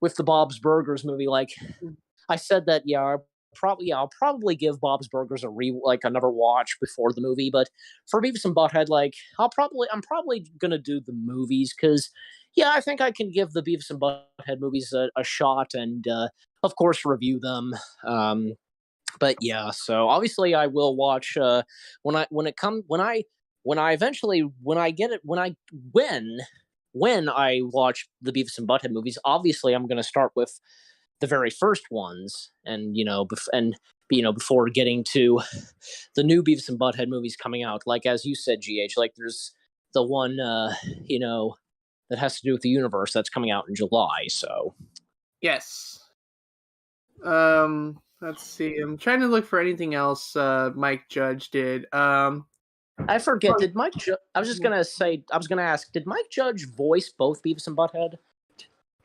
with the Bob's Burgers movie, like I said that I'll probably give Bob's Burgers another watch before the movie, but for Beavis and Butthead, like I'm probably gonna do the movies because I think I can give the Beavis and Butthead movies a shot, and of course review them. But yeah, so obviously I will watch when I watch the Beavis and Butthead movies. Obviously, I'm going to start with the very first ones, and before getting to the new Beavis and Butthead movies coming out. Like as you said, GH, like there's the one that has to do with the universe that's coming out in July. So yes. Let's see. I'm trying to look for anything else Mike Judge did. I forget. Did Mike? I was gonna ask. Did Mike Judge voice both Beavis and Butthead?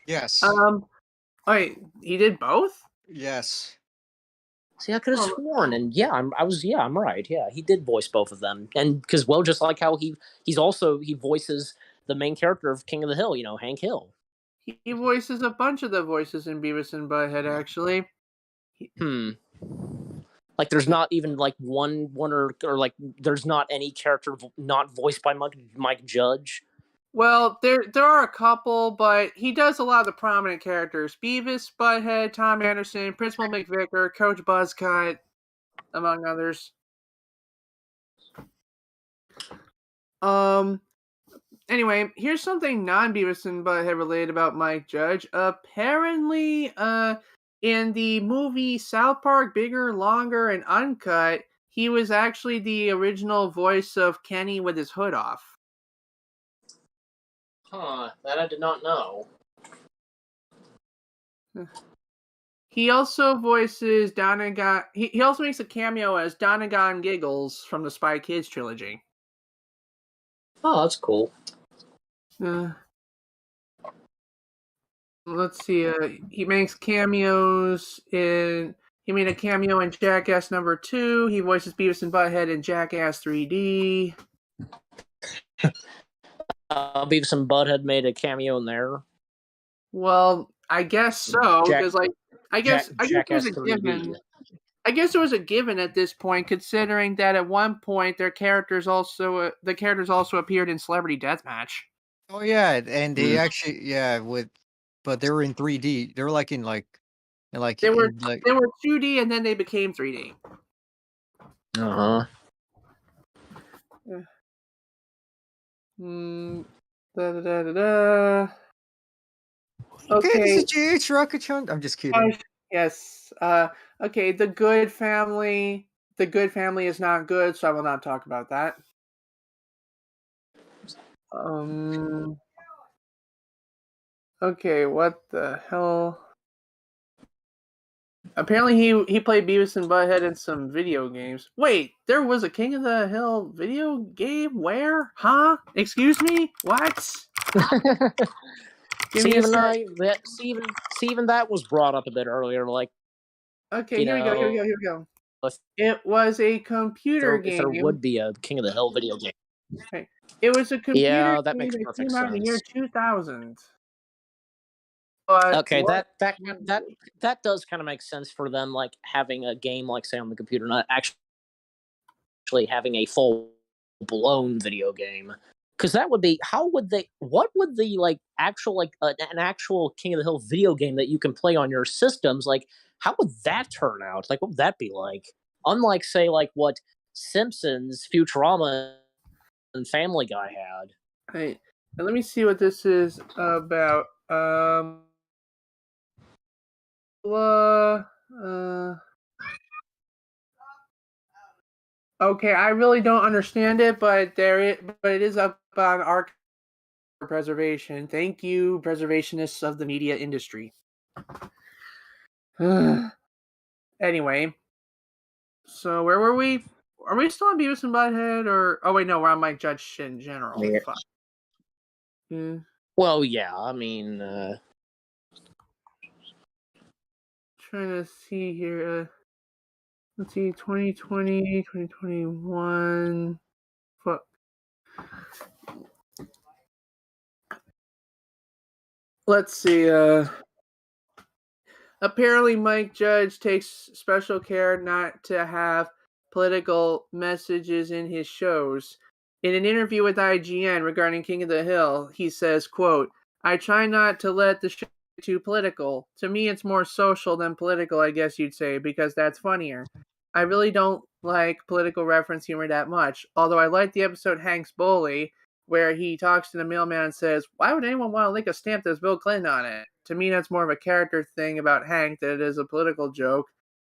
Yes. Wait, he did both? Yes. See, I could have sworn, and I'm right. Yeah, he did voice both of them, and because just like how he voices the main character of King of the Hill, Hank Hill. He voices a bunch of the voices in Beavis and Butthead, actually. Like there's not even like one or like there's not any character not voiced by Mike Judge. Well, there are a couple, but he does a lot of the prominent characters: Beavis, Butthead, Tom Anderson, Principal McVicker, Coach Buzzcut, among others. Anyway, here's something non-Beavis and Butthead related about Mike Judge. Apparently, in the movie South Park Bigger, Longer, and Uncut, he was actually the original voice of Kenny with his hood off. Huh, that I did not know. He also voices Donegan. He also makes a cameo as Donegan Giggles from the Spy Kids trilogy. Oh, that's cool. Let's see. He makes cameos in. He made a cameo in Jackass #2. He voices Beavis and Butthead in Jackass 3D. Beavis and Butthead made a cameo in there. Well, I guess so, because I guess it was a 3D. given. I guess it was a given at this point, considering that at one point the characters also appeared in Celebrity Deathmatch. Oh yeah, and they actually but they were in 3D. They were like in like they were 2D and then they became 3D. Uh-huh. Okay. This is GH Rocket-chan. I'm just kidding. Yes. Okay, The Good Family. The Good Family is not good, so I will not talk about that. Okay, what the hell? Apparently, he played Beavis and Butthead in some video games. Wait, there was a King of the Hill video game? Where? Huh? Excuse me? What? Give See, me a even sec. even that was brought up a bit earlier. Like, Okay, here we go. if It was a computer if there game. would be a King of the Hill video game. Okay. It was a computer Yeah, that game makes that perfect came out in the year sense. 2000. But Okay, what? that does kind of make sense for them, like having a game, like say on the computer, not actually having a full blown video game. Because that would be what would the like actual like an actual King of the Hill video game that you can play on your systems, like how would that turn out? Like what would that be like? Unlike say like what Simpsons, Futurama, and Family Guy had. Hey, let me see what this is about. Okay, I really don't understand it, but it is up on archive preservation. Thank you, preservationists of the media industry. Anyway, so where were we? Are we still on Beavis and Butthead, or oh wait, no, we're on Mike Judge in general. Yeah. Fuck. Yeah. Well, yeah, I mean, Trying to see here. Let's see, 2020, 2021. Fuck. Let's see. Apparently, Mike Judge takes special care not to have political messages in his shows. In an interview with IGN regarding King of the Hill, he says, quote, I try not to let the show get too political. To me, it's more social than political, I guess you'd say, because that's funnier. I really don't like political reference humor that much, although I like the episode Hank's Bully, where he talks to the mailman and says, why would anyone want to link a stamp that has Bill Clinton on it? To me, that's more of a character thing about Hank than it is a political joke.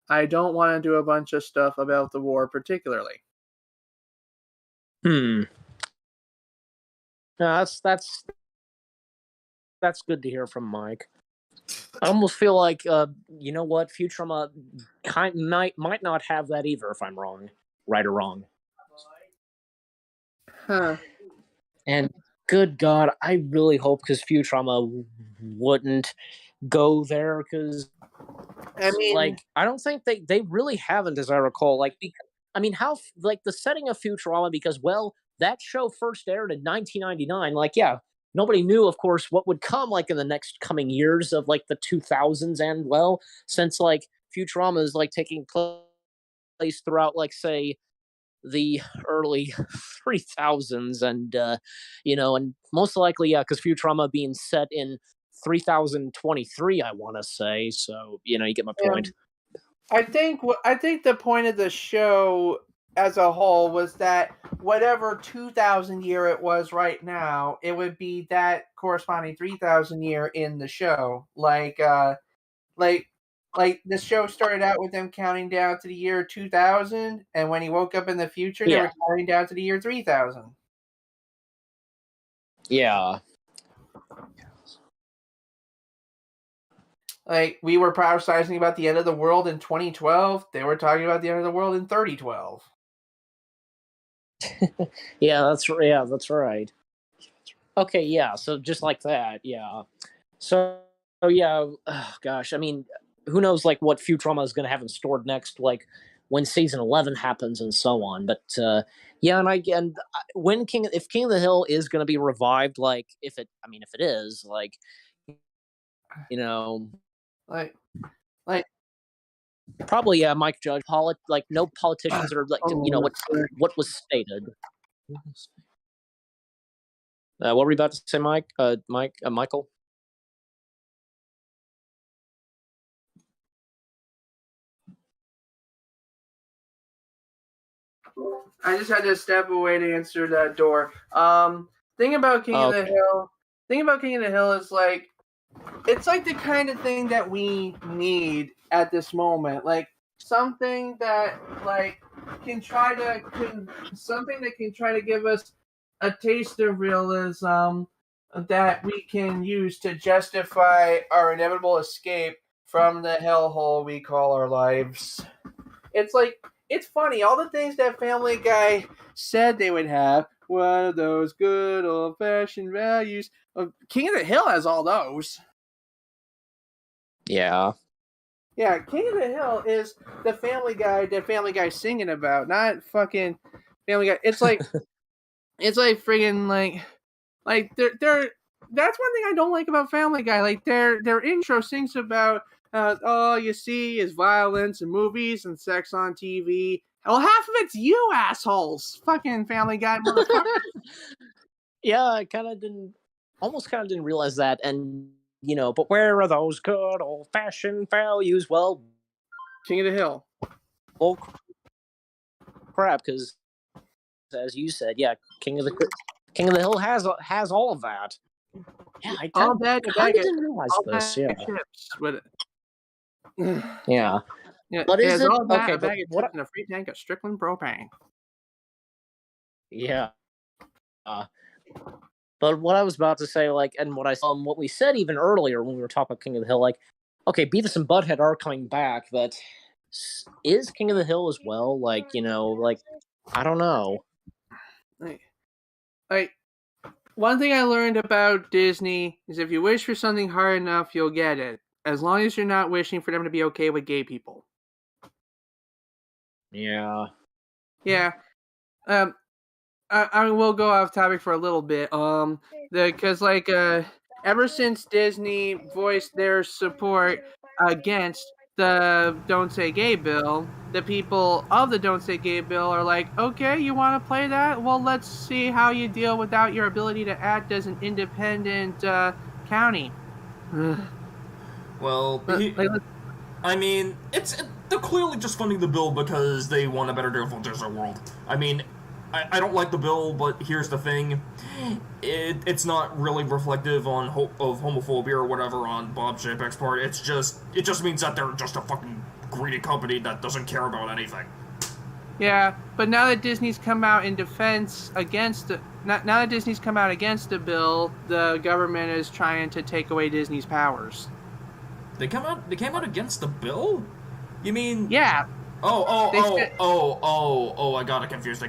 I don't want to do a bunch of stuff about the war particularly. No, that's good to hear from Mike. I almost feel like, you know what, Futurama might not have that either if I'm wrong, right or wrong. Huh. And good God, I really hope because Futurama wouldn't go there because, I mean, like, I don't think they really haven't, as I recall. Like, I mean, how like the setting of Futurama because well, that show first aired in 1999. Like, yeah, nobody knew, of course, what would come like in the next coming years of like the 2000s, and well, since like Futurama is like taking place throughout, like say the early 3000s and you know, and most likely yeah because Futurama being set in 3023 I want to say, so you know you get my point. I think the point of the show as a whole was that whatever 2000 year it was right now, it would be that corresponding 3000 year in the show. Like the show started out with them counting down to the year 2000, and when he woke up in the future, they were counting down to the year 3000. Yeah. Like, we were prophesizing about the end of the world in 2012. They were talking about the end of the world in 3012. Yeah, that's right. Okay, yeah, so just like that, yeah. So yeah, oh, gosh, I mean, who knows like what Futurama is going to have in store next, like when season 11 happens and so on. But yeah, and when if King of the Hill is going to be revived, like if it is, like, you know, like probably yeah, Mike Judge, like no politicians are like you know what was stated. What were you about to say, Mike? Michael? I just had to step away to answer that door. Thing about King of the Hill is like, it's like the kind of thing that we need at this moment. Like something that can try to give us a taste of realism that we can use to justify our inevitable escape from the hellhole we call our lives. It's like, it's funny, all the things that Family Guy said they would have, one of those good old-fashioned values. King of the Hill has all those. Yeah. Yeah, King of the Hill is the Family Guy's singing about, not fucking Family Guy. It's like, it's like friggin' like they're that's one thing I don't like about Family Guy. Like their intro sings about all you see is violence and movies and sex on TV. Well, half of it's you assholes, fucking Family Guy motherfuckers. Yeah, I almost kind of didn't realize that. And but where are those good old fashioned values? Well, King of the Hill. Oh crap! Because as you said, yeah, King of the Hill has all of that. Yeah, I kind of didn't realize this. Yeah. Chips with it. Yeah. Yeah, But is it all that, okay? a bag But of chips and a free tank of Strickland propane. yeah. But what I was about to say, like, and what I saw, what we said even earlier when we were talking about King of the Hill, like, okay, Beavis and Butthead are coming back, but is King of the Hill as well? Like, like, I don't know. Like, one thing I learned about Disney is if you wish for something hard enough, you'll get it. As long as you're not wishing for them to be okay with gay people. Yeah. Yeah. I will go off topic for a little bit. Because ever since Disney voiced their support against the Don't Say Gay bill, the people of the Don't Say Gay bill are like, okay, you want to play that? Well, let's see how you deal without your ability to act as an independent county. Well, I mean, they're clearly just funding the bill because they want a better default desert world. I mean, I don't like the bill, but here's the thing. It's not really reflective of homophobia or whatever on Bob Chapek's part. It just means that they're just a fucking greedy company that doesn't care about anything. Yeah, but now that Disney's come out in defense against the bill, the government is trying to take away Disney's powers. They came out against the bill? You mean? Yeah. Oh, I got it confused.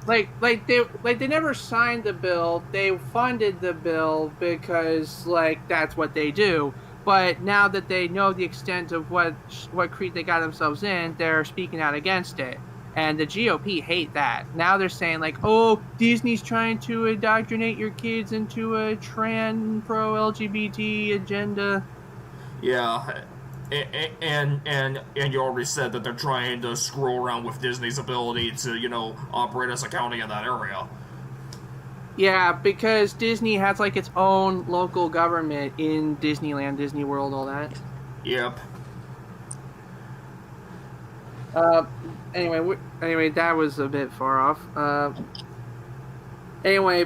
Like they never signed the bill. They funded the bill because that's what they do. But now that they know the extent of what creep they got themselves in, they're speaking out against it. And the GOP hate that. Now they're saying oh, Disney's trying to indoctrinate your kids into a trans pro LGBT agenda. Yeah. And you already said that they're trying to screw around with Disney's ability to, operate as a county in that area. Yeah, because Disney has its own local government in Disneyland, Disney World, all that. Yep. Anyway, that was a bit far off. Anyway,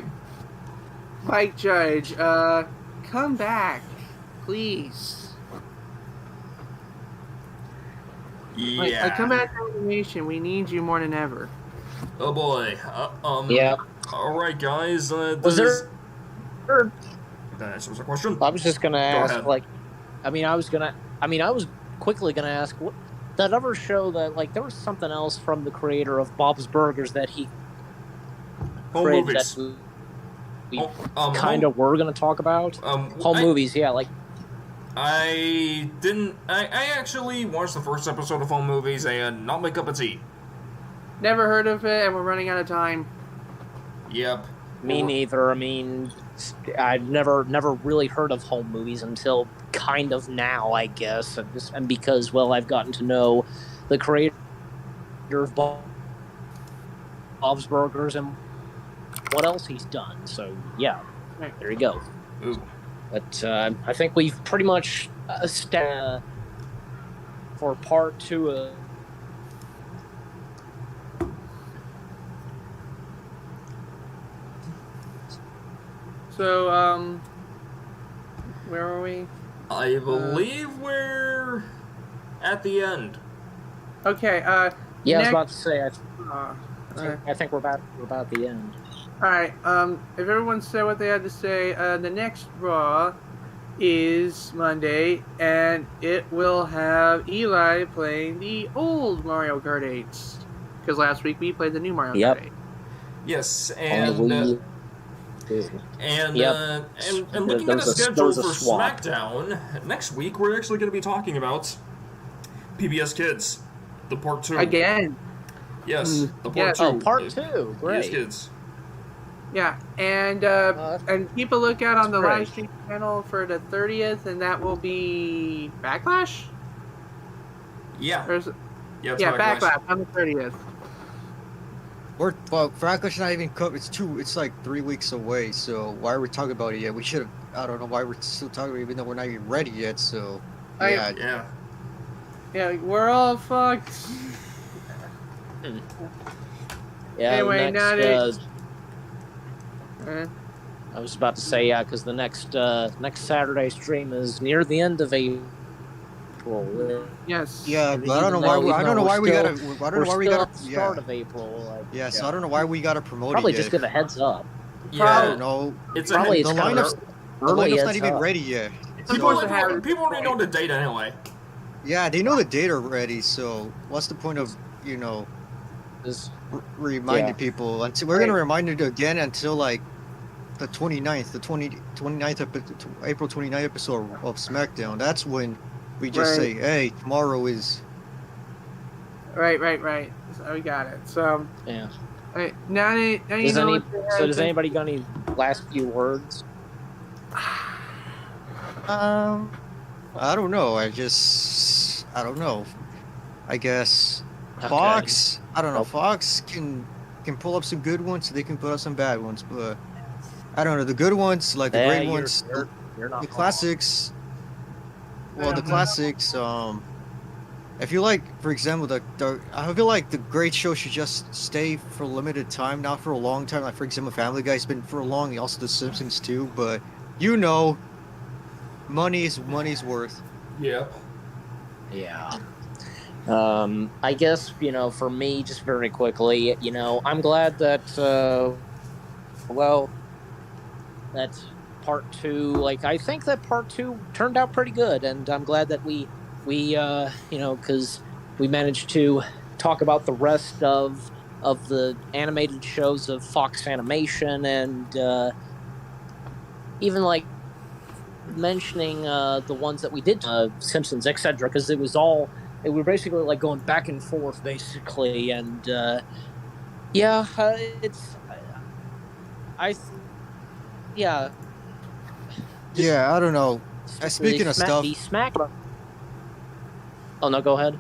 Mike Judge, come back, please. Yeah. Come back to animation. We need you more than ever. Oh boy. Yeah. All right, guys. Was there? That answers a question. I was just gonna ask. Go ahead. I was quickly gonna ask. What, that other show that there was something else from the creator of Bob's Burgers that he Home created movies. that we kind of were gonna talk about. Home movies, yeah. I actually watched the first episode of Home Movies and not my cup of tea. Never heard of it, and we're running out of time. Yep. Me neither. I mean, I've never really heard of Home Movies until kind of now, I guess, and because I've gotten to know the creator of Bob's Burgers and what else he's done. So yeah, there you go. Ooh. But I think we've pretty much for part 2 of. So, where are we? I believe we're at the end. Okay. Yeah, I was about to say. I think we're about the end. All right. If everyone said what they had to say, the next Raw is Monday, and it will have Eli playing the old Mario Kart 8. Because last week we played the new Mario Kart 8. Yes, On the Wii. and Yep. looking There at was the a- schedule there was a for swap. SmackDown next week, we're actually going to be talking about PBS Kids, the part 2. Again. Yes, the part Yeah. 2. Oh, part 2. PBS Great. Kids. Yeah, and keep a lookout on the great. live stream channel for the 30th, and that will be Backlash? Yeah. Or is it, Yeah, it's yeah, Backlash. Backlash on the 30th. Franklin's not even it's like 3 weeks away, so why are we talking about it yet? We should have, I don't know why we're still talking about it, even though we're not even ready yet, so, yeah. Yeah. Yeah, we're all fucked. Yeah, Anyway, next, not I was about to say, yeah, because the next Saturday stream is near the end of April. Yes. Yeah, but I don't know why we gotta, I don't know why we gotta, at the start of April. Like, yeah, so I don't know why we gotta promote probably it just yet. give a heads up. Yeah. I don't know. It's Probably a, it's the kind of lineup's, the early lineup's heads not even up. ready yet. people supposed already know the date anyway. Yeah, they know the date already, so what's the point of, Is- reminding Yeah. people? Until we're gonna remind it again until like the 29th, the 29th April 29th episode of SmackDown. That's when we just say, hey, tomorrow is. Right. So we got it. So, Yeah. right, now you Does know any, what the so does heck- anybody got any last few words? I don't know. I don't know. I guess Okay. Fox. I don't know. Okay. Fox can pull up some good ones. They can put up some bad ones, but I don't know. The good ones, like the Yeah, great you're- ones, You're not the wrong. classics. Well, the classics. I feel like, for example, I feel like the great show should just stay for a limited time, not for a long time. Like, for example, Family Guy's been for a long. Also, The Simpsons too. But money's worth. Yeah. Yeah. I guess, for me, just very quickly, I'm glad that, that's part 2. Like, I think that part 2 turned out pretty good, and I'm glad that we because we managed to talk about the rest of the animated shows of Fox Animation, and even, like, mentioning the ones that we did, Simpsons, etc., because it were basically like going back and forth, basically, and Yeah, I don't know. Speaking of stuff, oh no, go ahead.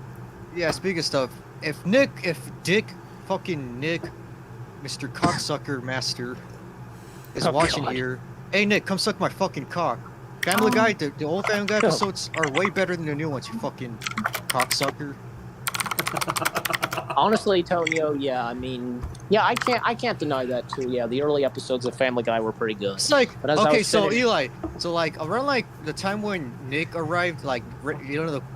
yeah, speaking of stuff, if fucking Nick, Mr. Cocksucker Master, is watching God. here, hey Nick, come suck my fucking cock. Family Guy, the old Family Guy episodes are way better than the new ones, you fucking cocksucker. Honestly, Tonio, yeah, I mean, yeah, I can't deny that too. Yeah, the early episodes of Family Guy were pretty good. It's like, But as I okay, was so finishing- Eli, so like around like the time when Nick arrived, like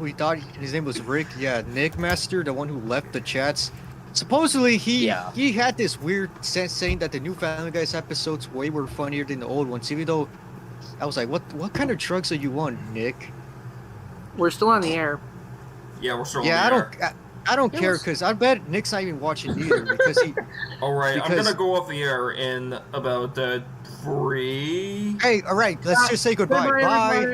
we thought his name was Rick, yeah, Nick Master, the one who left the chats. Supposedly he had this weird sense saying that the new Family Guy's episodes way were funnier than the old ones, even though I was like, what kind of drugs are you on, Nick? We're still on the air. Yeah, we're still Yeah, on the air. I don't care because I bet Nick's not even watching either because he. All right, I'm because- gonna go off the air in about 3. Hey, all right, let's just say goodbye. Goodbye, Bye. everybody.